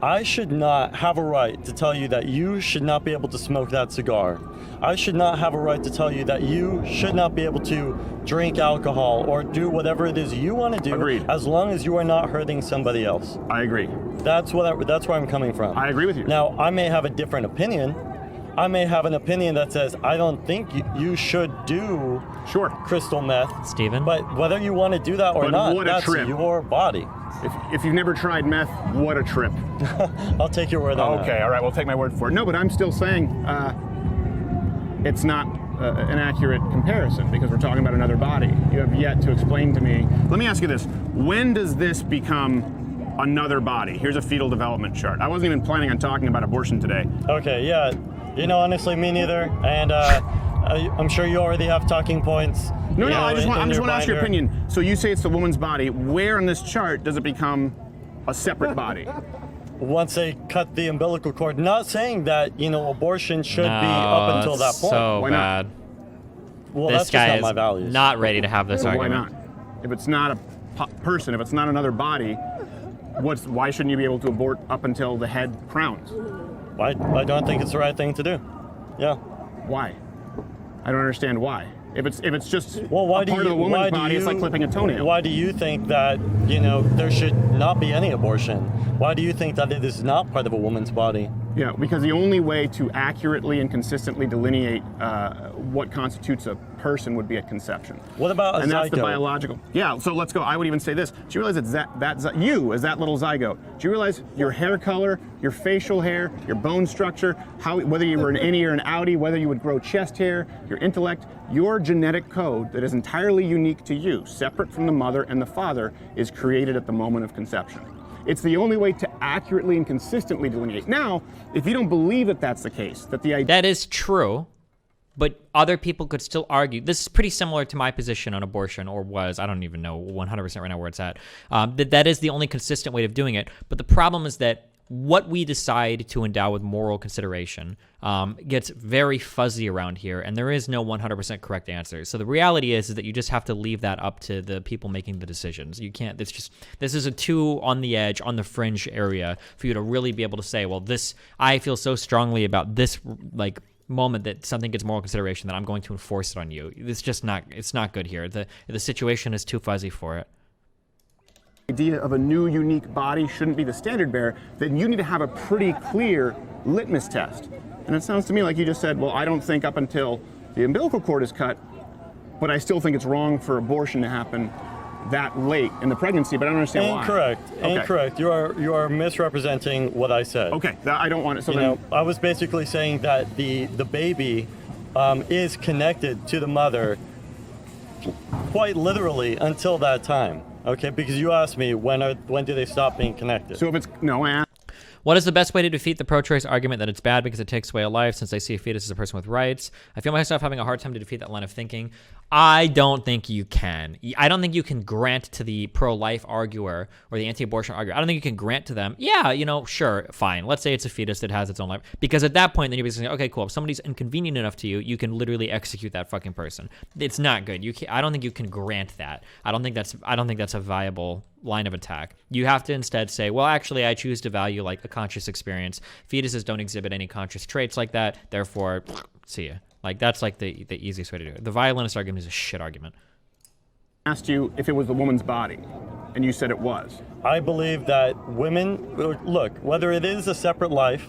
S16: I should not have a right to tell you that you should not be able to smoke that cigar. I should not have a right to tell you that you should not be able to drink alcohol or do whatever it is you want to do.
S3: Agreed.
S16: As long as you are not hurting somebody else.
S3: I agree.
S16: That's where I'm coming from.
S3: I agree with you.
S16: Now, I may have a different opinion. I may have an opinion that says, I don't think you should do crystal meth.
S1: Stephen.
S16: But whether you want to do that or not, that's your body.
S3: If you've never tried meth, what a trip.
S16: I'll take your word on that.
S3: Okay, all right, we'll take my word for it. No, but I'm still saying it's not an accurate comparison because we're talking about another body. You have yet to explain to me. Let me ask you this. When does this become another body? Here's a fetal development chart. I wasn't even planning on talking about abortion today.
S16: Okay, yeah. You know, honestly, me neither. And I'm sure you already have talking points.
S3: No, I just want to ask your opinion. So you say it's the woman's body. Where on this chart does it become a separate body?
S16: Once they cut the umbilical cord. Not saying that, abortion should be up until that point.
S1: So
S3: Why
S1: bad.
S16: Not? Well,
S1: this
S16: that's
S1: guy
S16: just not
S1: is
S16: my values.
S1: not ready to have this argument.
S3: Why not? If it's not a person, if it's not another body, why shouldn't you be able to abort up until the head crowns?
S16: I don't think it's the right thing to do. Yeah.
S3: Why? I don't understand why. If it's just
S16: why
S3: a part of the woman's body, it's like clipping a toenail.
S16: Why do you think that, there should not be any abortion? Why do you think that it is not part of a woman's body?
S3: Yeah, because the only way to accurately and consistently delineate what constitutes a person would be at conception.
S16: What about a zygote?
S3: And that's the biological. Yeah, so let's go. I would even say this. Do you realize that you as that little zygote? Do you realize your hair color, your facial hair, your bone structure, whether you were an innie or an outie, whether you would grow chest hair, your intellect, your genetic code that is entirely unique to you, separate from the mother and the father, is created at the moment of conception. It's the only way to accurately and consistently delineate. Now, if you don't believe that that's the case, that is
S1: true, but other people could still argue. This is pretty similar to my position on abortion, or was. I don't even know 100% right now where it's at. That is the only consistent way of doing it. But the problem is that what we decide to endow with moral consideration gets very fuzzy around here, and there is no 100% correct answer. So the reality is that you just have to leave that up to the people making the decisions. You can't, this is a too on the edge, on the fringe area for you to really be able to say, well, I feel so strongly about this, moment that something gets moral consideration that I'm going to enforce it on you. It's not good here. The situation is too fuzzy for it.
S3: Idea of a new unique body shouldn't be the standard bearer, then you need to have a pretty clear litmus test. And it sounds to me like you just said, well, I don't think up until the umbilical cord is cut, but I still think it's wrong for abortion to happen that late in the pregnancy, but I don't understand why.
S16: Incorrect.
S3: Okay.
S16: Incorrect. You are misrepresenting what I said.
S3: Okay, I don't want it. So
S16: I was basically saying that the baby is connected to the mother quite literally until that time. Okay, because you asked me when do they stop being connected?
S3: So if it's I asked.
S1: What is the best way to defeat the pro-choice argument that it's bad because it takes away a life, since I see a fetus as a person with rights? I feel myself having a hard time to defeat that line of thinking. I don't think you can. I don't think you can grant to the pro-life arguer or the anti-abortion arguer, I don't think you can grant to them, yeah, sure, fine. Let's say it's a fetus that has its own life. Because at that point, then you're basically saying, okay, cool. If somebody's inconvenient enough to you, you can literally execute that fucking person. It's not good. I don't think you can grant that. I don't think that's a viable line of attack. You have to instead say, well, actually, I choose to value a conscious experience. Fetuses don't exhibit any conscious traits like that. Therefore, see ya. That's the easiest way to do it. The violinist argument is a shit argument.
S3: I asked you if it was the woman's body, and you said it was.
S16: I believe that women, look, whether it is a separate life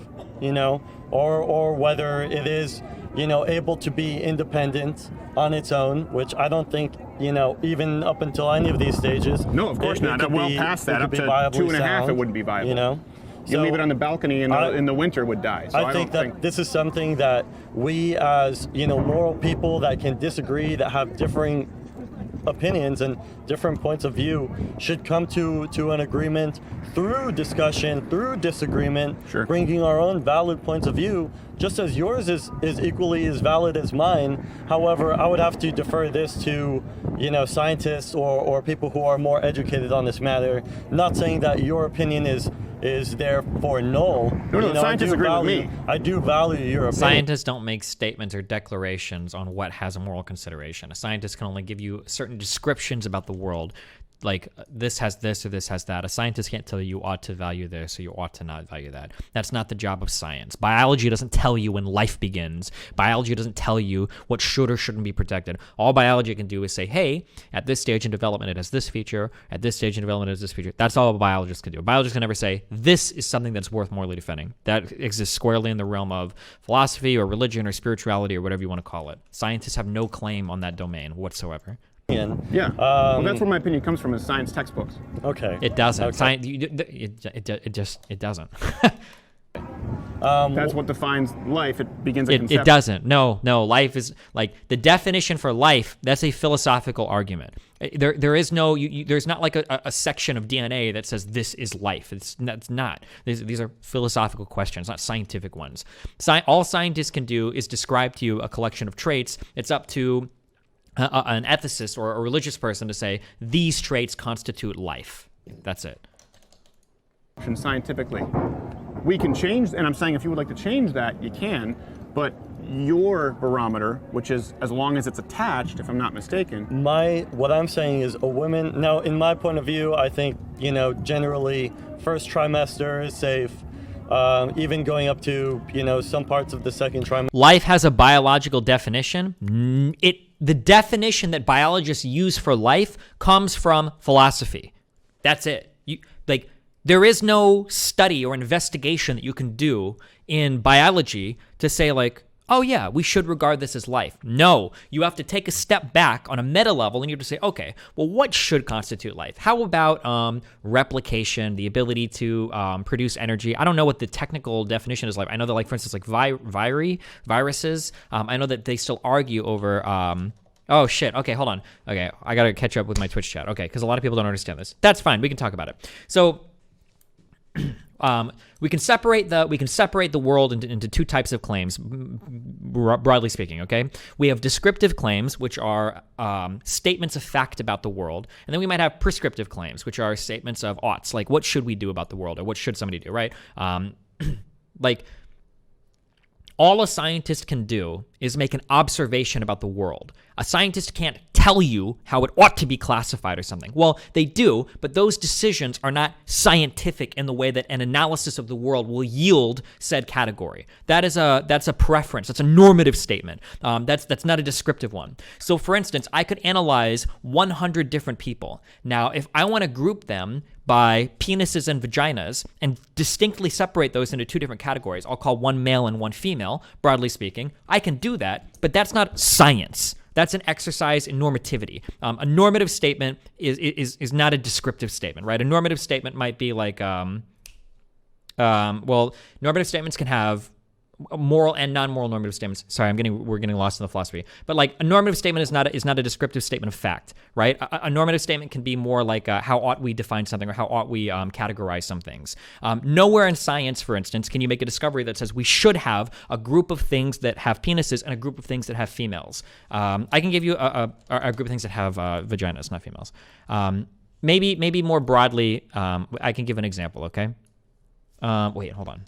S16: or whether it is, able to be independent on its own, which I don't think, even up until any of these stages.
S3: No, of course not. Well past that, up to 2.5, it wouldn't be viable. You leave it on the balcony in the winter, would die. So
S16: I think that this is something that we as, moral people that can disagree, that have differing opinions and different points of view, should come to an agreement through discussion, through disagreement, bringing our own valid points of view, just as yours is equally as valid as mine. However, I would have to defer this to, scientists or people who are more educated on this matter. Not saying that your opinion is therefore null.
S3: No, scientists agree with me.
S16: I do value your opinion.
S1: Scientists don't make statements or declarations on what has a moral consideration. A scientist can only give you certain descriptions about the world, like this has this or this has that. A scientist can't tell you ought to value this or you ought to not value that. That's not the job of science. Biology doesn't tell you when life begins. Biology doesn't tell you what should or shouldn't be protected. All biology can do is say, hey, at this stage in development it has this feature, at this stage in development it has this feature. That's all a biologist can do. A biologist can never say, this is something that's worth morally defending. That exists squarely in the realm of philosophy or religion or spirituality or whatever you want to call it. Scientists have no claim on that domain whatsoever.
S3: Yeah, well, that's where my opinion comes from, is science textbooks.
S16: Okay.
S1: It doesn't.
S16: Okay.
S1: Science, it doesn't.
S3: That's what defines life. It begins at conception.
S1: It doesn't. No. Life is like the definition for life. That's a philosophical argument. There is no. There's not like a section of DNA that says this is life. That's not. These are philosophical questions, not scientific ones. All scientists can do is describe to you a collection of traits. It's up to an ethicist or a religious person to say these traits constitute life. That's it.
S3: Scientifically, we can change, and I'm saying if you would like to change that, you can, but your barometer, which is as long as it's attached, if I'm not mistaken.
S16: What I'm saying is a woman, now in my point of view, I think, generally first trimester is safe. Even going up to, some parts of the second trimester.
S1: Life has a biological definition. The definition that biologists use for life comes from philosophy. That's it. There is no study or investigation that you can do in biology to say oh yeah, we should regard this as life. No, you have to take a step back on a meta level and you have to say, okay, well, what should constitute life? How about replication, the ability to produce energy? I don't know what the technical definition is like. I know that, for instance, viruses, I know that they still argue over... oh shit, okay, hold on. Okay, I gotta catch up with my Twitch chat. Okay, because a lot of people don't understand this. That's fine, we can talk about it. So... we can separate the world into two types of claims, broadly speaking, okay? We have descriptive claims, which are statements of fact about the world, and then we might have prescriptive claims, which are statements of oughts, like what should we do about the world, or what should somebody do, right? All a scientist can do is make an observation about the world. A scientist can't tell you how it ought to be classified or something. Well, they do, but those decisions are not scientific in the way that an analysis of the world will yield said category. That's a preference. That's a normative statement. That's not a descriptive one. So, for instance, I could analyze 100 different people. Now, if I want to group them by penises and vaginas and distinctly separate those into two different categories, I'll call one male and one female, broadly speaking, I can do that, but that's not science. That's an exercise in normativity. A normative statement is not a descriptive statement, right? A normative statement might be like, normative statements can have moral and non-moral normative statements. Sorry, we're getting lost in the philosophy. But a normative statement is not a descriptive statement of fact, right? A normative statement can be more like how ought we define something or how ought we categorize some things. Nowhere in science, for instance, can you make a discovery that says we should have a group of things that have penises and a group of things that have females. I can give you a group of things that have vaginas, not females. Maybe more broadly, I can give an example, okay? Wait, hold on.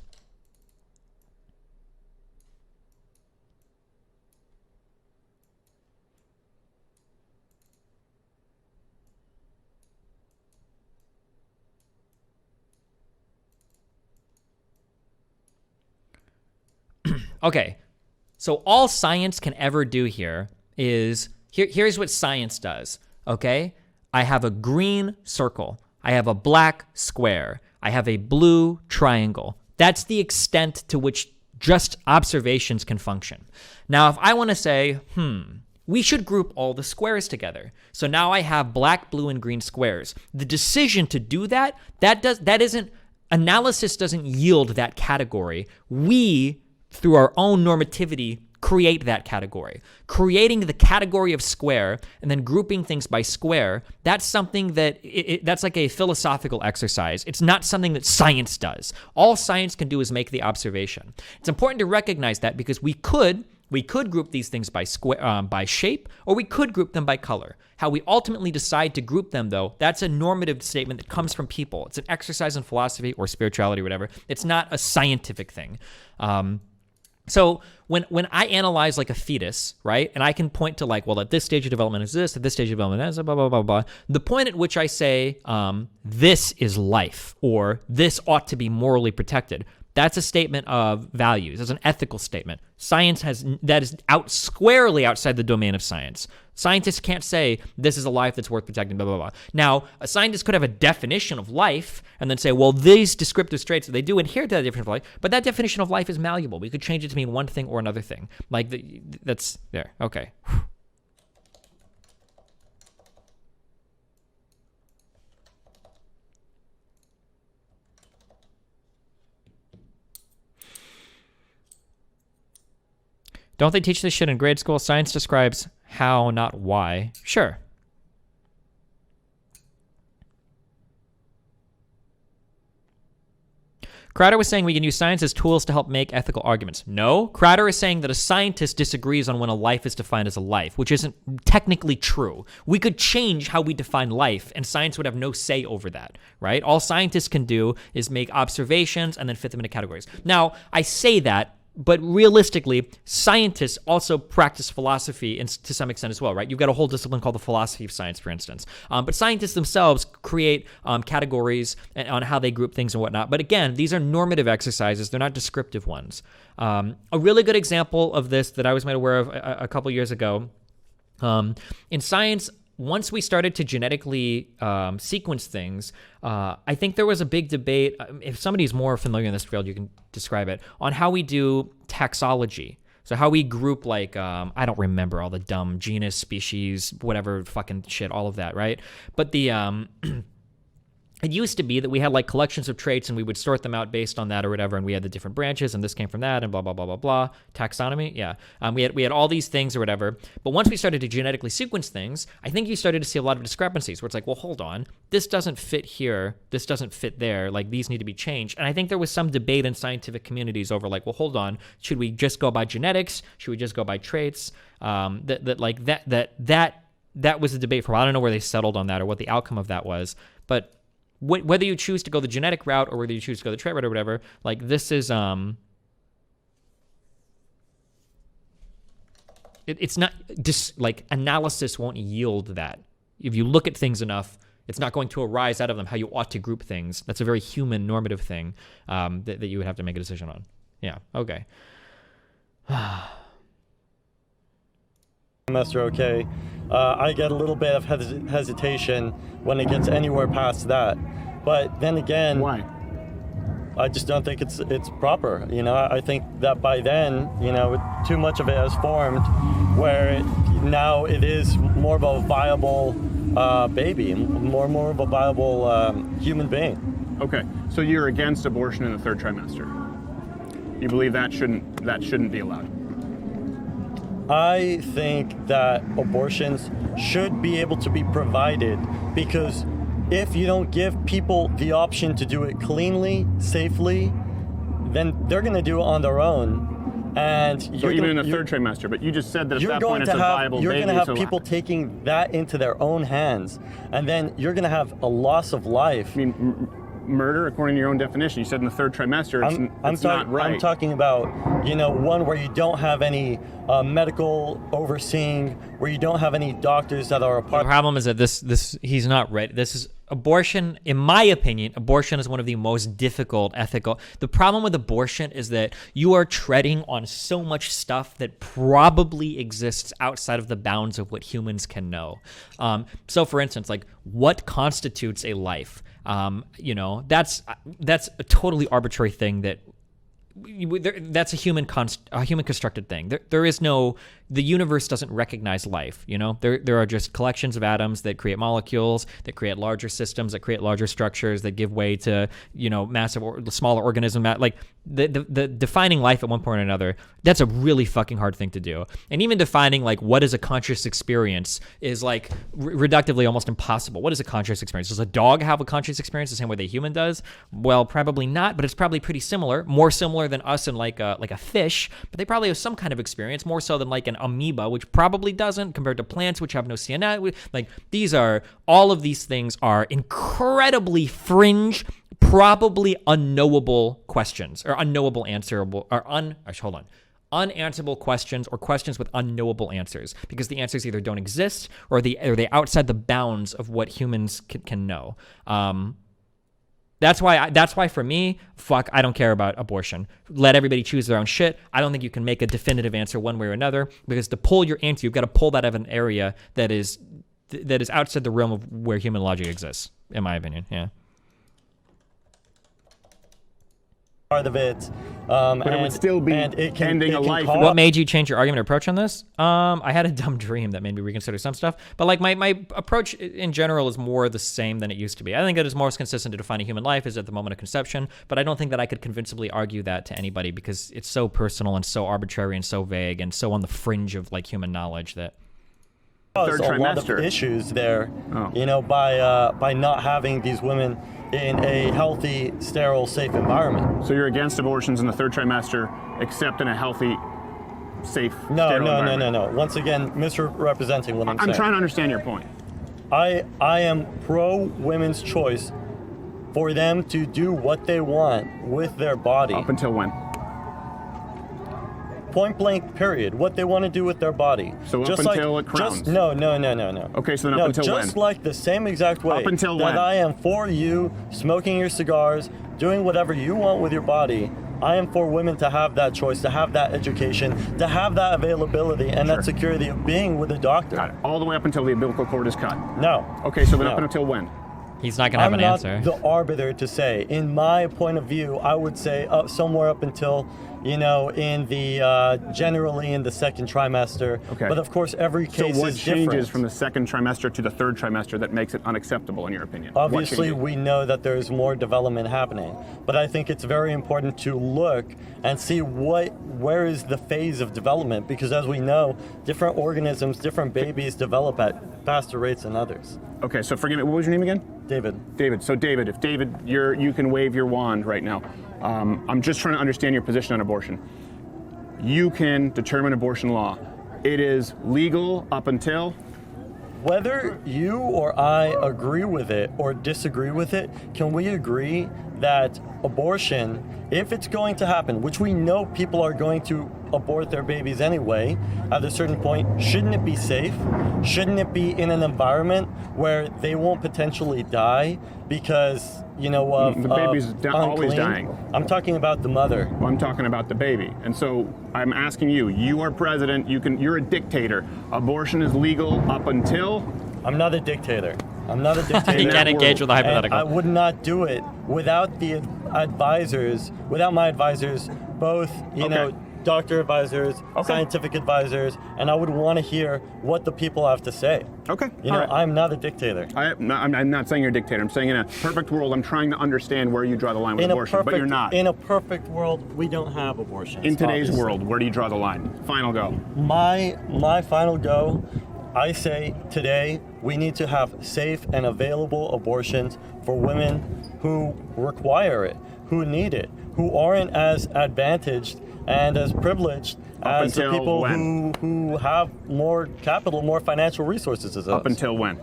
S1: Okay, so all science can ever do here is, here's what science does, okay? I have a green circle. I have a black square. I have a blue triangle. That's the extent to which just observations can function. Now, if I want to say, we should group all the squares together. So now I have black, blue, and green squares. The decision to do analysis doesn't yield that category. We, through our own normativity, create that category. Creating the category of square and then grouping things by square, that's something that's like a philosophical exercise. It's not something that science does. All science can do is make the observation. It's important to recognize that because we could group these things by by shape, or we could group them by color. How we ultimately decide to group them, though, that's a normative statement that comes from people. It's an exercise in philosophy or spirituality or whatever. It's not a scientific thing. So when I analyze like a fetus, right, and I can point to like, well, at this stage of development is this, at this stage of development is blah, blah, blah, blah. The point at which I say this is life or this ought to be morally protected, that's a statement of values. It's an ethical statement. Science that is squarely outside the domain of science. Scientists can't say this is a life that's worth protecting, blah, blah, blah. Now, a scientist could have a definition of life and then say, well, these descriptive traits, they do adhere to that definition of life, but that definition of life is malleable. We could change it to mean one thing or another thing. Like, that's there. Okay. Don't they teach this shit in grade school? Science describes how, not why. Sure. Crowder was saying we can use science as tools to help make ethical arguments. No, Crowder is saying that a scientist disagrees on when a life is defined as a life, which isn't technically true. We could change how we define life, and science would have no say over that, right? All scientists can do is make observations and then fit them into categories. Now, I say that, but realistically, scientists also practice philosophy to some extent as well, right? You've got a whole discipline called the philosophy of science, for instance. But scientists themselves create categories on how they group things and whatnot. But again, these are normative exercises. They're not descriptive ones. A really good example of this that I was made aware of a couple years ago, in science, once we started to genetically sequence things, I think there was a big debate. If somebody's more familiar in this field, you can describe it, on how we do taxology. So how we group, like, I don't remember all the dumb genus, species, whatever fucking shit, all of that, right? But it used to be that we had like collections of traits and we would sort them out based on that or whatever, and we had the different branches and this came from that and blah, blah, blah, blah, blah. Taxonomy, yeah. We had all these things or whatever. But once we started to genetically sequence things, I think you started to see a lot of discrepancies where it's like, well, hold on, this doesn't fit here, this doesn't fit there, like these need to be changed. And I think there was some debate in scientific communities over like, well, hold on, should we just go by genetics? Should we just go by traits? That was a debate for a while. I don't know where they settled on that or what the outcome of that was, but whether you choose to go the genetic route or whether you choose to go the trait route or whatever, like this is it's not just like analysis won't yield that. If you look at things enough, it's not going to arise out of them how you ought to group things. That's a very human normative thing that you would have to make a decision on. Yeah. Okay.
S16: Semester, okay. I get a little bit of hesitation when it gets anywhere past that. But then again,
S3: why?
S16: I just don't think it's proper. You know, I think that by then, you know, too much of it has formed where now it is more of a viable baby, more of a viable human being.
S3: Okay, so you're against abortion in the third trimester. You believe that shouldn't be allowed?
S16: I think that abortions should be able to be provided because if you don't give people the option to do it cleanly, safely, then they're going to do it on their own. And
S3: so even in the third trimester, but you just said that at that point it's a viable baby.
S16: You're going to have people taking that into their own hands, and then you're going to have a loss of life.
S3: I mean, murder, according to your own definition, you said in the third trimester, it's not right.
S16: I'm talking about, you know, one where you don't have any medical overseeing, where you don't have any doctors that are a part.
S1: The problem is that this he's not ready. This is abortion, in my opinion, abortion is one of the most difficult ethical. The problem with abortion is that you are treading on so much stuff that probably exists outside of the bounds of what humans can know. So for instance, like what constitutes a life? That's a totally arbitrary thing that's a human constructed thing. There is no, the universe doesn't recognize life. There are just collections of atoms that create molecules, that create larger systems, that create larger structures, that give way to massive or smaller organisms. Like the defining life at one point or another, that's a really fucking hard thing to do. And even defining like what is a conscious experience is like reductively almost impossible. What is a conscious experience? Does a dog have a conscious experience the same way the human does? Well, probably not, but it's probably pretty similar, more similar than us and like a fish, but they probably have some kind of experience, more so than like an amoeba, which probably doesn't, compared to plants which have no CNN. Like all of these things are incredibly fringe, probably unknowable questions, or unknowable answerable, or unanswerable questions, or questions with unknowable answers, because the answers either don't exist or they outside the bounds of what humans can know. That's why for me, I don't care about abortion. Let everybody choose their own shit. I don't think you can make a definitive answer one way or another, because to pull your answer, you've got to pull that out of an area that is outside the realm of where human logic exists, in my opinion. Yeah.
S16: Part of it,
S3: but it would still be ending a life.
S1: What made you change your argument or approach on this? I had a dumb dream that made me reconsider some stuff, but like my approach in general is more the same than it used to be. I think it is most consistent to define a human life is at the moment of conception, but I don't think that I could convincingly argue that to anybody, because it's so personal and so arbitrary and so vague and so on the fringe of like human knowledge that.
S16: There's a lot of issues there, by not having these women in a healthy, sterile, safe environment.
S3: So you're against abortions in the third trimester, except in a healthy, safe, sterile environment?
S16: No. Once again, misrepresenting what I'm saying.
S3: I'm trying to understand your point.
S16: I am pro women's choice for them to do what they want with their body.
S3: Up until when?
S16: Point blank, period. What they want to do with their body.
S3: So up until it crowns?
S16: No.
S3: Okay, so then up until when?
S16: Just like the same exact way
S3: up until
S16: that
S3: when?
S16: I am for you smoking your cigars, doing whatever you want with your body, I am for women to have that choice, to have that education, to have that availability and that security of being with a doctor.
S3: Got it. All the way up until the umbilical cord is cut?
S16: No.
S3: Okay, so then up until when?
S1: He's not going to have an answer.
S16: I'm not the arbiter to say. In my point of view, I would say somewhere up until, generally in the second trimester. Okay. But of course, every case is different. So what changes from the second trimester to the third trimester that makes it unacceptable, in your opinion? Obviously, we know that there's more development happening. But I think it's very important to look and see where is the phase of development, because as we know, different organisms, different babies develop at faster rates than others.
S3: Okay, so forgive me, what was your name again?
S16: David.
S3: So David, if you can wave your wand right now. I'm just trying to understand your position on abortion. You can determine abortion law. It is legal up until?
S16: Whether you or I agree with it or disagree with it, can we agree that abortion, if it's going to happen, which we know people are going to abort their babies anyway, at a certain point, shouldn't it be safe? Shouldn't it be in an environment where they won't potentially die because,
S3: the baby's always dying.
S16: I'm talking about the mother.
S3: Well, I'm talking about the baby. And so I'm asking you are president, you're a dictator. Abortion is legal up until?
S16: I'm not a dictator.
S1: You can't engage with the hypothetical.
S16: I would not do it without my advisors, both, doctor advisors, scientific advisors, and I would want to hear what the people have to say.
S3: Okay.
S16: I'm not a dictator.
S3: I'm not saying you're a dictator. I'm saying in a perfect world, I'm trying to understand where you draw the line with abortion, but you're not.
S16: In a perfect world, we don't have abortion.
S3: In today's world, where do you draw the line? Final go.
S16: My final go, I say today we need to have safe and available abortions for women who require it, who need it, who aren't as advantaged and as privileged as the people who have more capital, more financial resources as us.
S3: Up until when?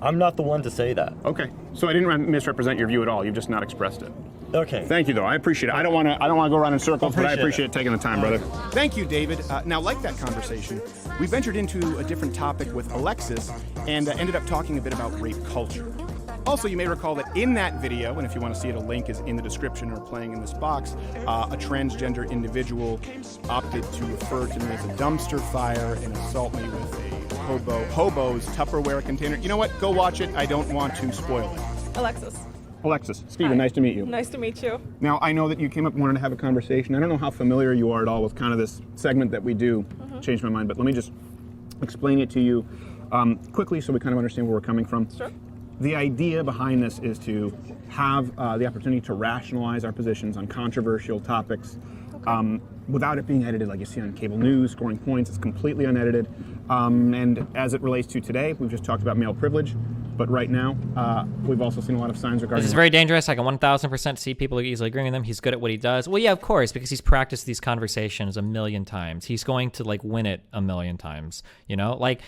S16: I'm not the one to say that.
S3: Okay, so I didn't misrepresent your view at all. You've just not expressed it.
S16: Okay.
S3: Thank you, though. I appreciate it. I don't want to go around in circles, but I appreciate taking the time, brother.
S2: Thank you, David. Now, like that conversation, we ventured into a different topic with Alexis and ended up talking a bit about rape culture. Also, you may recall that in that video, and if you want to see it, a link is in the description or playing in this box, a transgender individual opted to refer to me as a dumpster fire and assault me with a hobo's Tupperware container. You know what? Go watch it. I don't want to spoil it.
S3: Alexis, Stephen, nice to meet you.
S17: Nice to meet you.
S3: Now, I know that you came up and wanted to have a conversation. I don't know how familiar you are at all with kind of this segment that we do, Change My Mind, but let me just explain it to you quickly so we kind of understand where we're coming from.
S17: Sure.
S3: The idea behind this is to have the opportunity to rationalize our positions on controversial topics without it being edited like you see on cable news, scoring points. It's completely unedited. And as it relates to today, we've just talked about male privilege. But right now, we've also seen a lot of signs regarding...
S1: This is very dangerous. I can 1,000% see people easily agreeing with him. He's good at what he does. Well, yeah, of course, because he's practiced these conversations a million times. He's going to, like, win it a million times, you know? Like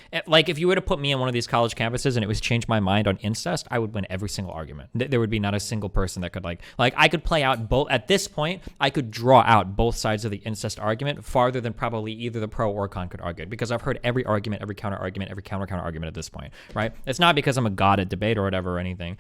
S1: if you were to put me on one of these college campuses and it was Change My Mind on incest, I would win every single argument. There would be not a single person that could, like I could play out both... At this point, I could draw out both sides of the incest argument farther than probably either the pro or con could argue, because I've heard every argument, every counter-argument, every counter-counter argument at this point, right? It's not because I'm a god at debate or whatever or anything,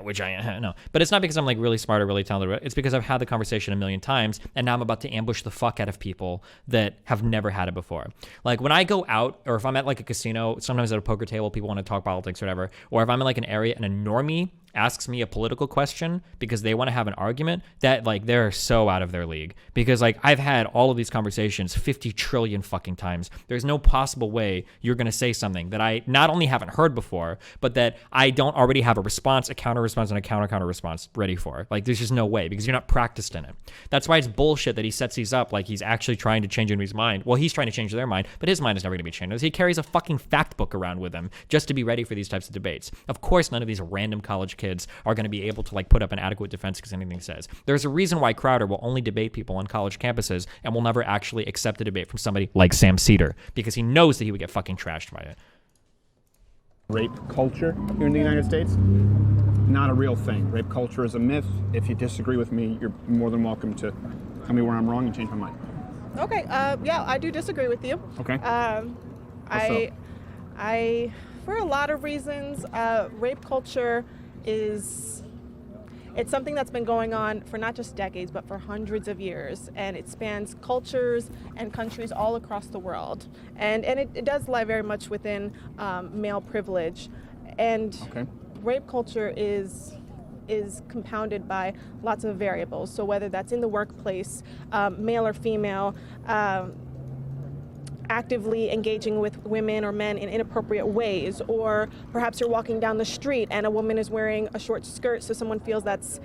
S1: which I know. But it's not because I'm like really smart or really talented. It's because I've had the conversation a million times, and now I'm about to ambush the fuck out of people that have never had it before. Like when I go out, or if I'm at like a casino, sometimes at a poker table, people want to talk politics or whatever, or if I'm in like an area and a normie asks me a political question because they want to have an argument, that like they're so out of their league, because like I've had all of these conversations 50 trillion fucking times. There's no possible way you're going to say something that I not only haven't heard before, but that I don't already have a response, a counter response, and a counter response ready for. Like there's just no way, because you're not practiced in it. That's why it's bullshit that he sets these up like he's actually trying to change anybody's mind. Well, he's trying to change their mind, but his mind is never going to be changed. He carries a fucking fact book around with him just to be ready for these types of debates. Of course, none of these random college kids are going to be able to like put up an adequate defense because anything he says. There's a reason why Crowder will only debate people on college campuses and will never actually accept a debate from somebody like Sam Cedar, because he knows that he would get fucking trashed by it.
S3: Rape culture here in the United States, not a real thing. Rape culture is a myth. If you disagree with me, you're more than welcome to tell me where I'm wrong and change my mind.
S17: Okay, yeah, I do disagree with you.
S3: Okay.
S17: I, for a lot of reasons, rape culture it's something that's been going on for not just decades, but for hundreds of years, and it spans cultures and countries all across the world, and it does lie very much within male privilege, and rape culture is compounded by lots of variables. So whether that's in the workplace, male or female, actively engaging with women or men in inappropriate ways, or perhaps you're walking down the street and a woman is wearing a short skirt, so someone feels that's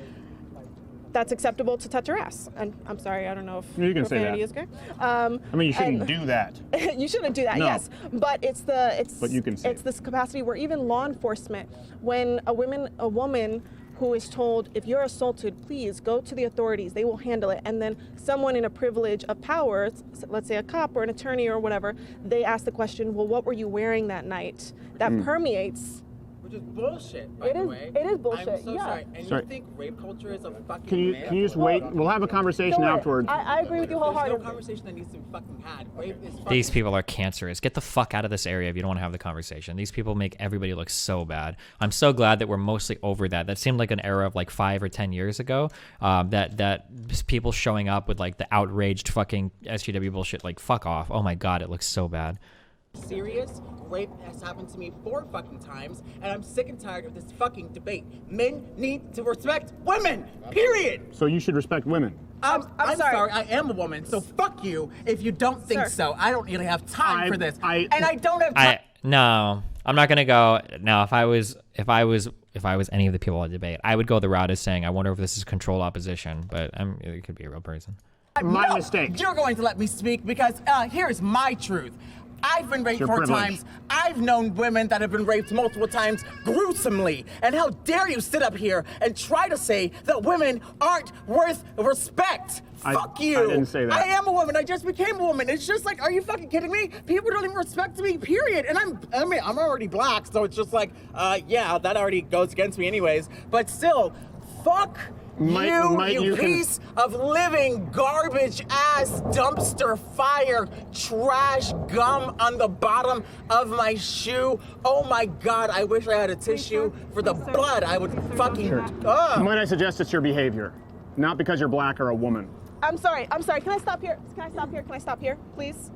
S17: acceptable to touch her ass. And I'm sorry, I don't know if
S3: you can
S17: profanity
S3: say that.
S17: is good.
S3: I mean, you shouldn't do that.
S17: You shouldn't do that,
S3: no.
S17: Yes. But
S3: But you can say
S17: it's this capacity where even law enforcement, when a woman who is told, if you're assaulted, please go to the authorities, they will handle it. And then someone in a privilege of power, let's say a cop or an attorney or whatever, they ask the question, well, what were you wearing that night? That permeates.
S18: Which is bullshit, by the way.
S17: It is bullshit,
S18: I'm so
S17: yeah.
S18: sorry. And you think rape culture is a fucking myth?
S3: Can you just wait? We'll have a conversation afterwards.
S17: I agree with you wholeheartedly.
S18: There's no conversation that needs to be fucking had. Rape is fucking...
S1: These people are cancerous. Get the fuck out of this area if you don't want to have the conversation. These people make everybody look so bad. I'm so glad that we're mostly over that. That seemed like an era of like 5 or 10 years ago. That people showing up with like the outraged fucking SJW bullshit. Like, fuck off. Oh my god, it looks so bad.
S18: Serious. Rape has happened to me 4 fucking times, and I'm sick and tired of this fucking debate. Men need to respect women, period.
S3: So you should respect women.
S18: I'm sorry, I am a woman, so fuck you if you don't think so. I don't really have time for this. And I don't have time.
S1: No, I'm not gonna go. No, if I was any of the people on the debate, I would go the route of saying, I wonder if this is controlled opposition, but it could be a real person.
S3: My mistake.
S18: You're going to let me speak because here's my truth. I've been raped 4 times. I've known women that have been raped multiple times gruesomely. And how dare you sit up here and try to say that women aren't worth respect? Fuck you.
S3: I didn't say that.
S18: I am a woman. I just became a woman. It's just like, are you fucking kidding me? People don't even respect me, period. And I'm already black, so it's just like, yeah, that already goes against me anyways. But still, fuck You piece of living garbage ass dumpster fire trash gum on the bottom of my shoe. Oh my God, I wish I had a tissue for the blood. I would fucking.
S3: Might I suggest it's your behavior, not because you're black or a woman.
S17: I'm sorry. Can I stop here? Can I stop here, please?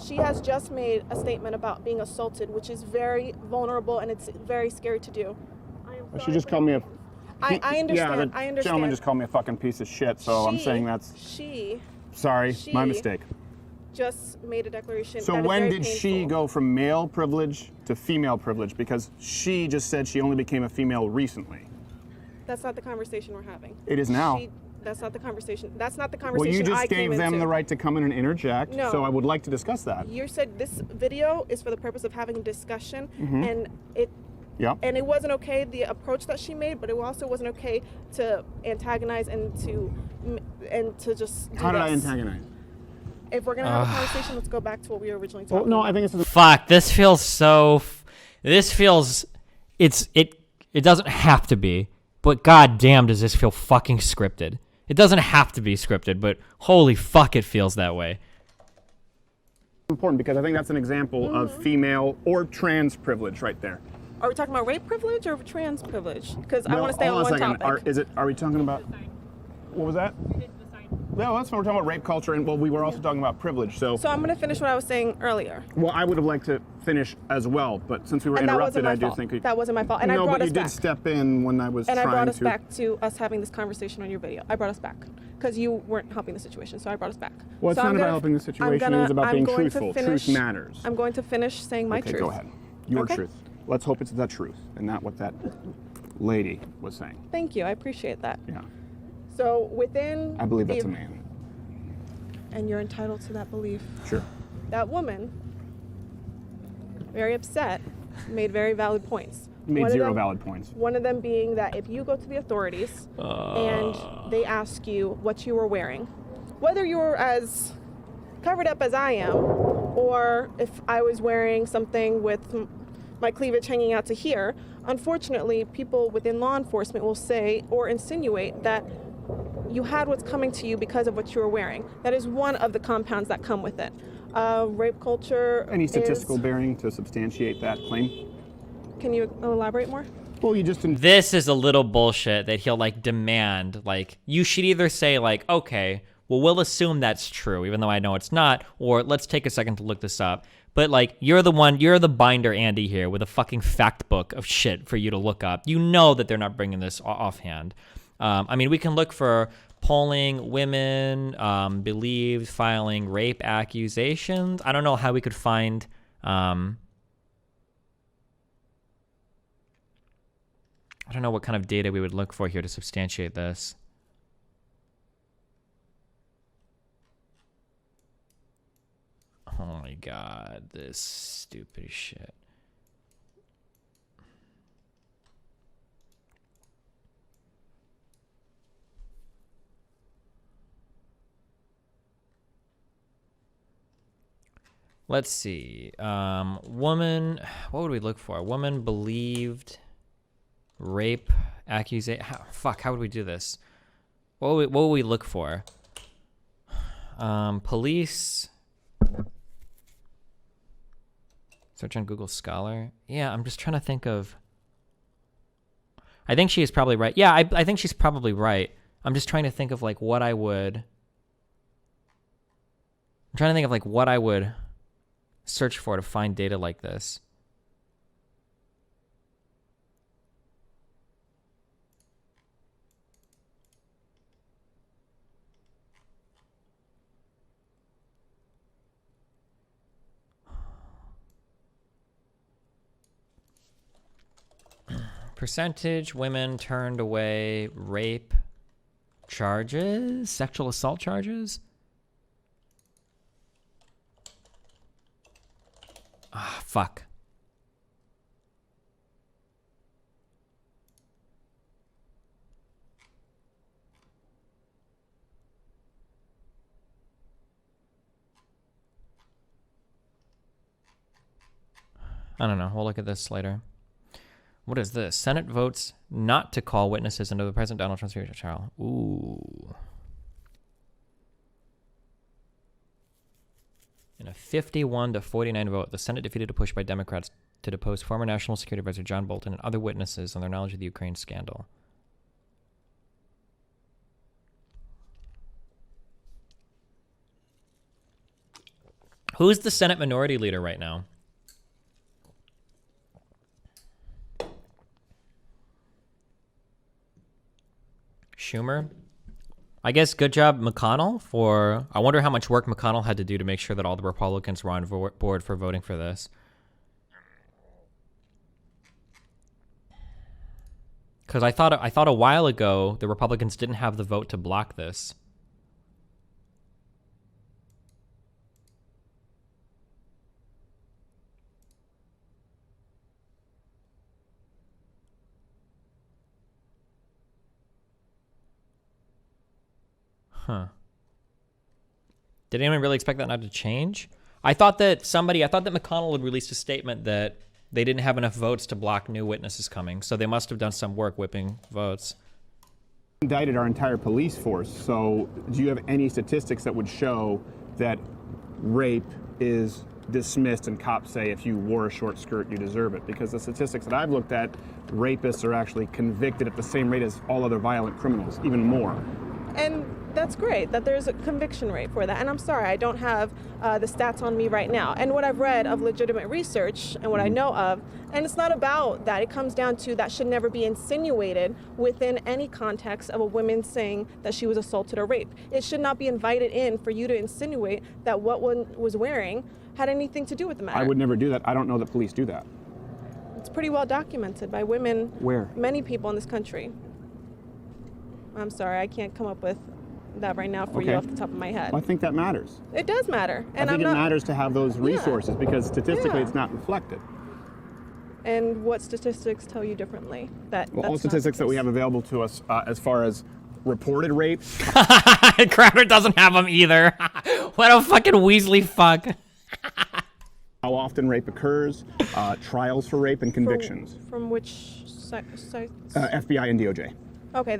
S17: She has just made a statement about being assaulted, which is very vulnerable and it's very scary to do.
S3: She just called me a...
S17: I understand.
S3: Yeah, the
S17: I understand.
S3: gentleman just called me a fucking piece of shit, so I'm saying that's... Sorry, my mistake.
S17: Just made a declaration.
S3: So when did she go from male privilege to female privilege? Because she just said she only became a female recently.
S17: That's not the conversation we're having.
S3: It is now.
S17: That's not the conversation. That's not the conversation.
S3: Well, you just
S17: I came
S3: gave them
S17: into.
S3: the right to come in and interject,
S17: No.
S3: so I would like to discuss that.
S17: You said this video is for the purpose of having a discussion,
S3: Mhm.
S17: and it
S3: Yeah.
S17: and it wasn't okay, the approach that she made, but it also wasn't okay to antagonize and to just do
S3: How did I
S17: this.
S3: antagonize?
S17: If we're gonna have a conversation, let's go back to what we were originally talking
S3: Well, no,
S17: about.
S3: I think this is...
S1: Fuck, this feels so... This feels... It doesn't have to be, but goddamn does this feel fucking scripted. It doesn't have to be scripted, but holy fuck, it feels that way.
S3: Important because I think that's an example of female or trans privilege right there.
S17: Are we talking about rape privilege or trans privilege? Because I
S3: Well,
S17: want to stay on
S3: hold
S17: one
S3: a second.
S17: topic.
S3: Are we talking about... What was that? No, that's when we're talking about rape culture, and well, we were also talking about privilege, so...
S17: So I'm going to finish what I was saying earlier.
S3: Well, I would have liked to finish as well, but since we were
S17: And that
S3: interrupted,
S17: wasn't my
S3: I do
S17: fault.
S3: think...
S17: That wasn't my fault, and I
S3: no,
S17: brought
S3: but
S17: us
S3: you
S17: back.
S3: did step in when I was
S17: And
S3: trying
S17: I brought us
S3: to...
S17: back to us having this conversation on your video. I brought us back because you weren't helping the situation, so I brought us back.
S3: Well, it's
S17: So
S3: not
S17: I'm
S3: about
S17: gonna-
S3: helping the
S17: I'm
S3: situation.
S17: gonna-
S3: It's about
S17: I'm
S3: being
S17: going to
S3: truthful.
S17: finish-
S3: Truth matters.
S17: I'm going to finish saying my
S3: okay,
S17: truth.
S3: go ahead. Your
S17: Okay.
S3: truth. Let's hope it's the truth and not what that lady was saying.
S17: Thank you. I appreciate that.
S3: Yeah.
S17: So within...
S3: I believe that's a man.
S17: And you're entitled to that belief.
S3: Sure.
S17: That woman, very upset, made very valid points.
S3: Made
S17: One of
S3: zero
S17: them-
S3: valid points.
S17: One of them being that if you go to the authorities and they ask you what you were wearing, whether you were as covered up as I am, or if I was wearing something with my cleavage hanging out to here, unfortunately, people within law enforcement will say or insinuate that you had what's coming to you because of what you were wearing. That is one of the compounds that come with it. Rape culture.
S3: Any statistical bearing to substantiate that claim?
S17: Can you elaborate more?
S3: Well, you just...
S1: This is a little bullshit that he'll like demand, like, you should either say like, okay, well, we'll assume that's true, even though I know it's not, or let's take a second to look this up. But like, you're the binder Andy here with a fucking fact book of shit for you to look up. You know that they're not bringing this offhand. I mean, we can look for polling women believed filing rape accusations. I don't know how we could find... I don't know what kind of data we would look for here to substantiate this. Oh my god, this stupid shit. Let's see. Woman, what would we look for? Woman believed rape accusation. How would we do this? What would we look for? Police. Search on Google Scholar. Yeah, I'm just trying to think of... I think she is probably right. Yeah, I think she's probably right. I'm just trying to think of like what I would... I'm trying to think of like what I would search for to find data like this. Percentage women turned away rape charges, sexual assault charges. Ah, fuck. I don't know. We'll look at this later. What is this? Senate votes not to call witnesses into the President Donald Trump's trial. Ooh. In a 51-49 vote, the Senate defeated a push by Democrats to depose former National Security Advisor John Bolton and other witnesses on their knowledge of the Ukraine scandal. Who's the Senate Minority Leader right now? Schumer? I guess good job, McConnell, for... I wonder how much work McConnell had to do to make sure that all the Republicans were on board for voting for this. Because I thought a while ago the Republicans didn't have the vote to block this. Huh. Did anyone really expect that not to change? I thought that McConnell had released a statement that they didn't have enough votes to block new witnesses coming, so they must have done some work whipping votes.
S3: Indicted our entire police force, so do you have any statistics that would show that rape is dismissed and cops say if you wore a short skirt you deserve it? Because the statistics that I've looked at, rapists are actually convicted at the same rate as all other violent criminals, even more.
S17: And that's great that there's a conviction rate for that. And I'm sorry, I don't have the stats on me right now. And what I've read of legitimate research and what I know of, and it's not about that. It comes down to that should never be insinuated within any context of a woman saying that she was assaulted or raped. It should not be invited in for you to insinuate that what one was wearing had anything to do with the matter.
S3: I would never do that. I don't know that police do that.
S17: It's pretty well documented by women.
S3: Where?
S17: Many people in this country. I'm sorry, I can't come up with that right now for you off the top of my head.
S3: Well, I think that matters.
S17: It does matter. And
S3: I think it matters to have those resources because statistically it's not reflected.
S17: And what statistics tell you differently?
S3: Well, all statistics that we have available to us as far as reported rapes.
S1: Crowder doesn't have them either. What a fucking Weasley fuck.
S3: How often rape occurs, trials for rape and convictions.
S17: From which sites?
S3: FBI and DOJ.
S17: Okay,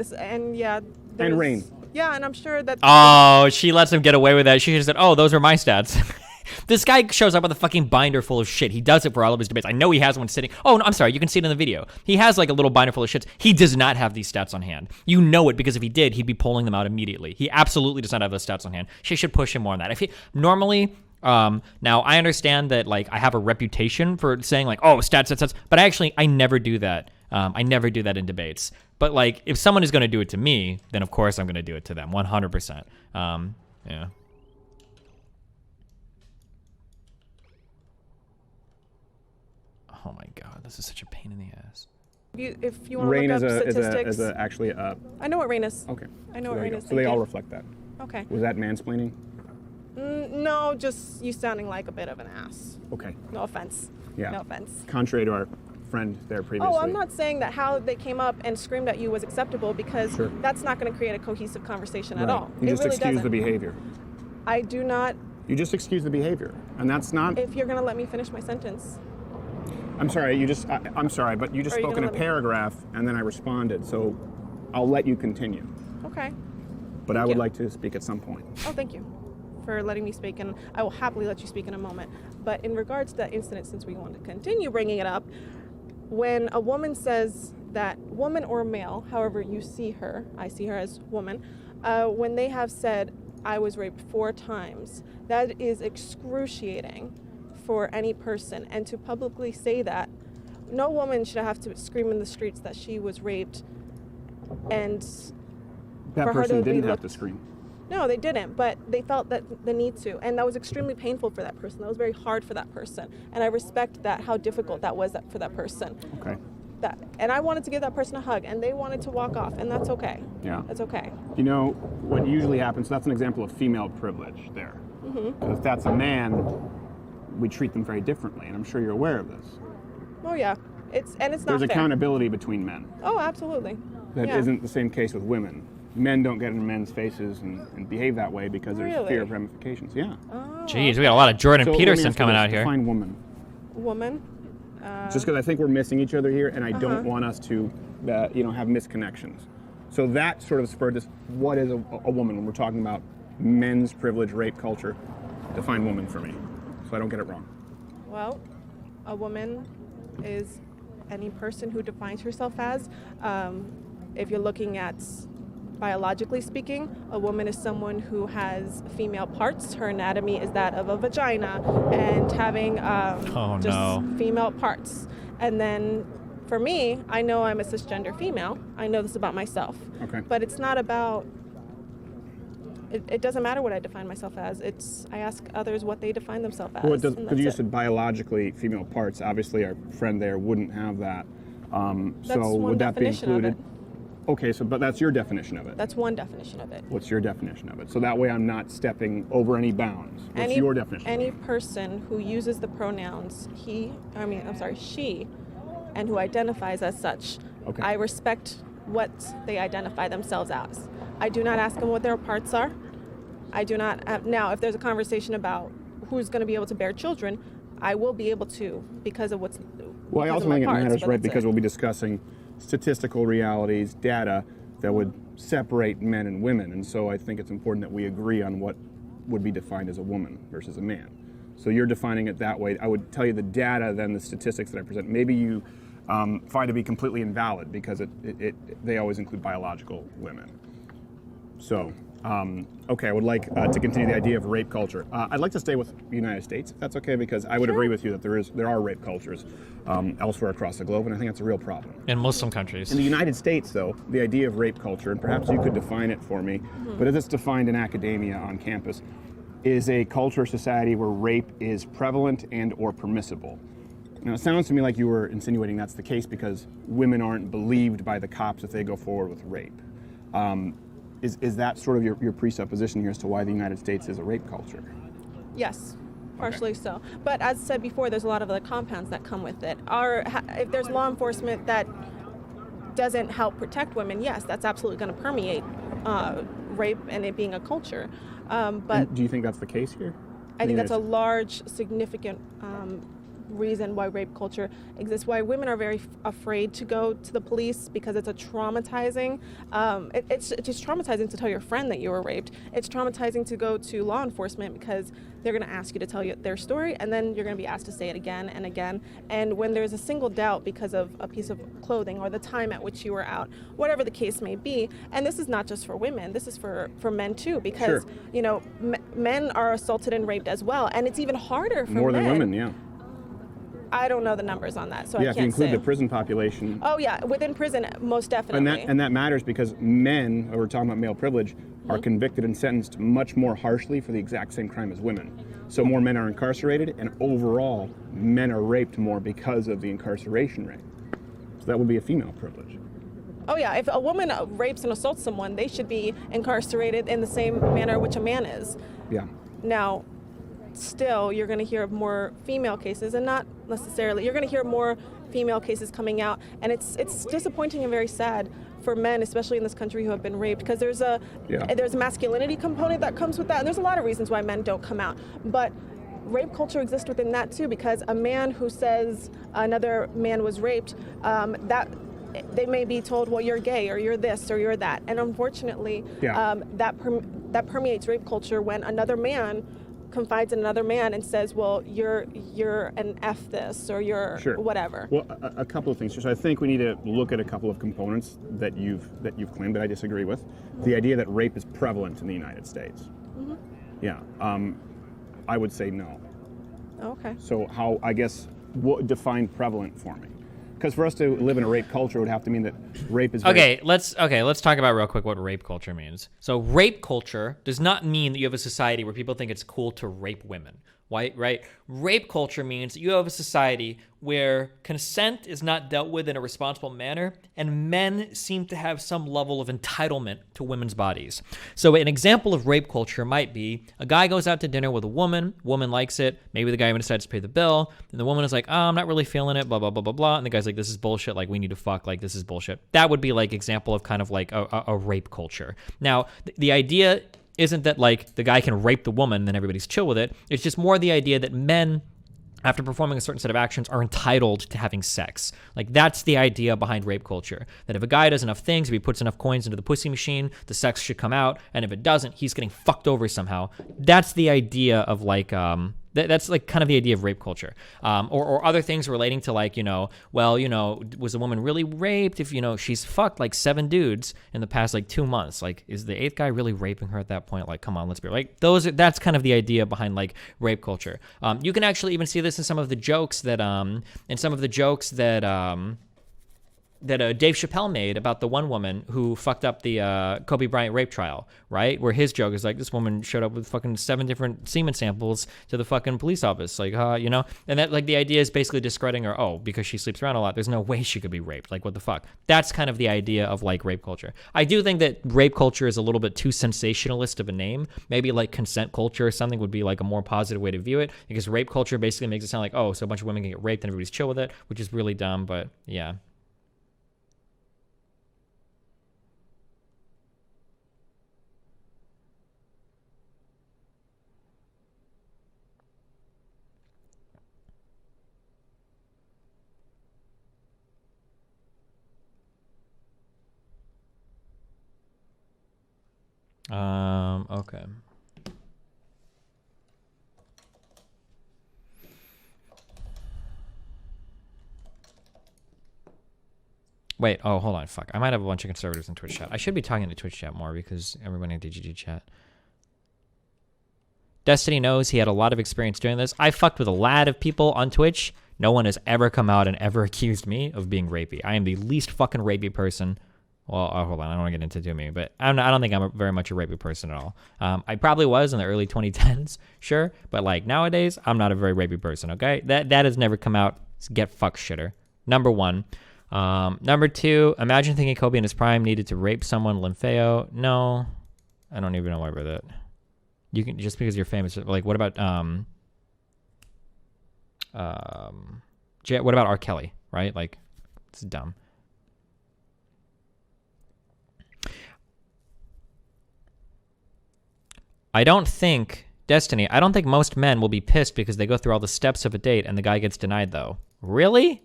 S3: And Rain.
S17: Yeah, and I'm sure that...
S1: Oh, she lets him get away with that. She just said, oh, those are my stats. This guy shows up with a fucking binder full of shit. He does it for all of his debates. I know he has one sitting. Oh, no, I'm sorry. You can see it in the video. He has like a little binder full of shits. He does not have these stats on hand. You know it because if he did, he'd be pulling them out immediately. He absolutely does not have those stats on hand. She should push him more on that. If he normally... now I understand that like I have a reputation for saying like, oh, stats, but I never do that. I never do that in debates. But like, if someone is going to do it to me, then of course I'm going to do it to them, 100%. Yeah. Oh my God, this is such a pain in the ass.
S17: If you want to look up statistics,
S3: actually
S17: I know what RAIN is.
S3: Okay.
S17: I know what RAIN is.
S3: So they all reflect that.
S17: Okay.
S3: Was that mansplaining?
S17: No, just you sounding like a bit of an ass.
S3: Okay.
S17: No offense.
S3: Yeah.
S17: No offense.
S3: Contrary to our friend there previously.
S17: Oh, I'm not saying that how they came up and screamed at you was acceptable because that's not going to create a cohesive conversation at all.
S3: You just
S17: really
S3: excuse
S17: doesn't.
S3: the behavior.
S17: I do not.
S3: You just excuse the behavior, and that's not.
S17: If you're going to let me finish my sentence.
S3: I'm sorry. I'm sorry, but you just spoke in a paragraph, and then I responded. So, I'll let you continue.
S17: Okay.
S3: But I would like to speak at some point.
S17: Oh, thank you for letting me speak, and I will happily let you speak in a moment. But in regards to that incident, since we want to continue bringing it up, when a woman says that, woman or male, however you see her, I see her as woman, when they have said, I was raped 4 times, that is excruciating for any person. And to publicly say that, no woman should have to scream in the streets that she was raped, and
S3: that person didn't have to scream.
S17: No, they didn't, but they felt that the need to, and that was extremely painful for that person. That was very hard for that person, and I respect that, how difficult that was for that person.
S3: Okay.
S17: And I wanted to give that person a hug, and they wanted to walk off, and that's okay.
S3: Yeah.
S17: That's okay.
S3: You know, what usually happens, that's an example of female privilege there.
S17: Mm-hmm.
S3: If that's a man, we treat them very differently, and I'm sure you're aware of this.
S17: Oh, yeah. It's not
S3: There's
S17: fair.
S3: accountability between men.
S17: Oh, absolutely.
S3: That isn't the same case with women. Men don't get in men's faces and behave that way because there's fear of ramifications. Yeah.
S1: Jeez, we got a lot of Jordan Peterson coming out here.
S3: Define woman.
S17: Woman?
S3: Just because I think we're missing each other here, and I don't want us to, have misconnections. So that sort of spurred this. What is a woman when we're talking about men's privilege, rape culture? Define woman for me, so I don't get it wrong.
S17: Well, a woman is any person who defines herself as. If you're looking at biologically speaking, a woman is someone who has female parts. Her anatomy is that of a vagina and having female parts. And then for me, I know I'm a cisgender female. I know this about myself.
S3: Okay.
S17: But it's not about, it doesn't matter what I define myself as. I ask others what they define themselves as.
S3: Well, because you said biologically female parts. Obviously, our friend there wouldn't have that. So would that be included? Okay, but that's your definition of it.
S17: That's one definition of it.
S3: What's your definition of it? So that way I'm not stepping over any bounds. What's your definition?
S17: Any person who uses the pronouns she, and who identifies as such,
S3: okay.
S17: I respect what they identify themselves as. I do not ask them what their parts are. I do not. Now, if there's a conversation about who's going to be able to bear children, I will be able to because of what's.
S3: Well, I also think it matters, right? Because we'll be discussing statistical realities, data that would separate men and women, and so I think it's important that we agree on what would be defined as a woman versus a man. So you're defining it that way. I would tell you the data, then the statistics that I present. Maybe you find to be completely invalid because they always include biological women. So, okay, I would like to continue the idea of rape culture. I'd like to stay with the United States, if that's okay, because I would agree with you that there are rape cultures elsewhere across the globe, and I think that's a real problem.
S1: In Muslim countries.
S3: In the United States, though, the idea of rape culture, and perhaps you could define it for me, but as it's defined in academia on campus, is a culture or society where rape is prevalent and or permissible. Now, it sounds to me like you were insinuating that's the case because women aren't believed by the cops if they go forward with rape. Is that sort of your presupposition here as to why the United States is a rape culture?
S17: Yes, partially so. But as said before, there's a lot of other compounds that come with it. If there's law enforcement that doesn't help protect women, yes, that's absolutely going to permeate rape and it being a culture. But
S3: and do you think that's the case here?
S17: I think that's a large, significant reason why rape culture exists, why women are very afraid to go to the police because it's a traumatizing, it's just traumatizing to tell your friend that you were raped. It's traumatizing to go to law enforcement because they're going to ask you to tell you their story and then you're going to be asked to say it again and again. And when there's a single doubt because of a piece of clothing or the time at which you were out, whatever the case may be, and this is not just for women, this is for men too, because men are assaulted and raped as well, and it's even harder for
S3: more
S17: men.
S3: Than women, yeah.
S17: I don't know the numbers on that, so I can't say.
S3: Yeah, if you include the prison population.
S17: Oh yeah, within prison, most definitely.
S3: And that matters because men, we're talking about male privilege, are convicted and sentenced much more harshly for the exact same crime as women. So more men are incarcerated, and overall, men are raped more because of the incarceration rate. So that would be a female privilege.
S17: Oh yeah, if a woman rapes and assaults someone, they should be incarcerated in the same manner which a man is.
S3: Yeah.
S17: Now, still, you're going to hear more female cases, and not necessarily. You're going to hear more female cases coming out, and it's disappointing and very sad for men, especially in this country, who have been raped, because there's a masculinity component that comes with that, and there's a lot of reasons why men don't come out. But rape culture exists within that too, because a man who says another man was raped, that they may be told, well, you're gay, or you're this, or you're that, and unfortunately, that permeates rape culture when another man confides in another man and says, well, you're an F this, or you're whatever.
S3: Well, a couple of things. So I think we need to look at a couple of components that you've claimed that I disagree with. The idea that rape is prevalent in the United States.
S17: Mm-hmm.
S3: Yeah. I would say no.
S17: Okay.
S3: So what define prevalent for me? Because for us to live in a rape culture would have to mean that rape is
S1: let's talk about real quick what rape culture means. So rape culture does not mean that you have a society where people think it's cool to rape women. Why, right? Rape culture means that you have a society where consent is not dealt with in a responsible manner, and men seem to have some level of entitlement to women's bodies. So an example of rape culture might be a guy goes out to dinner with a woman likes it, maybe the guy even decides to pay the bill, and the woman is like, oh, I'm not really feeling it, blah, blah, blah, blah, blah, and the guy's like, this is bullshit, like, we need to fuck, like, this is bullshit. That would be, like, example of kind of, like, a rape culture. Now, the idea isn't that, like, the guy can rape the woman and then everybody's chill with it. It's just more the idea that men after performing a certain set of actions, are entitled to having sex. Like, that's the idea behind rape culture. That if a guy does enough things, if he puts enough coins into the pussy machine, the sex should come out, and if it doesn't, he's getting fucked over somehow. That's the idea of, like, that's like kind of the idea of rape culture. Or other things relating to, like, was a woman really raped if, she's fucked like 7 dudes in the past like 2 months? Like, is the 8th guy really raping her at that point? Like, come on, let's be like, that's kind of the idea behind like rape culture. You can actually even see this in some of the jokes that Dave Chappelle made about the one woman who fucked up the Kobe Bryant rape trial, right? Where his joke is like, this woman showed up with fucking 7 different semen samples to the fucking police office, like, and that, like, the idea is basically discrediting her. Because she sleeps around a lot, there's no way she could be raped. Like, what the fuck? That's kind of the idea of like rape culture. I do think that rape culture is a little bit too sensationalist of a name. Maybe like consent culture or something would be like a more positive way to view it, because rape culture basically makes it sound like, so a bunch of women can get raped and everybody's chill with it, which is really dumb, but yeah. Okay. Wait, hold on, fuck. I might have a bunch of conservatives in Twitch chat. I should be talking to Twitch chat more because everybody in DGG chat. Destiny knows he had a lot of experience doing this. I fucked with a lot of people on Twitch. No one has ever come out and ever accused me of being rapey. I am the least fucking rapey person. Well, hold on. I don't want to get into too many, but I don't think I'm very much a rapey person at all. I probably was in the early 2010s, sure. But like nowadays, I'm not a very rapey person, okay? That has never come out. Get fucked, shitter. Number 1. Number 2, imagine thinking Kobe in his prime needed to rape someone. Lympheo. No, I don't even know why about that. You can, just because you're famous. Like, what about what about R. Kelly, right? Like, it's dumb. I don't think most men will be pissed because they go through all the steps of a date and the guy gets denied, though. Really?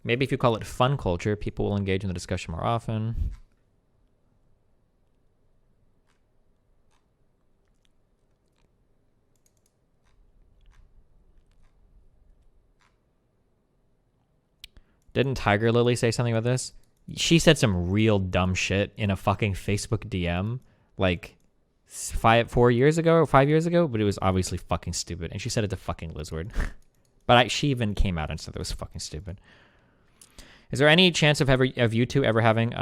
S1: Maybe if you call it fun culture, people will engage in the discussion more often. Didn't Tiger Lily say something about this? She said some real dumb shit in a fucking Facebook DM like 4 years ago or 5 years ago, but it was obviously fucking stupid. And she said it to fucking Lizward. But she even came out and said it was fucking stupid. Is there any chance of you two ever having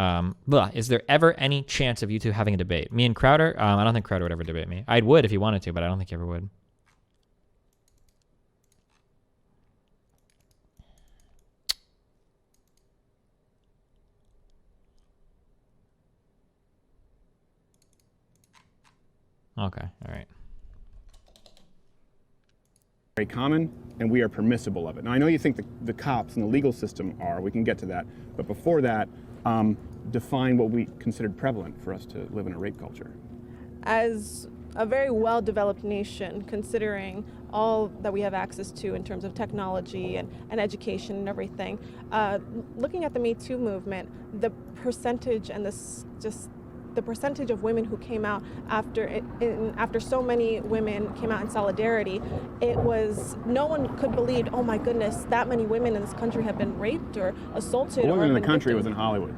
S1: is there ever any chance of you two having a debate? Me and Crowder? I don't think Crowder would ever debate me. I would if he wanted to, but I don't think he ever would. Okay, all right.
S3: Very common, and we are permissible of it. Now, I know you think the cops and the legal system are. We can get to that. But before that, define what we considered prevalent for us to live in a rape culture.
S17: As a very well-developed nation, considering all that we have access to in terms of technology and education and everything, looking at the Me Too movement, the percentage and the percentage of women who came out after so many women came out in solidarity, no one could believe, oh my goodness, that many women in this country have been raped or assaulted.
S3: It wasn't in the country, it was in Hollywood.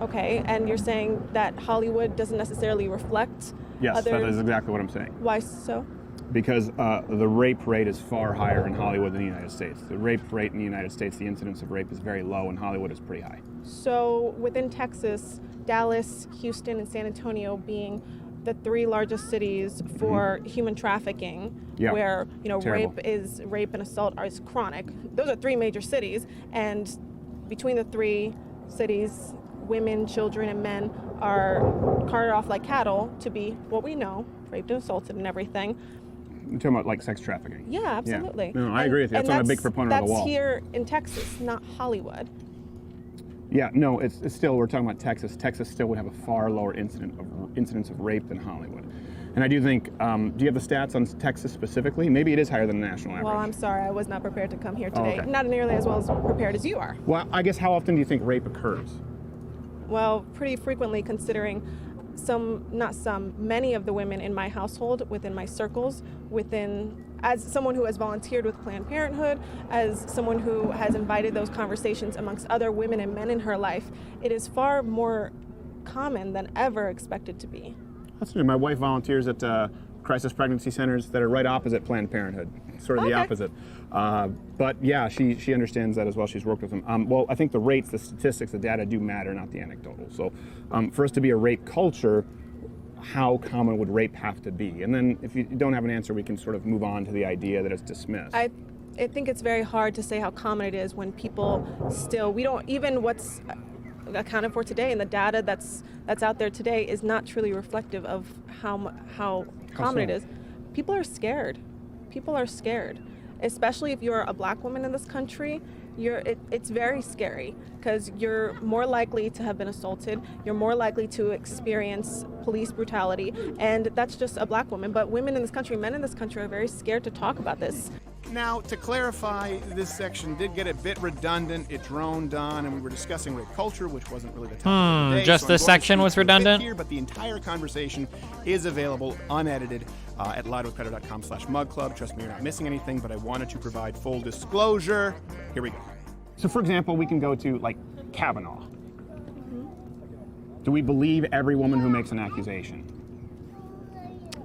S17: Okay, and you're saying that Hollywood doesn't necessarily reflect
S3: Yes, that is exactly what I'm saying.
S17: Why so?
S3: Because the rape rate is far higher in Hollywood than the United States. The rape rate in the United States, the incidence of rape is very low, and Hollywood is pretty high. So within Texas, Dallas, Houston, and San Antonio being the 3 largest cities for human trafficking, where rape and assault is chronic. Those are 3 major cities, and between the 3 cities, women, children, and men are carted off like cattle to be what we know, raped and assaulted and everything. You're talking about like sex trafficking? Yeah, absolutely. Yeah. No, I agree with you. That's why I'm a big proponent of the wall. That's here in Texas, not Hollywood. Yeah, no, it's still, we're talking about Texas. Texas still would have a far lower incidence of rape than Hollywood. And I do think, do you have the stats on Texas specifically? Maybe it is higher than the national average.
S17: Well, I'm sorry, I was not prepared to come here today.
S3: Okay.
S17: Not nearly as well as prepared as you are.
S3: Well, I guess how often do you think rape occurs?
S17: Well, pretty frequently, considering many of the women in my household, within my circles, as someone who has volunteered with Planned Parenthood, as someone who has invited those conversations amongst other women and men in her life, it is far more common than ever expected to be.
S3: That's true. My wife volunteers at crisis pregnancy centers that are right opposite Planned Parenthood, sort of the opposite. But yeah, she understands that as well. She's worked with them. Well, I think the rates, the statistics, the data do matter, not the anecdotal. So for us to be a rape culture, how common would rape have to be? And then if you don't have an answer, we can sort of move on to the idea that it's dismissed.
S17: I think it's very hard to say how common it is when people still, we don't, even what's accounted for today and the data that's out there today is not truly reflective of how common it is. People are scared. People are scared, especially if you're a black woman in this country. It's very scary because you're more likely to have been assaulted. You're more likely to experience police brutality, and that's just a black woman. But women in this country, men in this country are very scared to talk about this.
S2: Now, to clarify, this section did get a bit redundant. It droned on, and we were discussing rape culture, which wasn't really the topic of the day.
S1: Just this section was redundant?
S2: Here, but the entire conversation is available unedited at loudwithcreditor.com/mugclub. Trust me, you're not missing anything, but I wanted to provide full disclosure. Here we go.
S3: So for example, we can go to like Kavanaugh. Do we believe every woman who makes an accusation?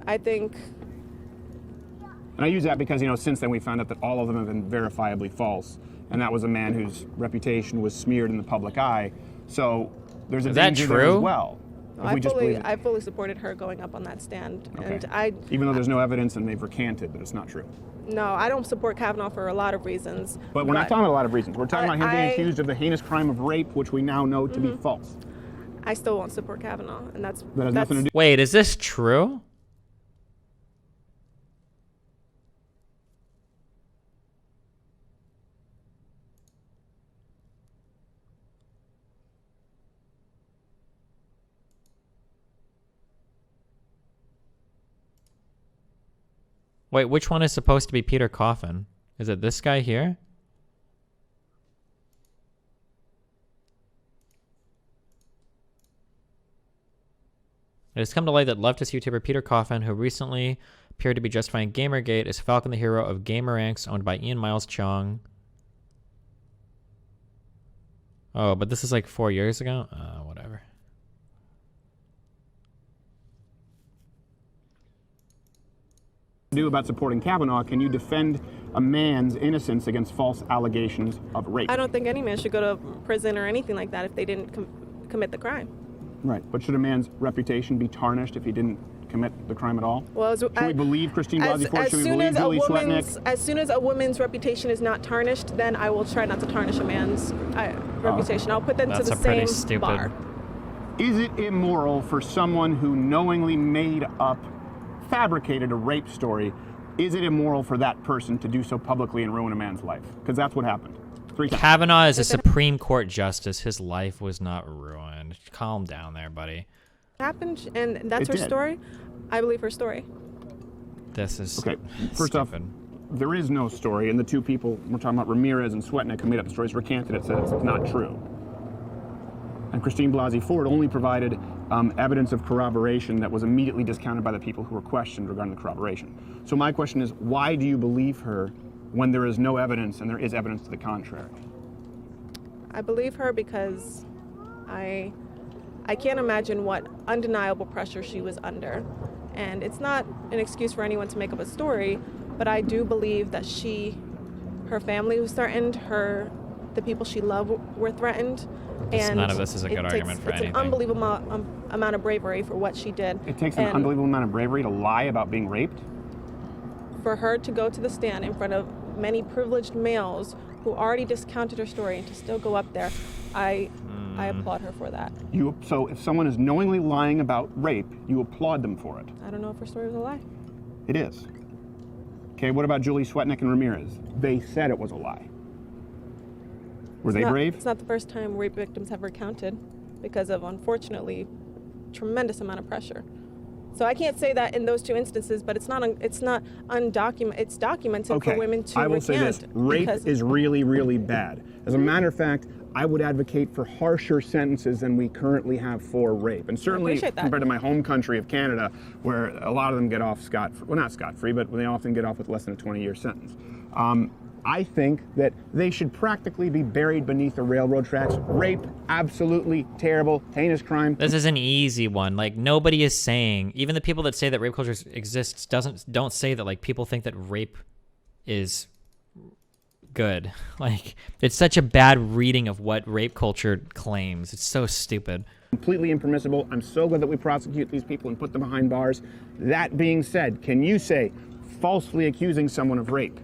S17: I think...
S3: And I use that because, since then we found out that all of them have been verifiably false. And that was a man whose reputation was smeared in the public eye. So there's a danger there as well.
S17: I fully supported her going up on that stand.
S3: Okay.
S17: And
S3: even though there's no evidence and they've recanted that it's not true.
S17: No, I don't support Kavanaugh for a lot of reasons.
S3: But we're not talking about a lot of reasons. We're talking about him being accused of the heinous crime of rape, which we now know to be false.
S17: I still won't support Kavanaugh, and
S3: that has nothing to do.
S1: Wait, is this true? Wait, which one is supposed to be Peter Coffin? Is it this guy here? It has come to light that leftist YouTuber Peter Coffin, who recently appeared to be justifying Gamergate, is Falcon the Hero of Gameranx, owned by Ian Miles Chong. Oh, but this is like 4 years ago? Whatever.
S3: Do about supporting Kavanaugh, can you defend a man's innocence against false allegations of rape?
S17: I don't think any man should go to prison or anything like that if they didn't commit the crime.
S3: Right, but should a man's reputation be tarnished if he didn't commit the crime at all?
S17: Well,
S3: should we believe Christine Blasey Ford? Should we believe Julie Swetnick?
S17: As soon as a woman's reputation is not tarnished, then I will try not to tarnish a man's reputation. I'll put them to the same bar.
S3: Is it immoral for someone who knowingly fabricated a rape story, is it immoral for that person to do so publicly and ruin a man's life? Because that's what happened. 3 times.
S1: Kavanaugh is a Supreme Court justice. His life was not ruined. Calm down there, buddy.
S17: Happened, and that's her story. I believe her story.
S1: This is
S3: okay. First off, there is no story, and the two people we're talking about, Ramirez and Swetnick, who made up the stories, recanted it, said it's not true. And Christine Blasey Ford only provided evidence of corroboration that was immediately discounted by the people who were questioned regarding the corroboration. So my question is, why do you believe her when there is no evidence and there is evidence to the contrary?
S17: I believe her because I can't imagine what undeniable pressure she was under. And it's not an excuse for anyone to make up a story, but I do believe that her family was threatened, the people she loved were threatened. And
S1: none of this is a good argument for anything.
S17: It's an unbelievable amount of bravery for what she did.
S3: It takes an unbelievable amount of bravery to lie about being raped?
S17: For her to go to the stand in front of many privileged males who already discounted her story and to still go up there, I applaud her for that.
S3: So if someone is knowingly lying about rape, you applaud them for it?
S17: I don't know if her story was a lie.
S3: It is. Okay, what about Julie Swetnick and Ramirez? They said it was a lie. Were they brave?
S17: It's not the first time rape victims have recounted because of, unfortunately, tremendous amount of pressure. So I can't say that in those two instances, but it's not undocumented. It's documented
S3: Okay,
S17: for women to
S3: I will say this: rape is really, really bad. As a matter of fact, I would advocate for harsher sentences than we currently have for rape, and certainly compared to my home country of Canada, where a lot of them get off not scot-free, but they often get off with less than a 20-year sentence. I think that they should practically be buried beneath the railroad tracks. Rape, absolutely terrible, heinous crime.
S1: This is an easy one. Like, nobody is saying, even the people that say that rape culture exists don't say that, like, people think that rape is good. Like, it's such a bad reading of what rape culture claims. It's so stupid.
S3: Completely impermissible. I'm so glad that we prosecute these people and put them behind bars. That being said, can you say falsely accusing someone of rape?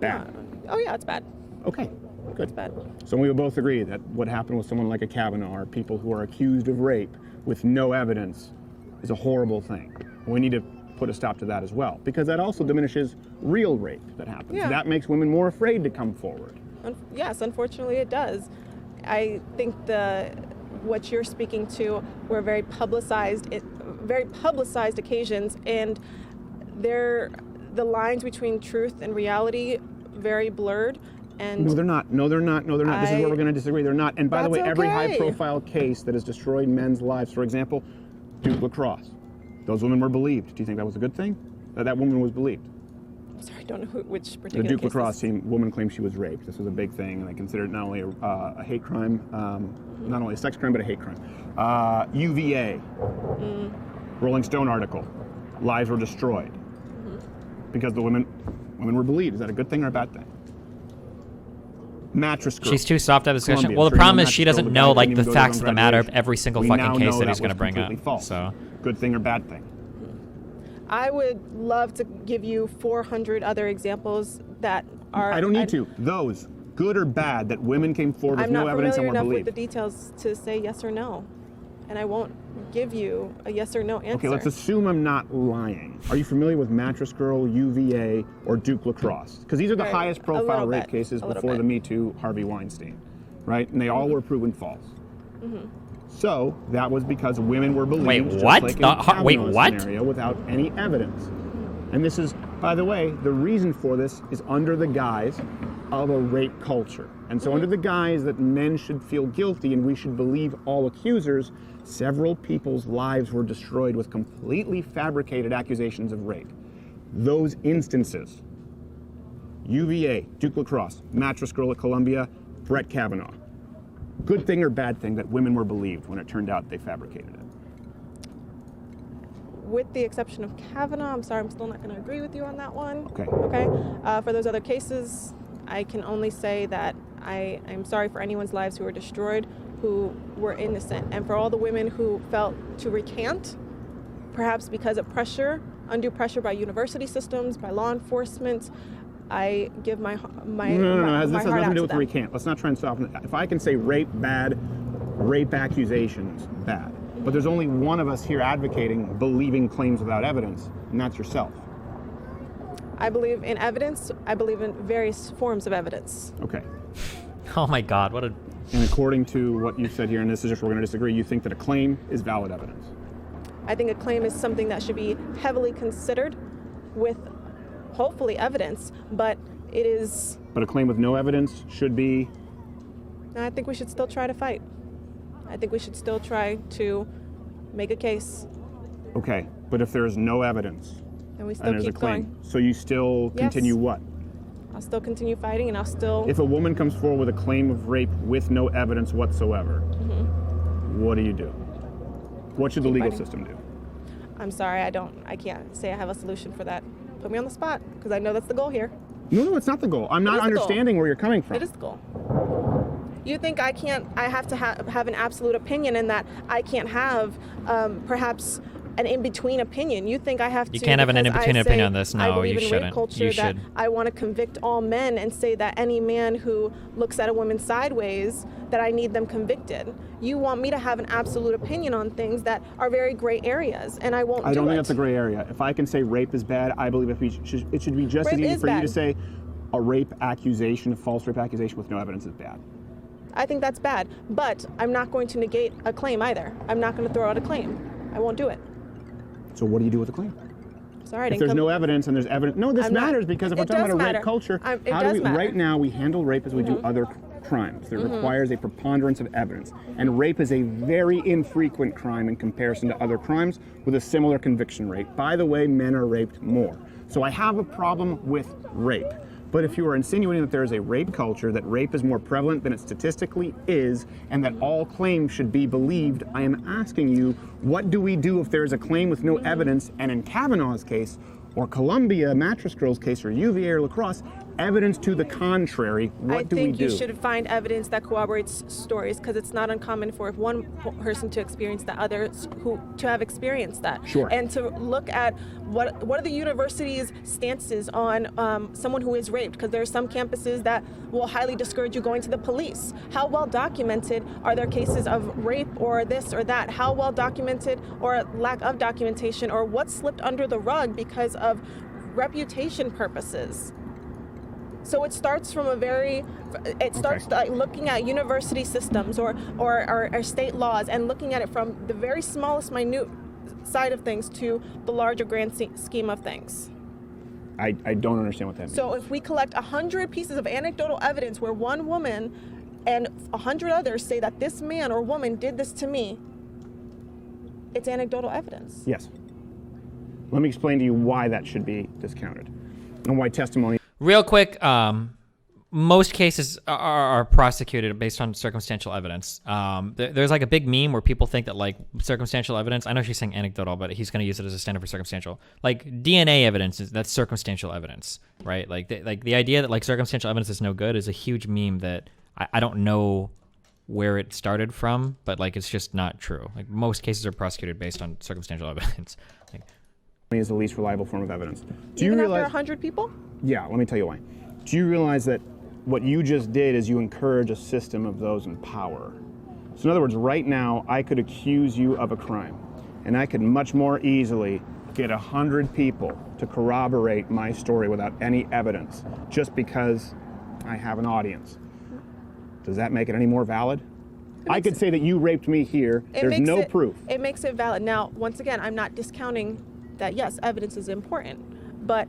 S3: Bad.
S17: Oh yeah, it's bad.
S3: Okay, good.
S17: It's bad.
S3: So we would both agree that what happened with someone like a Kavanaugh, or people who are accused of rape with no evidence, is a horrible thing. We need to put a stop to that as well, because that also diminishes real rape that happens.
S17: Yeah.
S3: That makes women more afraid to come forward.
S17: Yes, unfortunately it does. I think what you're speaking to were very publicized occasions, and the lines between truth and reality very blurred. And
S3: No, they're not. This is where we're going to disagree. They're not. And by the way, every high-profile case that has destroyed men's lives, for example, Duke lacrosse, those women were believed. Do you think that was a good thing? That woman was believed?
S17: Sorry, I don't know which particular
S3: The Duke
S17: case
S3: lacrosse team, woman claimed she was raped. This was a big thing, and they considered it not only a hate crime, not only a sex crime, but a hate crime. UVA, Rolling Stone article, lives were destroyed because the women were believed. Is that a good thing or a bad thing? Mattress Girl.
S1: She's too soft to have a discussion.
S3: Columbia,
S1: well, the problem is she doesn't know, like, the facts of the matter of
S3: graduation.
S1: every single
S3: We
S1: fucking
S3: now
S1: case
S3: know
S1: that he's
S3: was
S1: going to bring up.
S3: completely false.
S1: So,
S3: good thing or bad thing?
S17: I would love to give you 400 other examples that are...
S3: I don't need to. Those, good or bad, that women came forward with no evidence and were
S17: I'm not familiar enough
S3: believed.
S17: with the details to say yes or no. And I won't give you a yes or no answer.
S3: Okay, let's assume I'm not lying. Are you familiar with Mattress Girl, UVA, or Duke lacrosse? Because these are the highest profile rape cases before the Me Too Harvey Weinstein, right? And they all were proven false. So that was because women were believed.
S1: Wait,
S3: just
S1: what?
S3: Like in
S1: Wait,
S3: Kavanaugh's
S1: what?
S3: Scenario without any evidence. And this is, by the way, the reason for this is under the guise of a rape culture. And so under the guise that men should feel guilty and we should believe all accusers, several people's lives were destroyed with completely fabricated accusations of rape. Those instances, UVA, Duke lacrosse, Mattress Girl at Columbia, Brett Kavanaugh. Good thing or bad thing that women were believed when it turned out they fabricated it?
S17: With the exception of Kavanaugh, I'm sorry, I'm still not going to agree with you on that one.
S3: Okay.
S17: Okay. For those other cases, I can only say that I'm sorry for anyone's lives who were destroyed, who were innocent, and for all the women who felt to recant, perhaps because of pressure, undue pressure by university systems, by law enforcement. I give my
S3: No.
S17: my
S3: This
S17: heart
S3: has nothing
S17: out
S3: to do
S17: to
S3: with
S17: them.
S3: recant. Let's not try and soften it. If I can say rape bad, rape accusations bad. But there's only one of us here advocating believing claims without evidence, and that's yourself.
S17: I believe in evidence. I believe in various forms of evidence.
S3: Okay.
S1: oh my God, what a...
S3: And according to what you said here, and this is just we're going to disagree, you think that a claim is valid evidence?
S17: I think a claim is something that should be heavily considered with hopefully evidence, but it is...
S3: But a claim with no evidence should be...
S17: I think we should still try to fight. I think we should still try to make a case.
S3: Okay, but if there's no evidence,
S17: And we still
S3: and there's
S17: keep
S3: a claim,
S17: going.
S3: so you still continue what?
S17: I'll still continue fighting, and I'll still...
S3: If a woman comes forward with a claim of rape with no evidence whatsoever, what do you do? What should the legal system do?
S17: I'm sorry, I can't say I have a solution for that. Put me on the spot, because I know that's the goal here.
S3: No, it's not the goal. I'm not understanding where you're coming from.
S17: It is the goal. You think I have to have an absolute opinion, and that I can't have perhaps an in-between opinion. You think I have to...
S1: You can't have an in-between opinion on this.
S17: I
S1: No,
S17: believe
S1: you
S17: in
S1: shouldn't.
S17: Rape culture,
S1: You
S17: that
S1: should.
S17: I want to convict all men and say that any man who looks at a woman sideways, that I need them convicted. You want me to have an absolute opinion on things that are very gray areas, and I won't do it.
S3: I don't think that's a gray area. If I can say rape is bad, I believe it should be just as
S17: Rape
S3: easy
S17: is
S3: for you
S17: bad.
S3: to say a rape accusation, a false rape accusation with no evidence is bad.
S17: I think that's bad, but I'm not going to negate a claim either. I'm not going to throw out a claim. I won't do it.
S3: So what do you do with the claim?
S17: Sorry,
S3: if there's no evidence and there's evidence, no, this matters because if we're talking about a rape culture, how do we? Right now, we handle rape as we do other crimes. That requires a preponderance of evidence, and rape is a very infrequent crime in comparison to other crimes with a similar conviction rate. By the way, men are raped more. So I have a problem with rape. But if you are insinuating that there is a rape culture, that rape is more prevalent than it statistically is, and that all claims should be believed, I am asking you, what do we do if there is a claim with no evidence, and in Kavanaugh's case, or Columbia Mattress Girls case, or UVA or La Crosse, evidence to the contrary, what do we do?
S17: I think you should find evidence that corroborates stories, because it's not uncommon for one person to experience that, others to have experienced that.
S3: Sure.
S17: And to look at what are the university's stances on someone who is raped, because there are some campuses that will highly discourage you going to the police. How well documented are there cases of rape or this or that? How well documented or lack of documentation, or what slipped under the rug because of reputation purposes? So it starts from like looking at university systems or state laws and looking at it from the very smallest minute side of things to the larger grand scheme of things.
S3: I don't understand what that means.
S17: So if we collect 100 pieces of anecdotal evidence where one woman and 100 others say that this man or woman did this to me, it's anecdotal evidence.
S3: Yes. Let me explain to you why that should be discounted and why testimony...
S1: Real quick, most cases are prosecuted based on circumstantial evidence. There's like a big meme where people think that like circumstantial evidence, I know she's saying anecdotal, but he's going to use it as a standard for circumstantial. Like DNA evidence, that's circumstantial evidence, right? Like the idea that like circumstantial evidence is no good is a huge meme that I don't know where it started from, but like it's just not true. Like most cases are prosecuted based on circumstantial evidence. Like,
S3: is the least reliable form of evidence. Do
S17: Even
S3: you realize?
S17: After 100 people?
S3: Yeah, let me tell you why. Do you realize that what you just did is you encourage a system of those in power? So in other words, right now, I could accuse you of a crime, and I could much more easily get 100 people to corroborate my story without any evidence, just because I have an audience. Does that make it any more valid? I could say that you raped me here. There's no proof.
S17: It makes it valid. Now, once again, I'm not discounting that, yes, evidence is important, but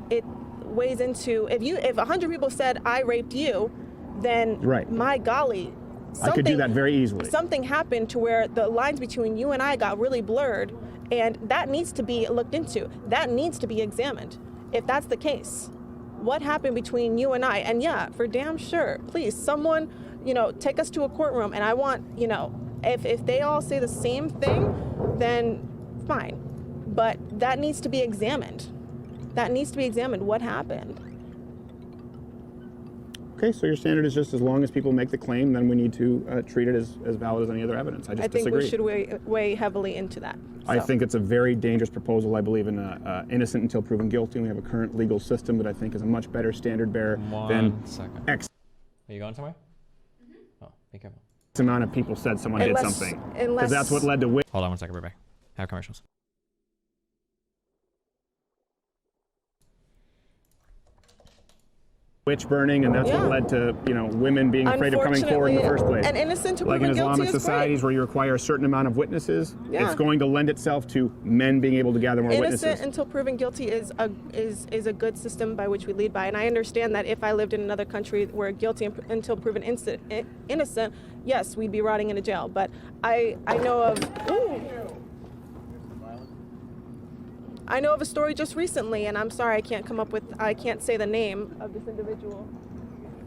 S17: it weighs into, if 100 people said I raped you, then my golly,
S3: I could do that very easily.
S17: Something happened to where the lines between you and I got really blurred, and that needs to be looked into. That needs to be examined. If that's the case, what happened between you and I? And yeah, for damn sure, please, someone, take us to a courtroom, and I want, if they all say the same thing, then fine. But that needs to be examined. That needs to be examined. What happened?
S3: Okay, so your standard is just as long as people make the claim, then we need to treat it as valid as any other evidence. I
S17: think we should weigh heavily into that. So.
S3: I think it's a very dangerous proposal. I believe in innocent until proven guilty. We have a current legal system that I think is a much better standard bearer than X.
S1: Are you going somewhere? Oh, be careful.
S3: This amount of people said someone did something. Because that's what led to...
S1: Hold on one second, we're back. Have commercials.
S3: Witch burning, and that's what led to women being afraid of coming forward in the first place.
S17: And innocent to
S3: like
S17: proven
S3: in Islamic
S17: guilty
S3: societies where you require a certain amount of witnesses, it's going to lend itself to men being able to gather more witnesses.
S17: Innocent until proven guilty is a good system by which we lead by, and I understand that if I lived in another country where guilty until proven innocent, yes, we'd be rotting in a jail. But I know of. I know of a story just recently, and I'm sorry I can't say the name of this individual.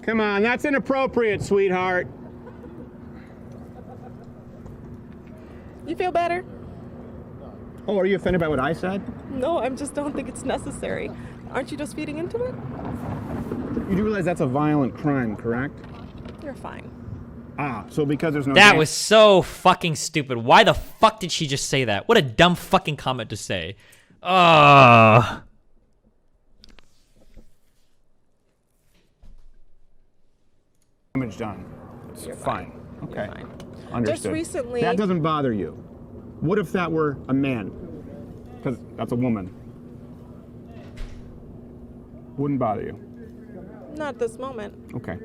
S3: Come on, that's inappropriate, sweetheart.
S17: You feel better?
S3: Oh, are you offended by what I said?
S17: No, I just don't think it's necessary. Aren't you just feeding into it?
S3: You do realize that's a violent crime, correct?
S17: You're fine.
S3: Ah, so because there's no...
S1: That was so fucking stupid. Why the fuck did she just say that? What a dumb fucking comment to say. Damage
S3: done.
S17: You're
S3: fine. Okay.
S17: You're fine.
S3: Understood.
S17: Just recently...
S3: That doesn't bother you. What if that were a man? Because that's a woman. Wouldn't bother you?
S17: Not at this moment.
S3: Okay.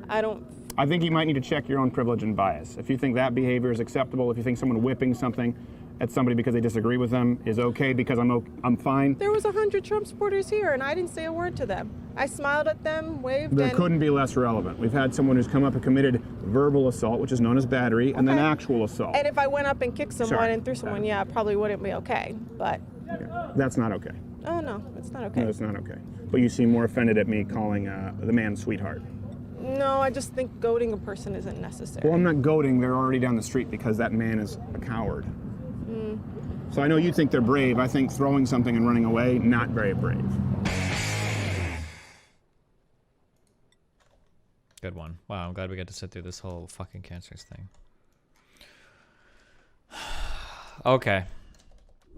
S17: I
S3: think you might need to check your own privilege and bias. If you think that behavior is acceptable, if you think someone whipping something at somebody because they disagree with them is okay because I'm fine.
S17: There was 100 Trump supporters here, and I didn't say a word to them. I smiled at them, waved.
S3: There couldn't be less relevant. We've had someone who's come up and committed verbal assault, which is known as battery, and then actual assault.
S17: And if I went up and kicked someone and threw someone, yeah, it probably wouldn't be okay. But
S3: that's not okay.
S17: Oh no, it's not okay.
S3: No, it's not okay. But you seem more offended at me calling the man sweetheart.
S17: No, I just think goading a person isn't necessary.
S3: Well, I'm not goading. They're already down the street because that man is a coward. So I know you think they're brave. I think throwing something and running away, not very brave.
S1: Good one. Wow, I'm glad we got to sit through this whole fucking cancers thing. Okay.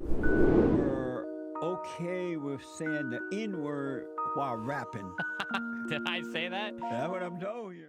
S19: We're okay with saying the N-word while rapping.
S1: Did I say that?
S19: That's what I'm told you.